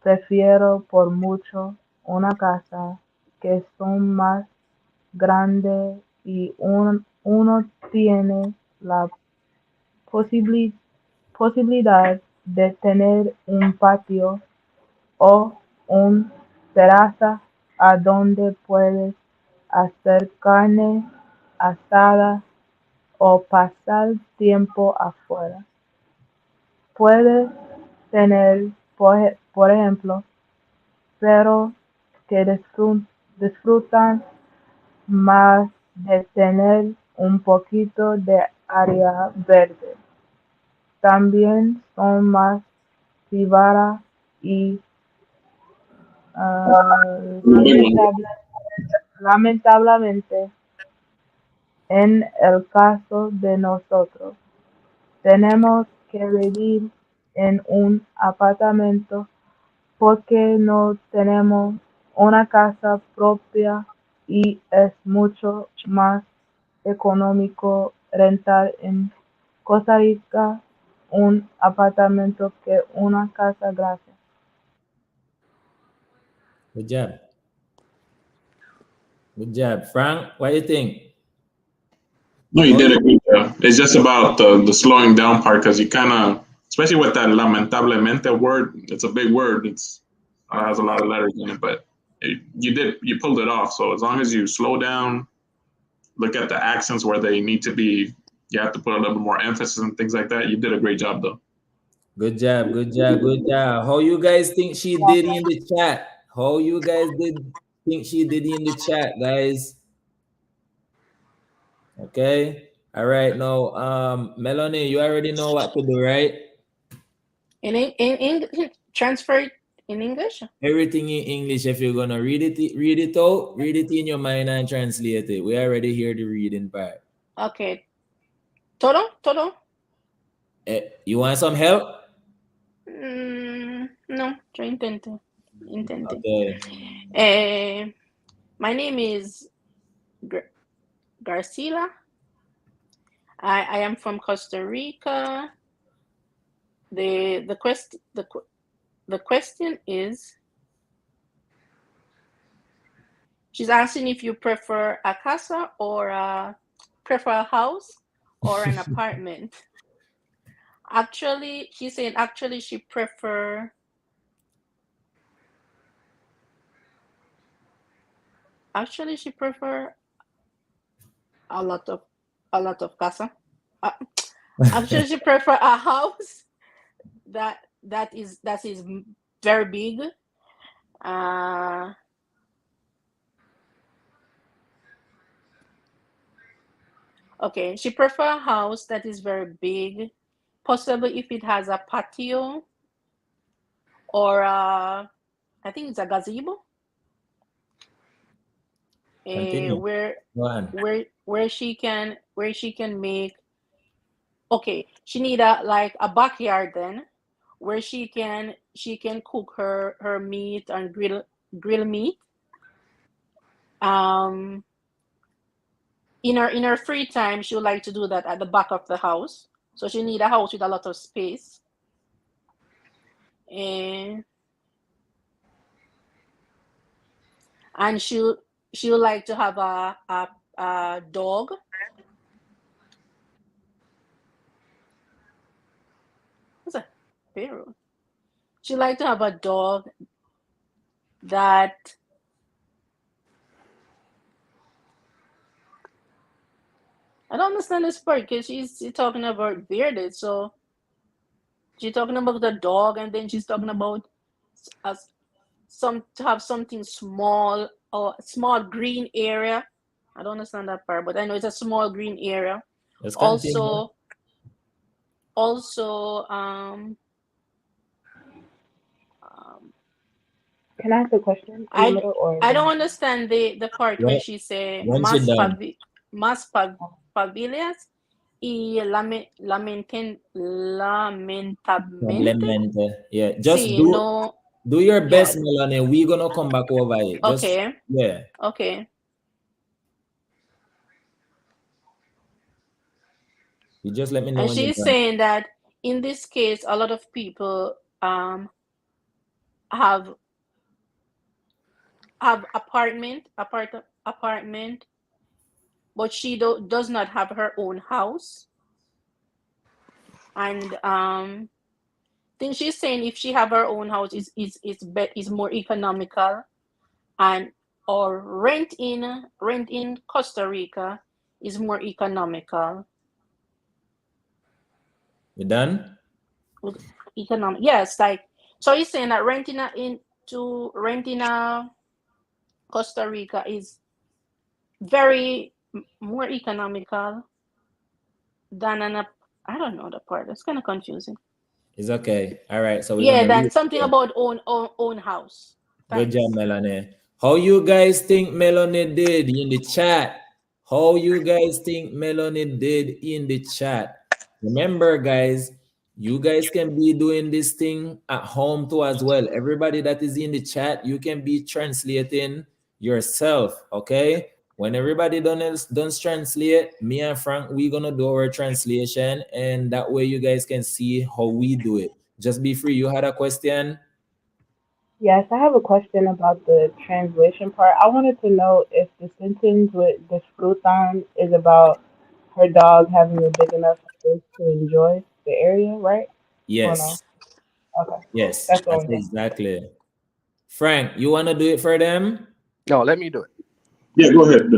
prefiero por mucho una casa que son más grande y uno tiene la posibilidad de tener un patio o un terraza a donde puedes hacer carne asada o pasar tiempo afuera. Puedes tener, por ejemplo, pero que disfrutan más de tener un poquito de área verde. También son más privadas y lamentablemente, en el caso de nosotros, tenemos que vivir en un apartamento porque no tenemos una casa propia y es mucho más económico rentar en Costa Rica un apartamento que una casa. Gracias. Good job. Good job. Frank, what do you think? No, you did a good job. It's just about the slowing down part because you kind of, especially with that lamentablemente word, it's a big word. It's has a lot of letters in it, but you pulled it off. So as long as you slow down, look at the accents where they need to be, you have to put a little bit more emphasis and things like that. You did a great job though. Good job. Good job. Good job. How you guys think she did in the chat? How you guys think she did in the chat, guys? Okay. All right. Now, Melanie, you already know what to do, right? In transfer it in English? Everything in English. If you're gonna read it out, read it in your mind and translate it. We already hear the reading part. Okay. Todo? You want some help? No, yo intento. Okay. My name is Garcila. I am from Costa Rica. The question is, she's asking if you prefer a casa or prefer a house or an apartment. Actually, she's saying she prefer a lot of casa. Actually, she prefer a house that is very big. Okay, she prefer a house that is very big, possibly if it has a patio or I think it's a gazebo. Where she can make. Okay, she need a backyard then, where she can cook her meat and grill meat. in her free time, she would like to do that at the back of the house. So she need a house with a lot of space. And she would like to have a dog. What's a Pharaoh? She like to have a dog that I don't understand this part because she's talking about bearded. So she's talking about the dog, and then she's talking about to have something small or small green area. I don't understand that part, but I know it's a small green area. Let's continue. Also, Can I ask a question? I don't understand the part where she say más pabilias y lamentablemente. Yeah, just do your best, Melanie. We're gonna come back over it. Okay. Yeah. Okay. You just let me know. And she's saying that in this case, a lot of people have apartment, but she does not have her own house. And I think she's saying if she have her own house, is more economical, or rent in Costa Rica is more economical. You done? Economic, yes. Like, so he's saying that renting a Costa Rica is very more economical than I don't know the part. It's kind of confusing. It's okay. All right. So that's something about own house. Thanks. Good job, Melanie. How you guys think Melanie did in the chat? How you guys think Melanie did in the chat? Remember, guys, you guys can be doing this thing at home too as well. Everybody that is in the chat, you can be translating yourself, okay? When everybody done translate, me and Frank, we're gonna do our translation, and that way you guys can see how we do it. Just be free. You had a question? Yes, I have a question about the translation part. I wanted to know if the sentence with disfrutan is about her dog having a big enough space to enjoy the area, right? Yes. No? Okay. Yes, that's exactly. Frank, you want to do it for them? No, let me do it. Yeah, go ahead.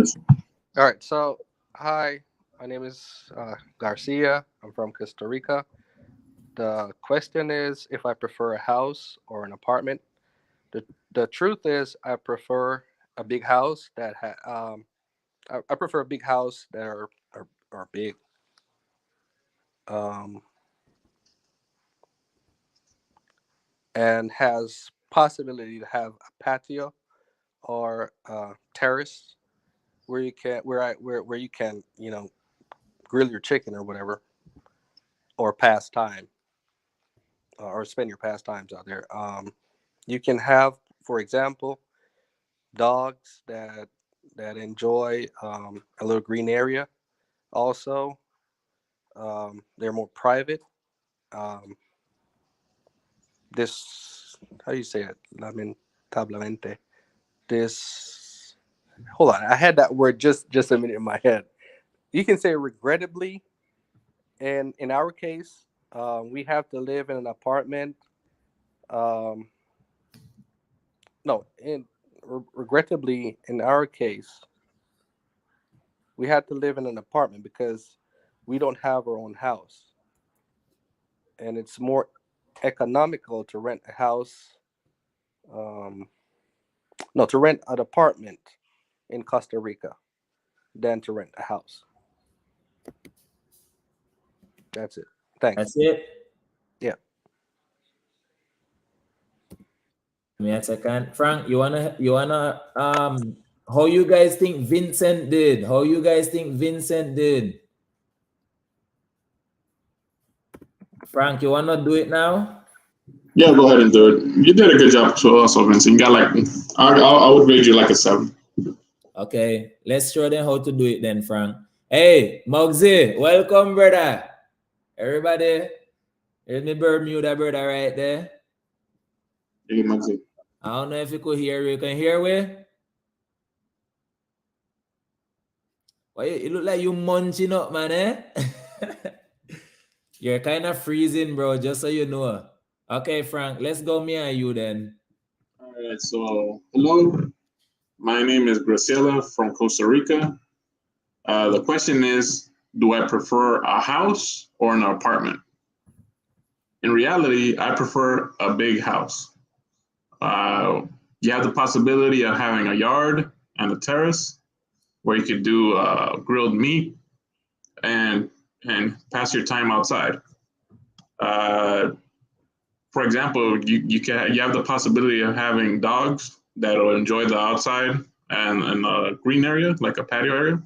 All right. So, hi, my name is Garcia. I'm from Costa Rica. The question is if I prefer a house or an apartment. The truth is I prefer a big house that I prefer a big house that are big. And has possibility to have a patio or a terrace where you can grill your chicken or whatever, or pass time, or spend your pastimes out there. You can have, for example, dogs that enjoy a little green area. Also, they're more private. This, how do you say it? Lamentablemente. This, hold on, I had that word just a minute in my head. You can say regrettably, and in our case, we have to live in an apartment. Regrettably, in our case, we had to live in an apartment because we don't have our own house, and it's more economical to rent a house. To rent an apartment in Costa Rica than to rent a house. That's it. Thanks. That's it? Yeah. Give me a second. Frank, you wanna how you guys think Vincent did? How you guys think Vincent did? Frank, you wanna do it now? Yeah, go ahead and do it. You did a good job also, Vincent. You got I would rate you like a 7. Okay, let's show them how to do it then, Frank. Hey, Muggsy, welcome, brother. Everybody, here's me Bermuda brother right there. Hey, Muggsy. I don't know if you could hear. You can hear me? Why you look like you munching up, man, eh? You're kind of freezing, bro, just so you know. Okay, Frank, let's go me and you then. All right, so hello. My name is Graciela from Costa Rica. The question is, do I prefer a house or an apartment? In reality, I prefer a big house. You have the possibility of having a yard and a terrace where you could do grilled meat and pass your time outside. For example, you have the possibility of having dogs that will enjoy the outside and a green area, like a patio area.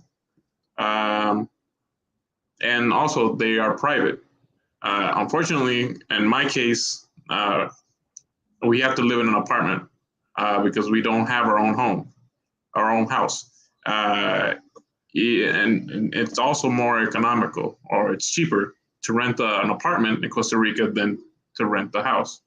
And also they are private. Unfortunately, in my case, we have to live in an apartment because we don't have our own home, our own house. And it's also more economical, or it's cheaper to rent an apartment in Costa Rica than to rent the house.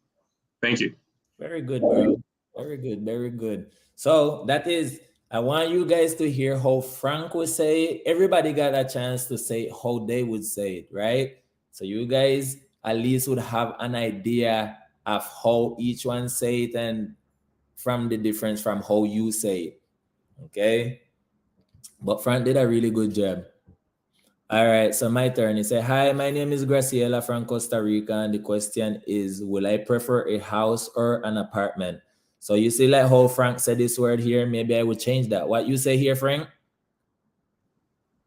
Thank you. Very good, bro. Very good, very good. So that is, I want you guys to hear how Frank would say it. Everybody got a chance to say how they would say it, right? So you guys at least would have an idea of how each one say it and from the difference from how you say it, okay? But Frank did a really good job. All right, so my turn. He said, hi, my name is Graciela from Costa Rica, and the question is, will I prefer a house or an apartment? So you see like how Frank said this word here, maybe I would change that. What you say here, Frank?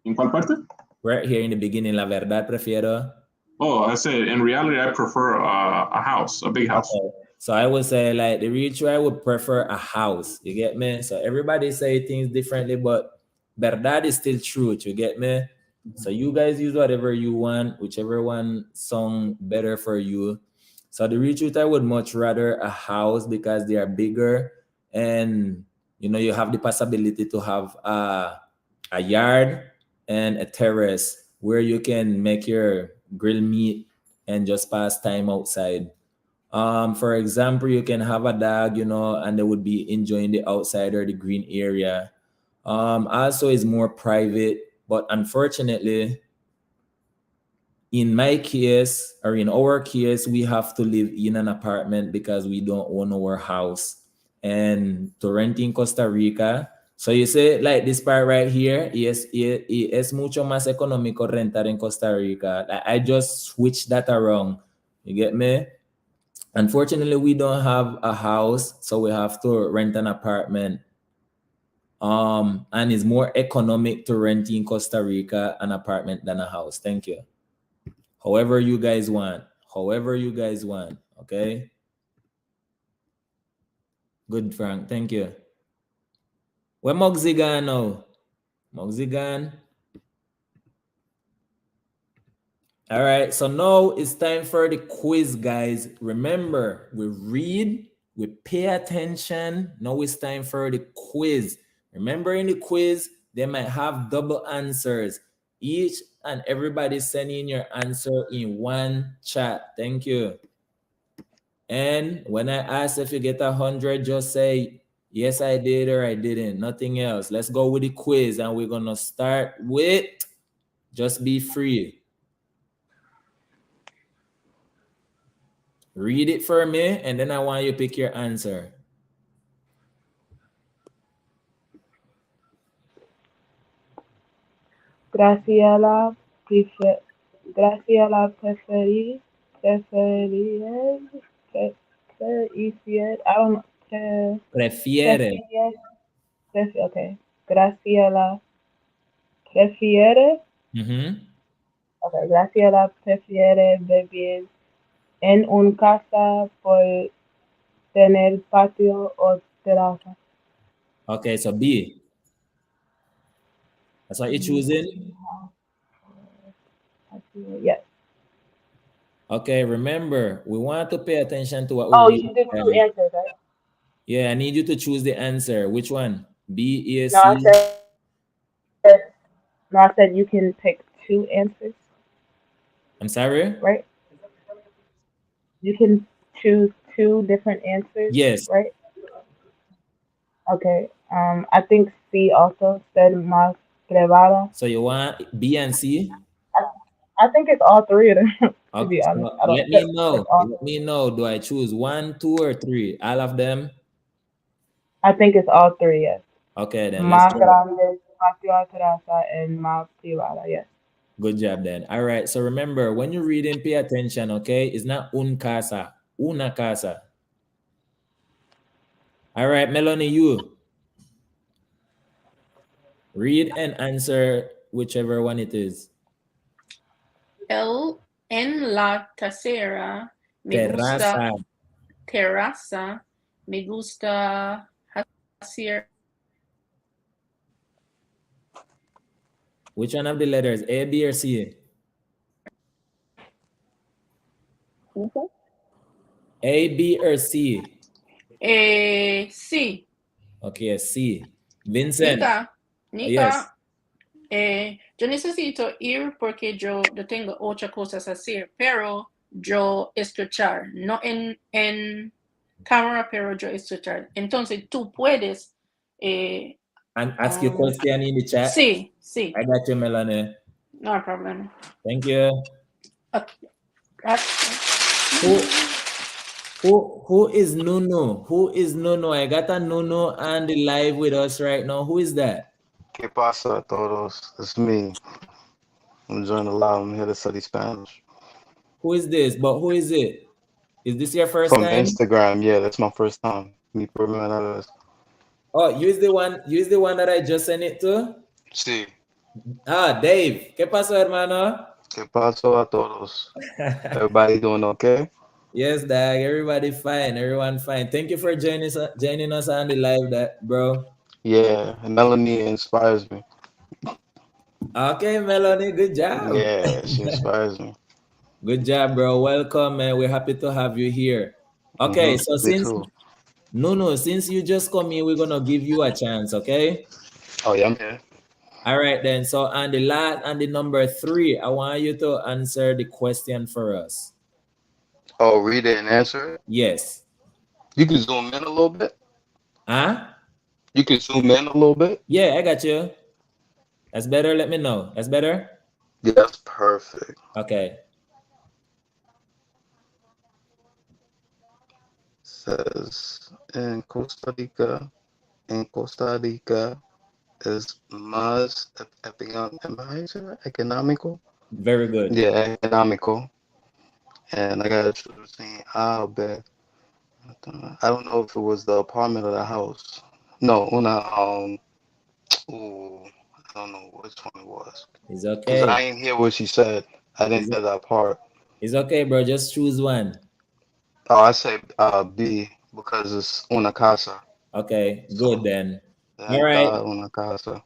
¿En cuál parte? Right here in the beginning, la verdad prefiero. Oh, I said, in reality, I prefer a house, a big house. Okay. So I would say like the real true, I would prefer a house. You get me? So everybody say things differently, but verdad is still truth. You get me? So you guys use whatever you want, whichever one sound better for you. So the real truth, I would much rather a house because they are bigger and you know you have the possibility to have a yard and a terrace where you can make your grill meat and just pass time outside. For example, you can have a dog, you know, and they would be enjoying the outside or the green area. Also is more private, but unfortunately, in my case or in our case, we have to live in an apartment because we don't own our house. And to rent in Costa Rica, so you say like this part right here, es mucho más económico rentar en Costa Rica. I just switched that around. You get me? Unfortunately, we don't have a house, so we have to rent an apartment. And it's more economic to rent in Costa Rica an apartment than a house. Thank you. However you guys want. However you guys want. Okay. Good, Frank. Thank you. Where Muggsy gone now? Muggsy gone. All right. So now it's time for the quiz, guys. Remember, we read, we pay attention. Now it's time for the quiz. Remember in the quiz, they might have double answers. Each and everybody send in your answer in one chat. Thank you. And when I ask if you get 100, just say, yes, I did or I didn't. Nothing else. Let's go with the quiz. And we're going to start with just be free. Read it for me, and then I want you to pick your answer. Graciela prefiere I don't know. Prefiere. Okay. Graciela prefiere. Okay. Graciela prefiere vivir en un casa por tener patio o terraza. Okay, so B. That's what you're choosing? Yes. Okay, remember, we want to pay attention to what we you did two answers, right? Yeah, I need you to choose the answer. Which one? B, A, No, I C. said you can pick two answers, I'm sorry? right? You can choose two different answers, Yes. right? Okay. I think C also said más privada. So you want B and C? I think it's all three of them. To be Okay, honest, so I don't. let me It's know. all. Let me know. Do I choose 1, 2, or 3? All of them? I think it's all three. Yes. Okay, then let's Más go. grande, más ciudad terraza, and más privada. Yes. Good job then. All right. So remember, when you're reading, pay attention, okay? It's not un casa, una casa. All right, Melanie, you read and answer whichever one it is. En la tercera me gusta terraza, me gusta hacer. Which one of the letters, A, B, or C? A, B, or C? Sí. Okay, C. Vincent. Nika, yo necesito ir porque yo tengo 8 cosas a hacer, pero yo escuchar, no en cámara, pero yo escuchar. Entonces, tú puedes... and ask your question in the chat. Sí. I got you, Melanie. No problem. Thank you. Okay. Who is Nuno? Who is Nuno? I got a Nuno on the live with us right now. Who is that? ¿Qué pasa a todos? It's me. I'm enjoying the live. I'm here to study Spanish. Who is this? But who is it? Is this your first From time? Instagram, yeah, that's my first time. Mi primera vez. Oh, use the one that I just sent it to? Sí. Ah, Dave. ¿Qué pasó, hermano? ¿Qué pasó a todos? Everybody doing okay? Yes, Dag. Everybody fine. Everyone fine. Thank you for joining us on the live, bro. Yeah, Melanie inspires me. Okay, Melanie, good job. Yeah, she inspires me. Good job, bro. Welcome, man. We're happy to have you here. Okay, so since you just come here, we're gonna give you a chance, okay? Oh yeah, I'm here. All right then. So on the number 3, I want you to answer the question for us. Oh, read it and answer it? Yes. You can zoom in a little bit? Huh? You can zoom in a little bit? Yeah, I got you. That's better. Let me know. That's better? Yeah, that's perfect. Okay. Says in Costa Rica is más económico. Very good. Yeah, económico. And I gotta choose between A or B. I don't know if it was the apartment or the house. No, I don't know which one it was. It's okay. Because I didn't hear what she said. I didn't hear that part. It's okay, bro. Just choose one. Oh, I say B because it's una casa. Okay, good then. All right. Una casa.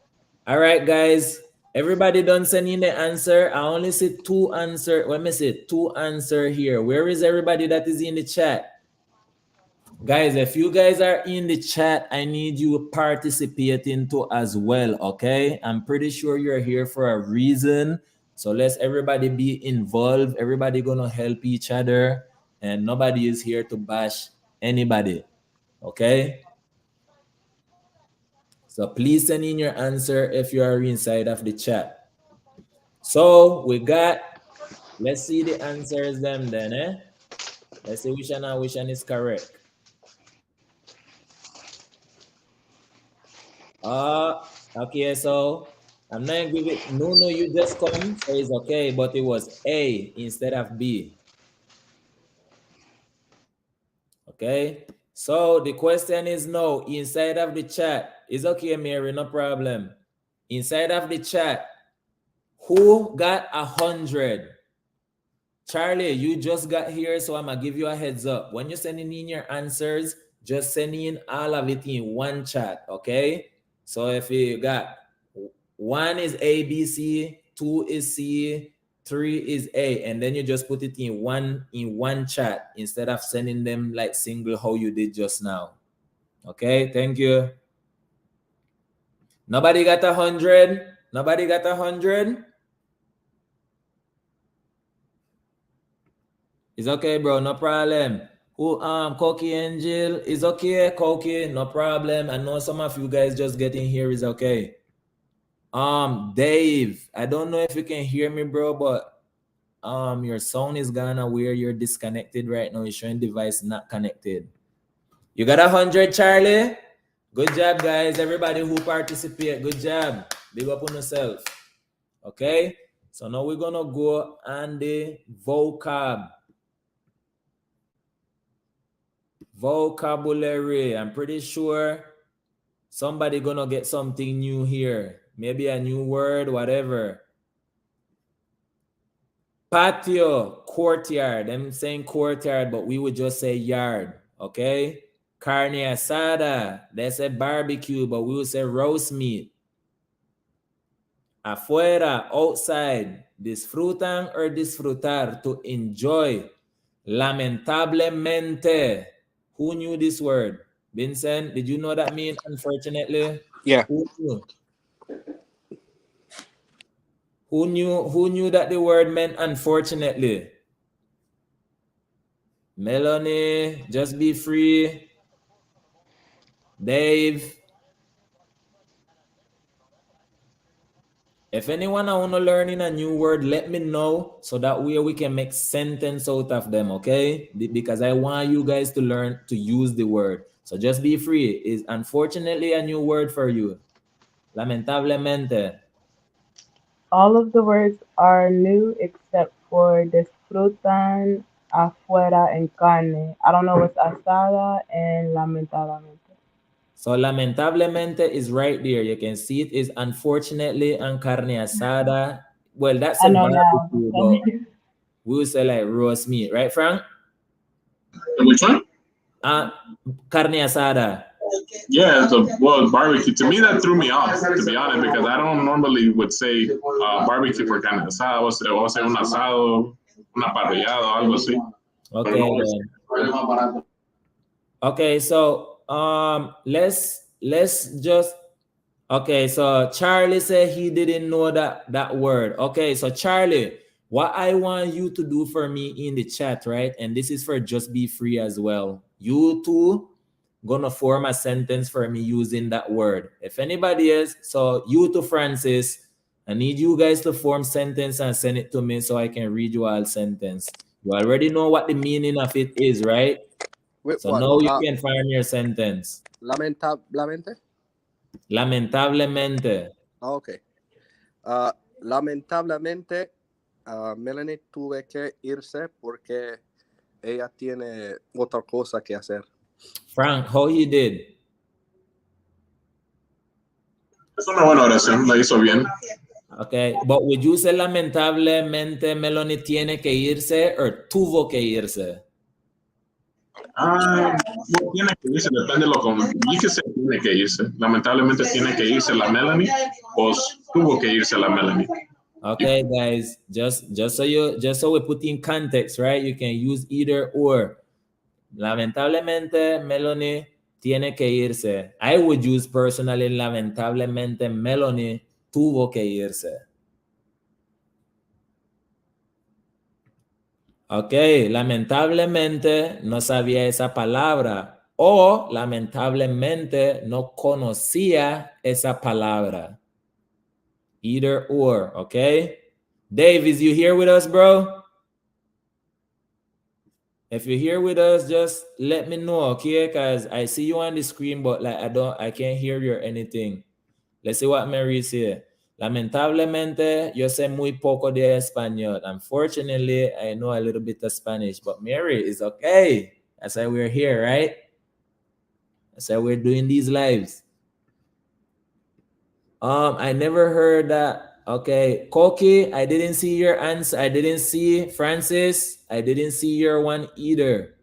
All right, guys. Everybody done send in the answer. I only see 2 answer. Let me see 2 answer here. Where is everybody that is in the chat? Guys, if you guys are in the chat, I need you participating too as well, okay? I'm pretty sure you're here for a reason. So let's everybody be involved. Everybody gonna help each other. And nobody is here to bash anybody, okay? So please send in your answer if you are inside of the chat. So we got, let's see the answers then, eh? Let's see which one is correct. Okay, so I'm not gonna give it, no, you just come, so it's okay, but it was A instead of B. Okay, so the question is no, inside of the chat. It's okay, Mary, no problem. Inside of the chat, who got 100? Charlie, you just got here, so I'm gonna give you a heads up. When you're sending in your answers, just send in all of it in one chat, okay? So if you got 1 is A, B, C, 2 is C, 3 is A, and then you just put it in one chat instead of sending them like single how you did just now. Okay, thank you. Nobody got 100? Nobody got 100? It's okay, bro. No problem. Who Koki Angel is okay. Koki, no problem. I know some of you guys just getting here is okay. Dave, I don't know if you can hear me, bro, but your sound is gonna where you're disconnected right now. You're showing device not connected. You got 100, Charlie? Good job, guys. Everybody who participate, good job. Big up on yourself. Okay? So now we're gonna go on the vocabulary. I'm pretty sure somebody gonna get something new here. Maybe a new word, whatever. Patio, courtyard. I'm saying courtyard, but we would just say yard. Okay? Carne asada. They say barbecue, but we would say roast meat. Afuera, outside. Disfrutan or disfrutar, to enjoy. Lamentablemente. Who knew this word? Vincent, did you know that mean unfortunately? Yeah. Who knew that the word meant unfortunately? Melanie, just be free. Dave. If anyone I want to learn in a new word, let me know so that way we can make sentence out of them, okay? Because I want you guys to learn to use the word. So just be free. Is unfortunately a new word for you. Lamentablemente. All of the words are new except for disfrutan, afuera, and carne. I don't know what's asada and lamentablemente. So lamentablemente is right there. You can see it is unfortunately and carne asada. Well, that's a barbecue, but we will say like roast meat, right, Frank? Which one? Carne asada. Yeah, well, barbecue. To me, that threw me off, to be honest, because I don't normally would say barbecue for carne asada. I would say un asado, una parrillada, algo así. Okay. Okay, so let's just okay, so Charlie said he didn't know that word. Okay, so Charlie, what I want you to do for me in the chat, right? And this is for Just Be Free as well. You two gonna form a sentence for me using that word. If anybody else, so you two, Francis, I need you guys to form sentence and send it to me so I can read you all sentence. You already know what the meaning of it is, right? So now you can find your sentence. Lamentablemente? Lamentablemente. Okay. Lamentablemente, Melanie tuve que irse porque ella tiene otra cosa que hacer. Frank, how he did? Es una buena oración, la hizo bien. Okay, but would you say lamentablemente Melanie tiene que irse or tuvo que irse? No tiene que irse, depende de lo que dice, tiene que irse. Lamentablemente tiene que irse la Melanie o tuvo que irse la Melanie. Okay, guys, just so we put in context, right? You can use either or. Lamentablemente Melanie tiene que irse. I would use personally lamentablemente Melanie tuvo que irse. Ok, lamentablemente no sabía esa palabra o lamentablemente no conocía esa palabra. Either or, okay? Dave, is you here with us, bro? If you're here with us, just let me know, okay? Because I see you on the screen, but like I can't hear you or anything. Let's see what Mary is here. Lamentablemente, yo sé muy poco de español. Unfortunately, I know a little bit of Spanish, but Mary is okay. That's why we're here, right? That's why we're doing these lives. I never heard that. Okay, Koki, I didn't see your answer. I didn't see Francis. I didn't see your one either.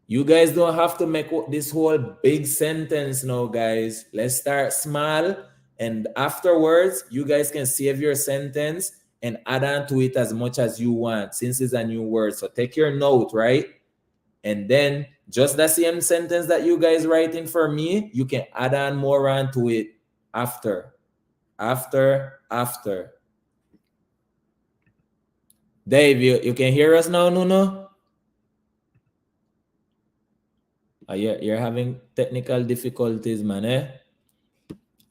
You guys don't have to make this whole big sentence now, guys. Let's start small, and afterwards, you guys can save your sentence and add on to it as much as you want, since it's a new word. So take your note, right? And then Just the same sentence that you guys writing for me, you can add on more onto it after. Dave, you can hear us now, Nuno? You're having technical difficulties, man, eh?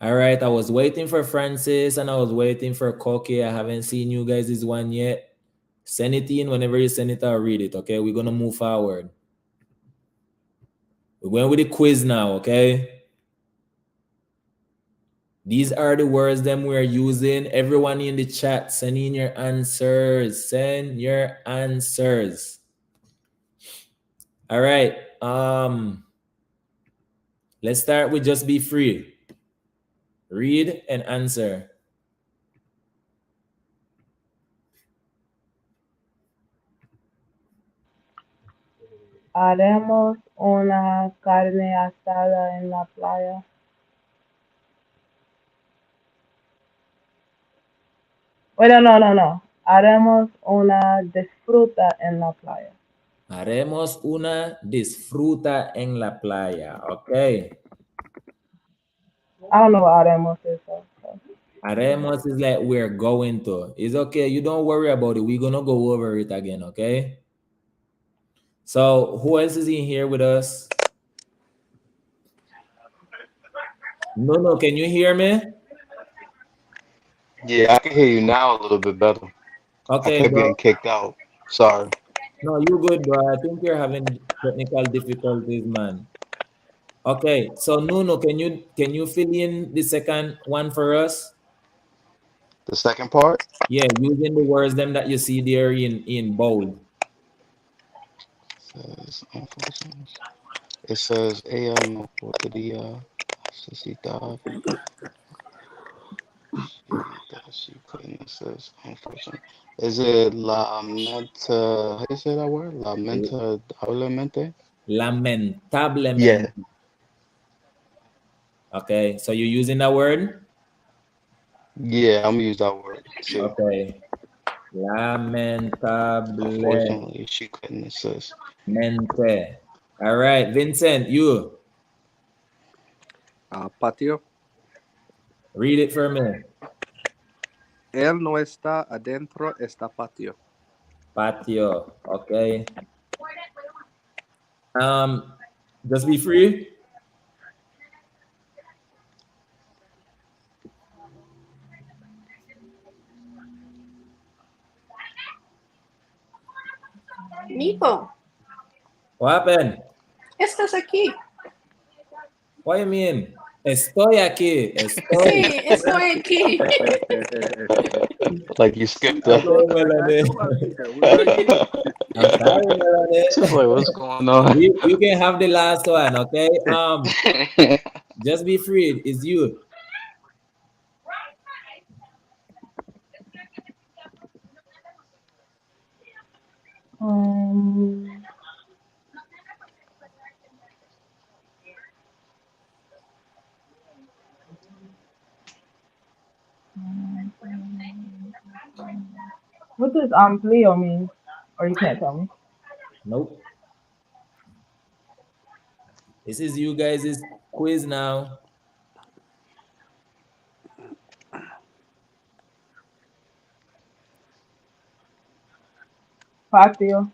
All right, I was waiting for Francis and I was waiting for Koki. I haven't seen you guys this one yet. Send it in. Whenever you send it, I'll read it, okay? We're going to move forward. We're going with the quiz now, okay? These are the words them we're using. Everyone in the chat, send in your answers. Send your answers. All right. Let's start with just be free. Read and answer. Haremos una carne asada en la playa. Wait, no. Haremos una disfruta en la playa. Haremos una disfruta en la playa. Okay. I don't know what haremos is. So. Haremos is like we're going to. It's okay. You don't worry about it. We're going to go over it again, okay? So who else is in here with us? No, can you hear me? Yeah, I can hear you now a little bit better. Okay, I kept bro. getting kicked out. Sorry. No, you're good, bro. I think you're having technical difficulties, man. Okay, so Nuno, can you fill in the second one for us? The second part? Yeah, using the words them that you see there in bold. It says ella no podría necesitar. She couldn't. It says unfortunately. Is it lamentablemente? How do you say that word? Lamentablemente. Lamentablemente. Yeah. Okay, so you're using that word? Yeah, I'm gonna use that word too. Okay. Lamentable. Unfortunately, she couldn't assist. Mente. All right, Vincent, you. Patio. Read it for me. Él no está adentro, está patio. Patio. Okay. Just be free. Nico, What happened? ¿estás aquí? What do you mean? Estoy aquí. Sí, estoy aquí. Like you skipped that. I'm sorry, Melanie. Like, what's going on? You can have the last one, okay? Just be free. It's you. What does Leo mean? Or you can't tell me? Nope. This is you guys' quiz now. Patio.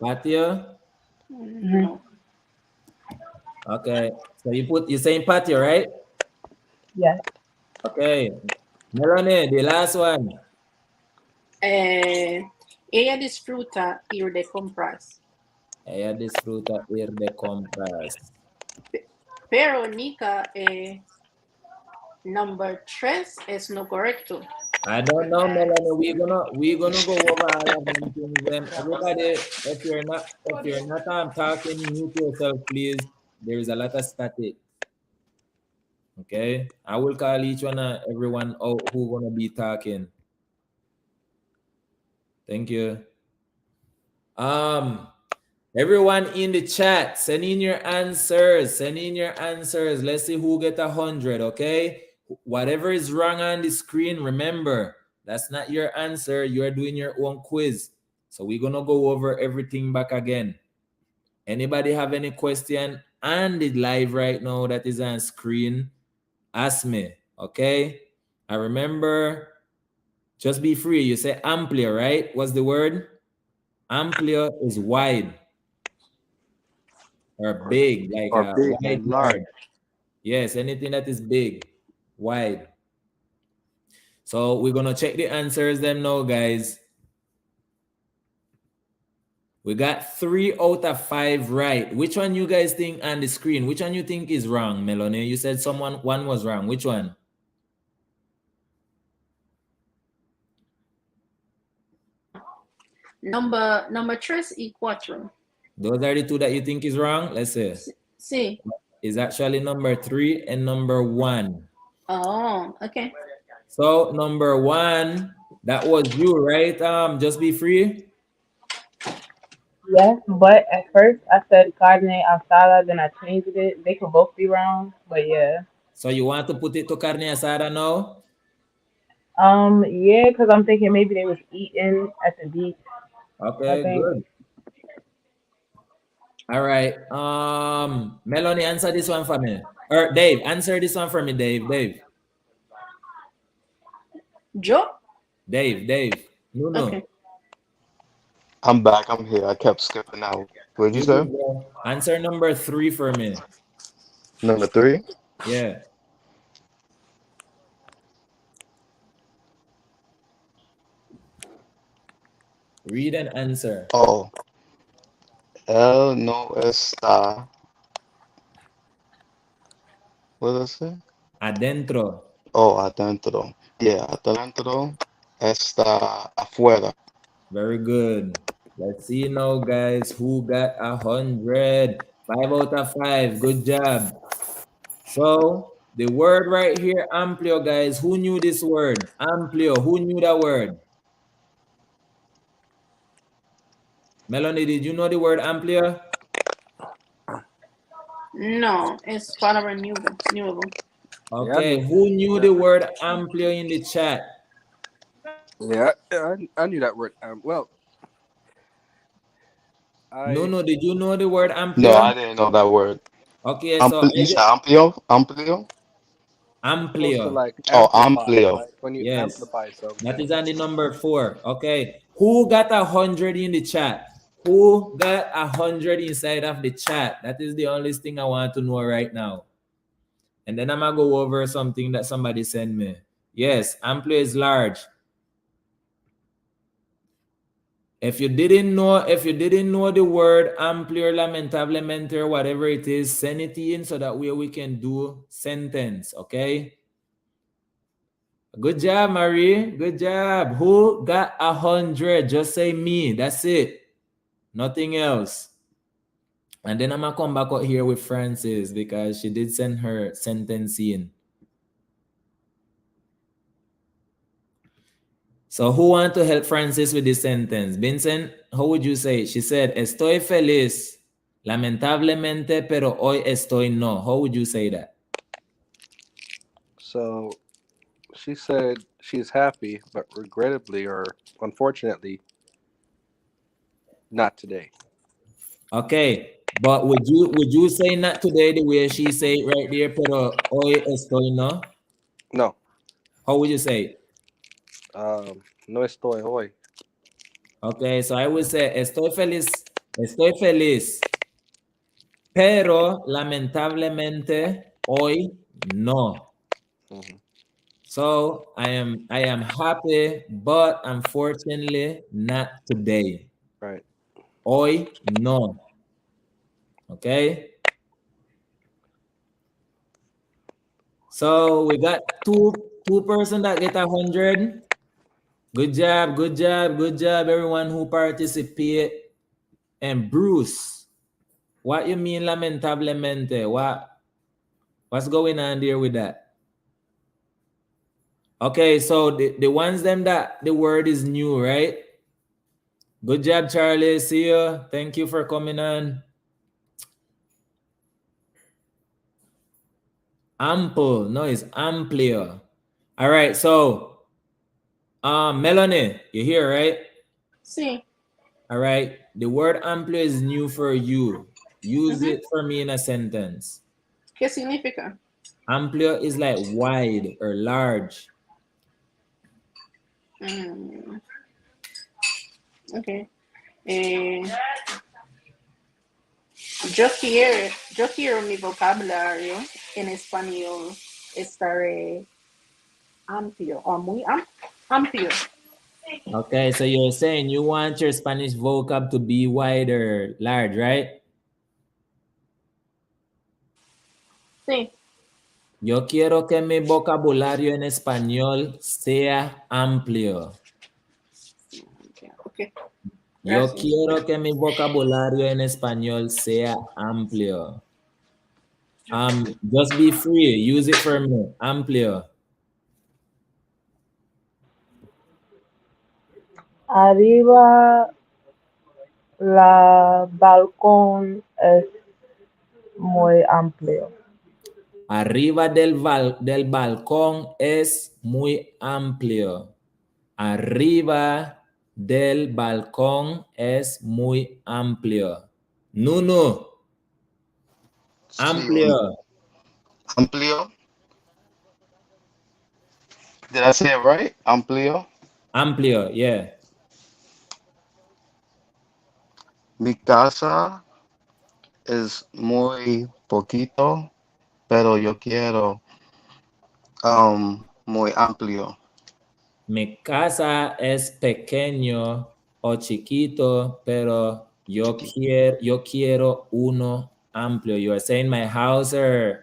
Patio? No. Okay. So you're saying patio, right? Yes. Okay. Melanie, the last one. Ella disfruta ir de compras. Ella disfruta ir de compras. Pero Nika, number 3 es no correcto. I don't know, Melanie. We're gonna go over all of them things. Everybody, if you're not talking, mute yourself, please. There is a lot of static. Okay, I will call each one and everyone out who gonna be talking. Thank you. Everyone in the chat, send in your answers. Let's see who get 100. Okay, whatever is wrong on the screen, remember that's not your answer. You are doing your own quiz, so we're gonna go over everything back again. Anybody have any question and it live right now that is on screen? Ask me, okay? I remember, just be free. You say amplio, right? What's the word? Amplio is wide or big, like Or a big wide and large. yard. Yes, anything that is big, wide. So we're gonna check the answers them now, guys. We got 3 out of 5 right. Which one you guys think on the screen? Which one you think is wrong, Melanie? You said one was wrong. Which one? Number 3 y 4. Those are the 2 that you think is wrong? Let's see. Sí. It's actually number 3 and number 1. Oh, okay. So number 1, that was you, right? Just be free. Yes, but at first I said carne asada, then I changed it. They could both be wrong, but yeah. So you want to put it to carne asada now? Yeah, because I'm thinking maybe they was eating at the beach. Okay, good. All right. Melanie, answer this one for me. Or Dave, answer this one for me, Dave. Joe? Dave. No. Okay. I'm back. I'm here. I kept skipping out. What did you say? Answer number 3 for me. Number 3? Yeah. Read and answer. Oh. Él no está. What does it say? Adentro. Oh, adentro. Yeah, adentro está afuera. Very good. Let's see now, guys, who got 100. 5 out of 5. Good job. So the word right here, amplio, guys. Who knew this word? Amplio. Who knew that word? Melanie, did you know the word amplio? No, it's part of renewable. Okay, who knew the word amplio in the chat? Yeah, I knew that word. Well, No, did you know the word amplio? No, I didn't know that word. Okay, you said amplio? Amplio. Like amplio. Like when you amplify something. That is on the number 4. Okay, who got 100 in the chat? Who got 100 inside of the chat? That is the only thing I want to know right now. And then I'm gonna go over something that somebody sent me. Yes, amplio is large. If you didn't know the word amplio, lamentablemente, or whatever it is, send it in so that way we can do sentence, okay? Good job, Marie. Good job. Who got 100? Just say me. That's it. Nothing else. And then I'm gonna come back out here with Francis because she did send her sentence in. So who want to help Francis with this sentence? Vincent, how would you say it? She said, estoy feliz, lamentablemente, pero hoy estoy no. How would you say that? So she said she's happy, but regrettably or unfortunately, not today. Okay, but would you say not today the way she say it right there, pero hoy estoy no? No. How would you say it? No estoy hoy. Okay, so I would say estoy feliz, pero lamentablemente hoy no. Mm-hmm. So I am happy, but unfortunately not today. Right. Hoy no. Okay. So we got two person that get 100. Good job, everyone who participate. And Bruce, what you mean lamentablemente? What's going on there with that? Okay, so the ones them that the word is new, right? Good job, Charlie. See you. Thank you for coming on. Ample. No, it's amplio. All right, so Melanie, you're here, right? Sí. All right. The word amplio is new for you. Use it for me in a sentence. ¿Qué significa? Amplio is like wide or large. Okay. Yo quiero mi vocabulario en español estaré amplio o muy amplio. Okay, so you're saying you want your Spanish vocab to be wider, large, right? Sí. Yo quiero que mi vocabulario en español sea amplio. Okay. Yo Gracias. quiero que mi vocabulario en español sea amplio. Just be free. Use it for me. Amplio. Arriba la balcón es muy amplio. Arriba del balcón es muy amplio. Arriba del balcón es muy amplio. Nuno. Amplio. Amplio. Did I say it right? Amplio. Amplio, yeah. Mi casa es muy poquito, pero yo quiero muy amplio. Mi casa es pequeño o chiquito, pero yo quiero uno amplio. You are saying my house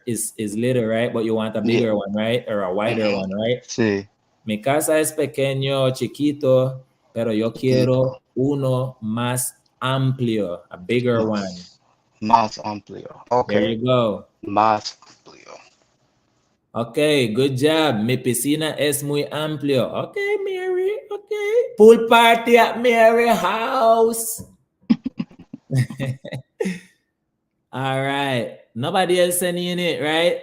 is little, right? But you want a bigger one, right? Or a wider one, right? Sí. Mi casa es pequeño o chiquito, pero yo quiero uno más amplio, a bigger one. Más amplio. Okay. There you go. Más amplio. Okay, good job. Mi piscina es muy amplio. Okay, Mary. Okay. Pool party at Mary house. All right. Nobody else sending it, right?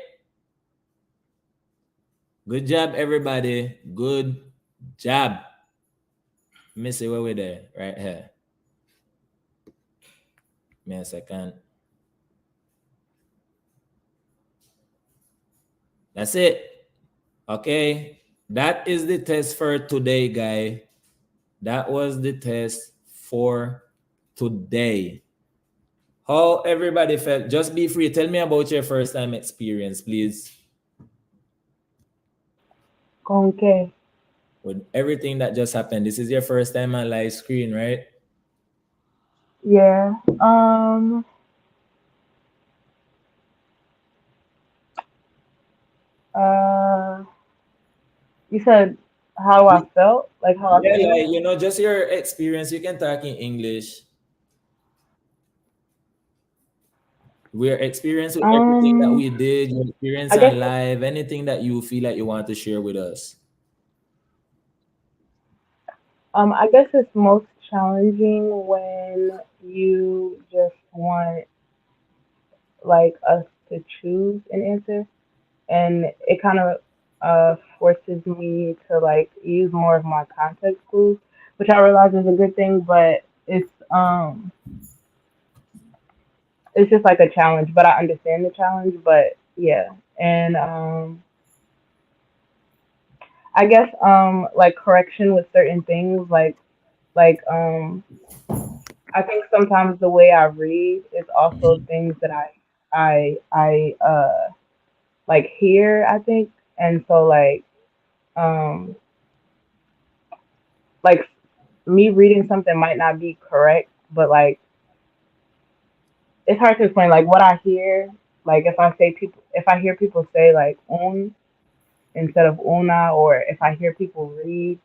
Good job, everybody. Good job. Let me see where we're there. Right here. Give me a second. That's it. Okay. That is the test for today, guy. That was the test for today. How everybody felt? Just be free. Tell me about your first time experience, please. ¿Con qué? With everything that just happened. This is your first time on live screen, right? Yeah. You said how I felt? Like how I feel? Like, you know, just your experience. You can talk in English. We're experiencing everything that we did, your experience on live, anything that you feel like you want to share with us. I guess it's most challenging when you just want like us to choose an answer, and it kind of forces me to like use more of my context clues, which I realize is a good thing, but it's just like a challenge. But I understand the challenge. But yeah, and I guess like correction with certain things, like I think sometimes the way I read is also things that I like hear, I think. And so like me reading something might not be correct, but like it's hard to explain like what I hear. Like if I hear people say like un instead of una, or if I hear people read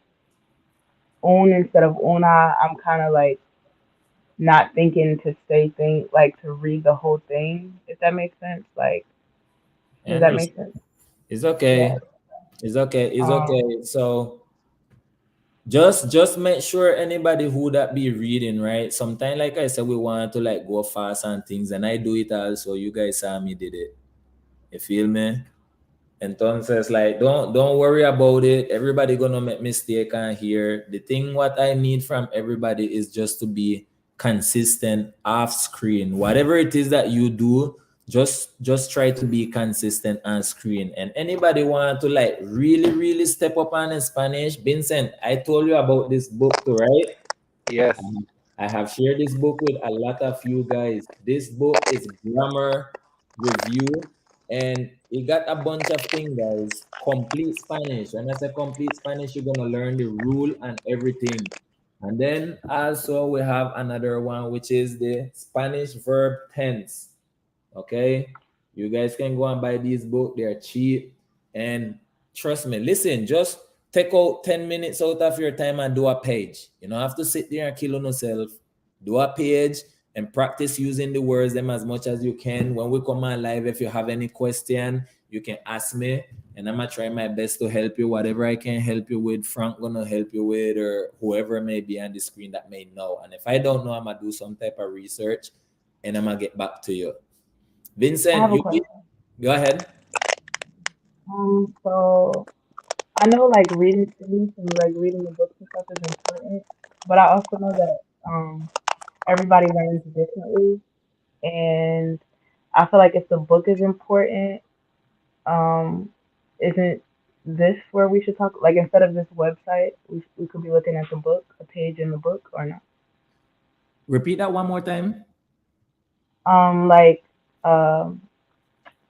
un instead of una, I'm kind of like not thinking to say things like to read the whole thing, if that makes sense. Like, does that make sense? It's okay. Yeah. It's okay. It's okay. So just make sure anybody who that be reading, right? Sometimes, like I said, we want to like go fast on things, and I do it also. You guys saw me did it. You feel me? Entonces, like, don't worry about it. Everybody gonna make mistake on here. The thing what I need from everybody is just to be consistent off screen. Whatever it is that you do, just try to be consistent on screen. And anybody want to like really step up on Spanish, Vincent, I told you about this book too, right? Yes. I have shared this book with a lot of you guys. This book is grammar review, and it got a bunch of things, guys. Complete Spanish. When I say complete Spanish, you're gonna learn the rule and everything. And then also we have another one, which is the Spanish verb tense. Okay, you guys can go and buy these books. They're cheap, and trust me, listen, just take out 10 minutes out of your time and do a page. You don't have to sit there and kill on yourself. Do a page and practice using the words them as much as you can. When we come on live, if you have any question, you can ask me, and I'm gonna try my best to help you. Whatever I can help you with, Frank gonna help you with, or whoever may be on the screen that may know. And if I don't know, I'm gonna do some type of research, and I'm gonna get back to you. Vincent, go ahead. So I know like reading things and like reading the books and stuff is important, but I also know that everybody learns differently, and I feel like if the book is important, isn't this where we should talk? Like instead of this website, we could be looking at the book, a page in the book, or not? Repeat that one more time.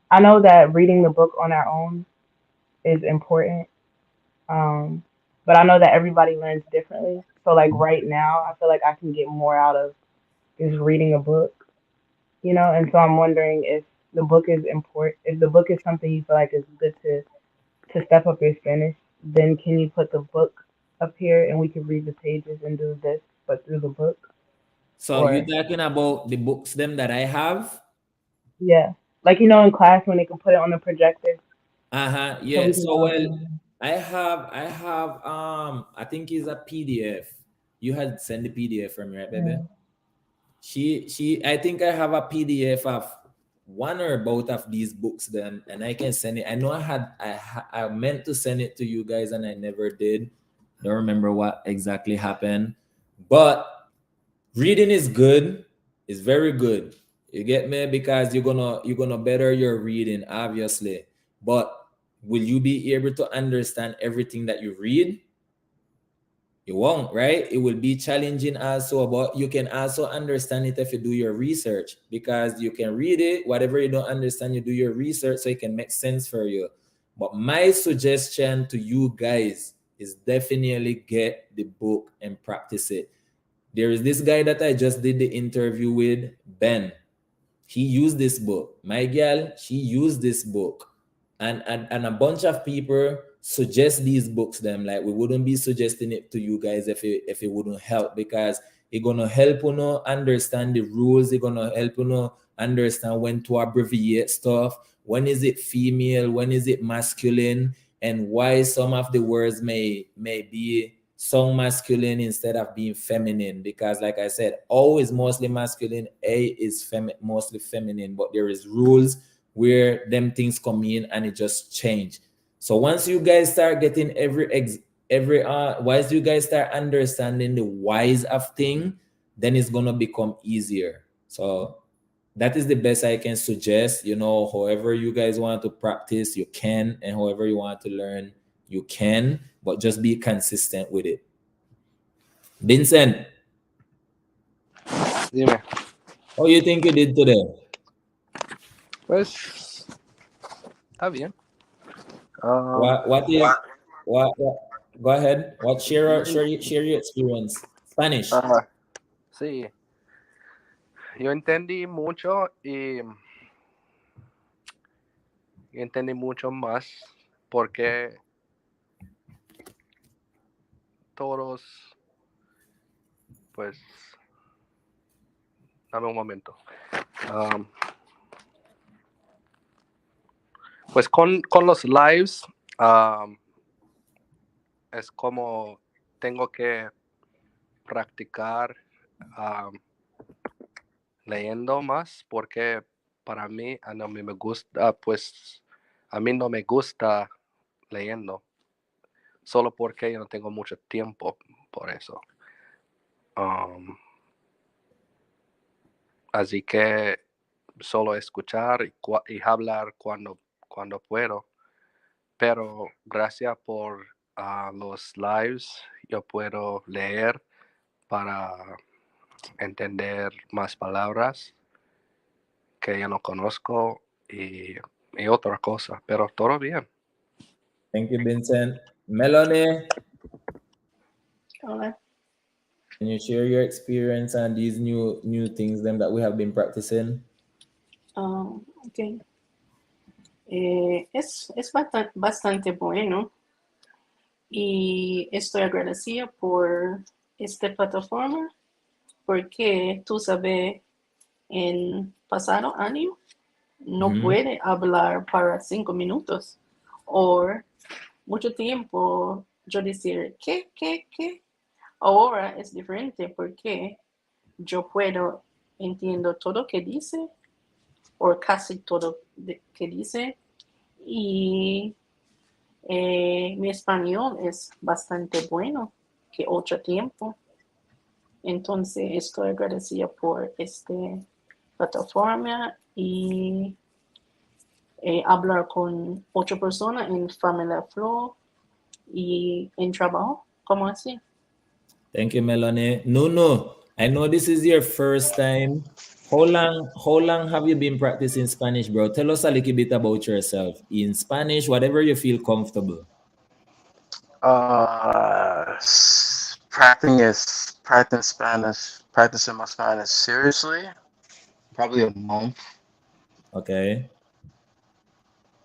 I know that reading the book on our own is important, but I know that everybody learns differently. So like right now, I feel like I can get more out of just reading a book, you know. And so I'm wondering if the book is important. If the book is something you feel like is good to step up your Spanish, then can you put the book up here and we can read the pages and do this, but through the book? So you're talking about the books them that I have? Yeah, like you know, in class when they can put it on the projector. Yeah. So well, I have I think it's a PDF. You had sent the PDF from me, right, baby? She I think I have a PDF of one or both of these books then, and I can send it. I know I meant to send it to you guys and I never did. Don't remember what exactly happened. But reading is good. It's very good. You get me? Because you're gonna better your reading, obviously. But will you be able to understand everything that you read? You won't, right? It will be challenging also, but you can also understand it if you do your research, because you can read it, whatever you don't understand, you do your research so it can make sense for you. But my suggestion to you guys is definitely get the book and practice it. There is this guy that I just did the interview with, Ben. He used this book. My girl, she used this book. And a bunch of people suggest these books them. Like we wouldn't be suggesting it to you guys if it wouldn't help, because it's gonna help you know understand the rules. It's gonna help you know understand when to abbreviate stuff. When is it female? When is it masculine? And why some of the words may be some masculine instead of being feminine, because like I said, O is mostly masculine, A is mostly feminine, but there is rules where them things come in and it just change. So once you guys start getting once you guys start understanding the whys of thing, then it's gonna become easier. So that is the best I can suggest. You know, however you guys want to practice, you can, and however you want to learn, you can, but just be consistent with it. Vincent, Dime. How you think you did today? Pues está bien. What go ahead. Share your experience. Spanish. Sí. Yo entendí mucho y entendí mucho más porque todos, pues, dame un momento. Pues con los lives es como tengo que practicar leyendo más, porque para mí a mí me gusta, pues a mí no me gusta leyendo, solo porque yo no tengo mucho tiempo por eso. Así que solo escuchar y hablar cuando puedo. Pero gracias por los lives, yo puedo leer para entender más palabras que yo no conozco y otra cosa, pero todo bien. Thank you, Vincent. Melanie, Hola. can you share your experience on these new things them that we have been practicing? Ok. Es bastante bueno y estoy agradecida por esta plataforma porque tú sabes, en pasado año no puede hablar para 5 minutos o mucho tiempo yo decir ¿qué? Ahora es diferente porque yo puedo entiendo todo que dice o casi todo que dice y mi español es bastante bueno que otro tiempo. Entonces estoy agradecida por esta plataforma y hablar con otra persona en Familia Flow y en trabajo, como así. Thank you, Melanie. No. I know this is your first time. How long have you been practicing Spanish, bro? Tell us a little bit about yourself in Spanish, whatever you feel comfortable. Practicing my Spanish seriously, probably a month. Okay.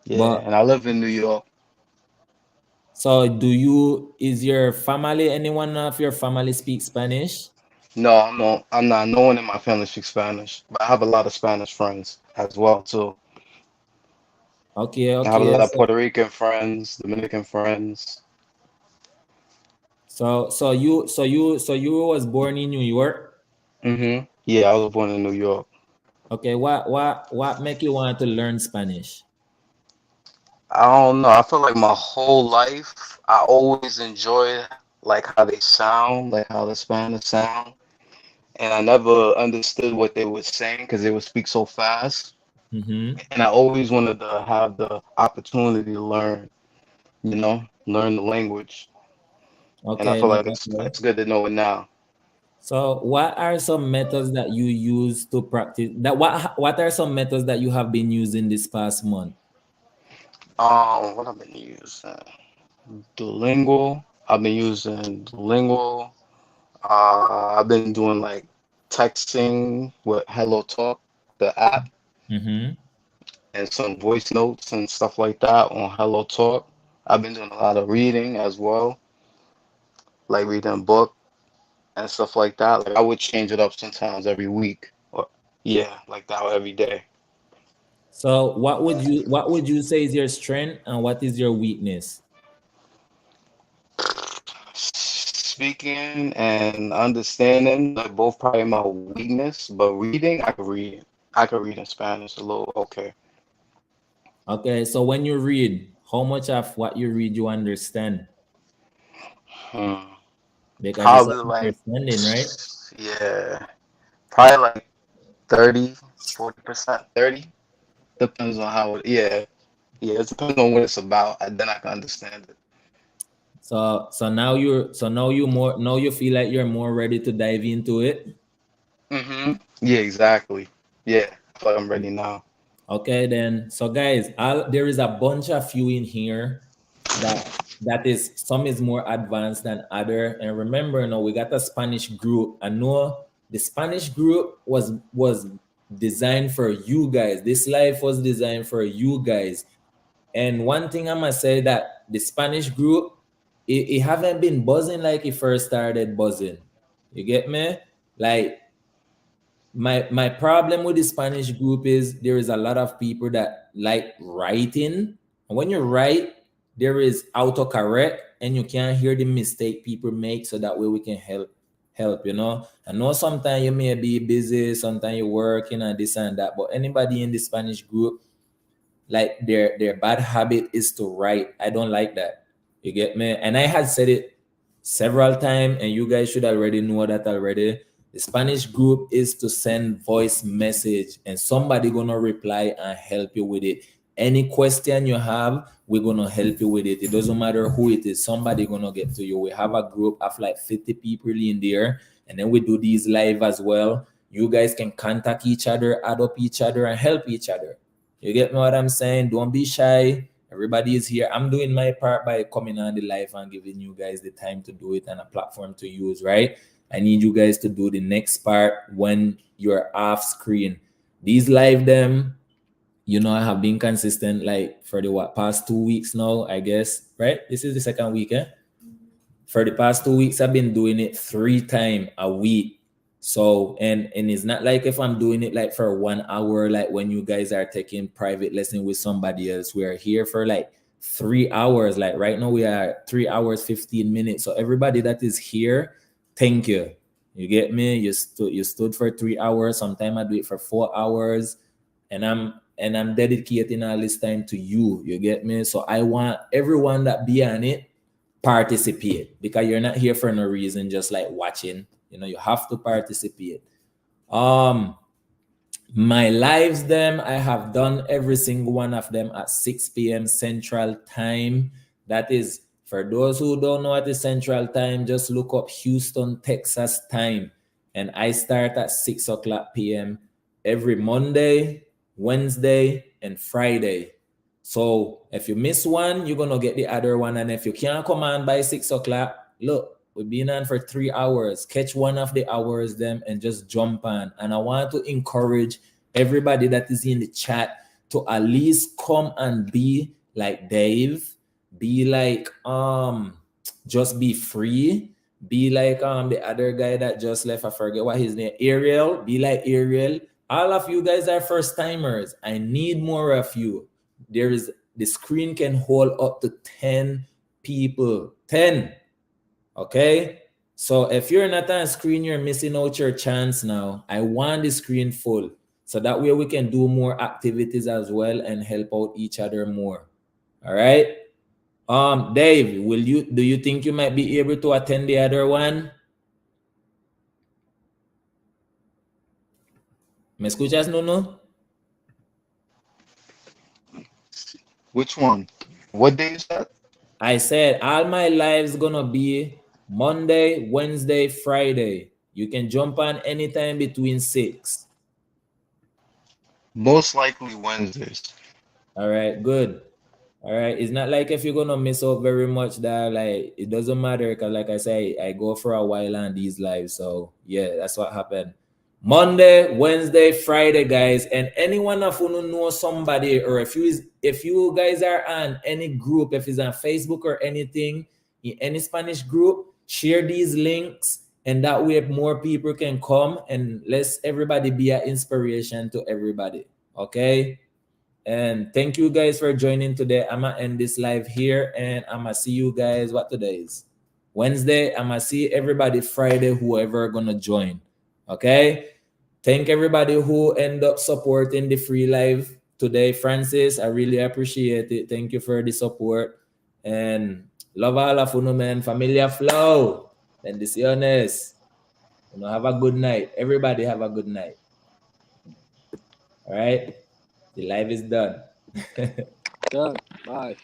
Yeah, and I live in New York. So is your family, anyone of your family speak Spanish? No, I'm not. No one in my family speaks Spanish, but I have a lot of Spanish friends as well too. Okay. I have a lot of Puerto Rican friends, Dominican friends. So you was born in New York? Mm-hmm. Yeah, I was born in New York. Okay, what make you want to learn Spanish? I don't know. I feel like my whole life I always enjoyed like how they sound, like how the Spanish sound, and I never understood what they were saying because they would speak so fast. Mm-hmm. And I always wanted to have the opportunity to learn the language. Okay. And I feel like it's good to know it now. So what are some methods that you use to practice that? What are some methods that you have been using this past month? What I've been using? Duolingo. I've been using Duolingo. I've been doing like texting with Hello Talk, the app, Mm-hmm. and some voice notes and stuff like that on Hello Talk. I've been doing a lot of reading as well, like reading a book and stuff like that. Like I would change it up sometimes every week, or like that every day. So what would you say is your strength and what is your weakness? Speaking and understanding, they're both probably my weakness, but reading, I could read. I could read in Spanish a little, okay. Okay, so when you read, how much of what you read you understand? Because probably it's like understanding, right? Yeah, probably like 30-40%, 30. Depends on how it. Yeah, it depends on what it's about. Then I can understand it. So now you feel like you're more ready to dive into it. Mm-hmm. Yeah, exactly. Yeah, I feel like I'm ready now. Okay, then. So guys, there is a bunch of you in here that is some is more advanced than other. And remember, we got a Spanish group. I know the Spanish group was designed for you guys. This life was designed for you guys. And one thing I must say that the Spanish group, it haven't been buzzing like it first started buzzing. You get me? Like my problem with the Spanish group is there is a lot of people that like writing. And when you write, there is autocorrect and you can't hear the mistake people make, so that way we can help. I know sometimes you may be busy, sometimes you're working and this and that, but anybody in the Spanish group, like their bad habit is to write. I don't like that. You get me? And I had said it several times, and you guys should already know that already. The Spanish group is to send voice message and somebody gonna reply and help you with it. Any question you have, we're gonna help you with it. It doesn't matter who it is, somebody gonna get to you. We have a group of like 50 people in there, and then we do these live as well. You guys can contact each other, add up each other, and help each other. You get me what I'm saying? Don't be shy. Everybody is here. I'm doing my part by coming on the live and giving you guys the time to do it and a platform to use, right? I need you guys to do the next part when you're off screen. These live them, you know, I have been consistent like for the past 2 weeks now, I guess, right? This is the second week, eh? For the past 2 weeks, I've been doing it 3 times a week. So, and it's not like if I'm doing it like for 1 hour, like when you guys are taking private lesson with somebody else. We are here for like 3 hours. Like right now we are 3 hours, 15 minutes. So everybody that is here, thank you. You get me? You stood for 3 hours. Sometimes I do it for 4 hours, and I'm dedicating all this time to you. You get me? So I want everyone that be on it participate, because you're not here for no reason, just like watching. You know, you have to participate. My lives, them, I have done every single one of them at 6 p.m. Central Time. That is, for those who don't know what is Central Time, just look up Houston, Texas time. And I start at 6 o'clock p.m. every Monday, Wednesday, and Friday. So if you miss one, you're going to get the other one. And if you can't come on by 6 o'clock, look, we've been on for 3 hours. Catch one of the hours them and just jump on. And I want to encourage everybody that is in the chat to at least come and be like Dave. Be like just be free. Be like the other guy that just left. I forget what his name. Ariel. Be like Ariel. All of you guys are first timers. I need more of you. The screen can hold up to 10 people. 10. Okay, so if you're not on screen, you're missing out your chance now. I want the screen full, so that way we can do more activities as well and help out each other more. All right, Dave, do you think you might be able to attend the other one? ¿Me escuchas, Nuno? Which one? What day is that? I said all my lives gonna be Monday, Wednesday, Friday. You can jump on anytime between 6. Most likely Wednesdays. All right, good. All right, it's not like if you're gonna miss out very much that like it doesn't matter, because like I say, I go for a while on these lives. So yeah, that's what happened. Monday, Wednesday, Friday, guys. And anyone of you know somebody, or if you guys are on any group, if it's on Facebook or anything, in any Spanish group, share these links, and that way more people can come, and let's everybody be an inspiration to everybody. Okay, and thank you guys for joining today. I'm gonna end this live here, and I'm gonna see you guys. What today is? Wednesday. I'm gonna see everybody Friday, whoever gonna join. Okay, thank everybody who end up supporting the free live today. Francis, I really appreciate it. Thank you for the support, and love all of you, man. Familia Flow. Bendiciones. Have a good night. Everybody have a good night. All right. The live is done. Done. Bye.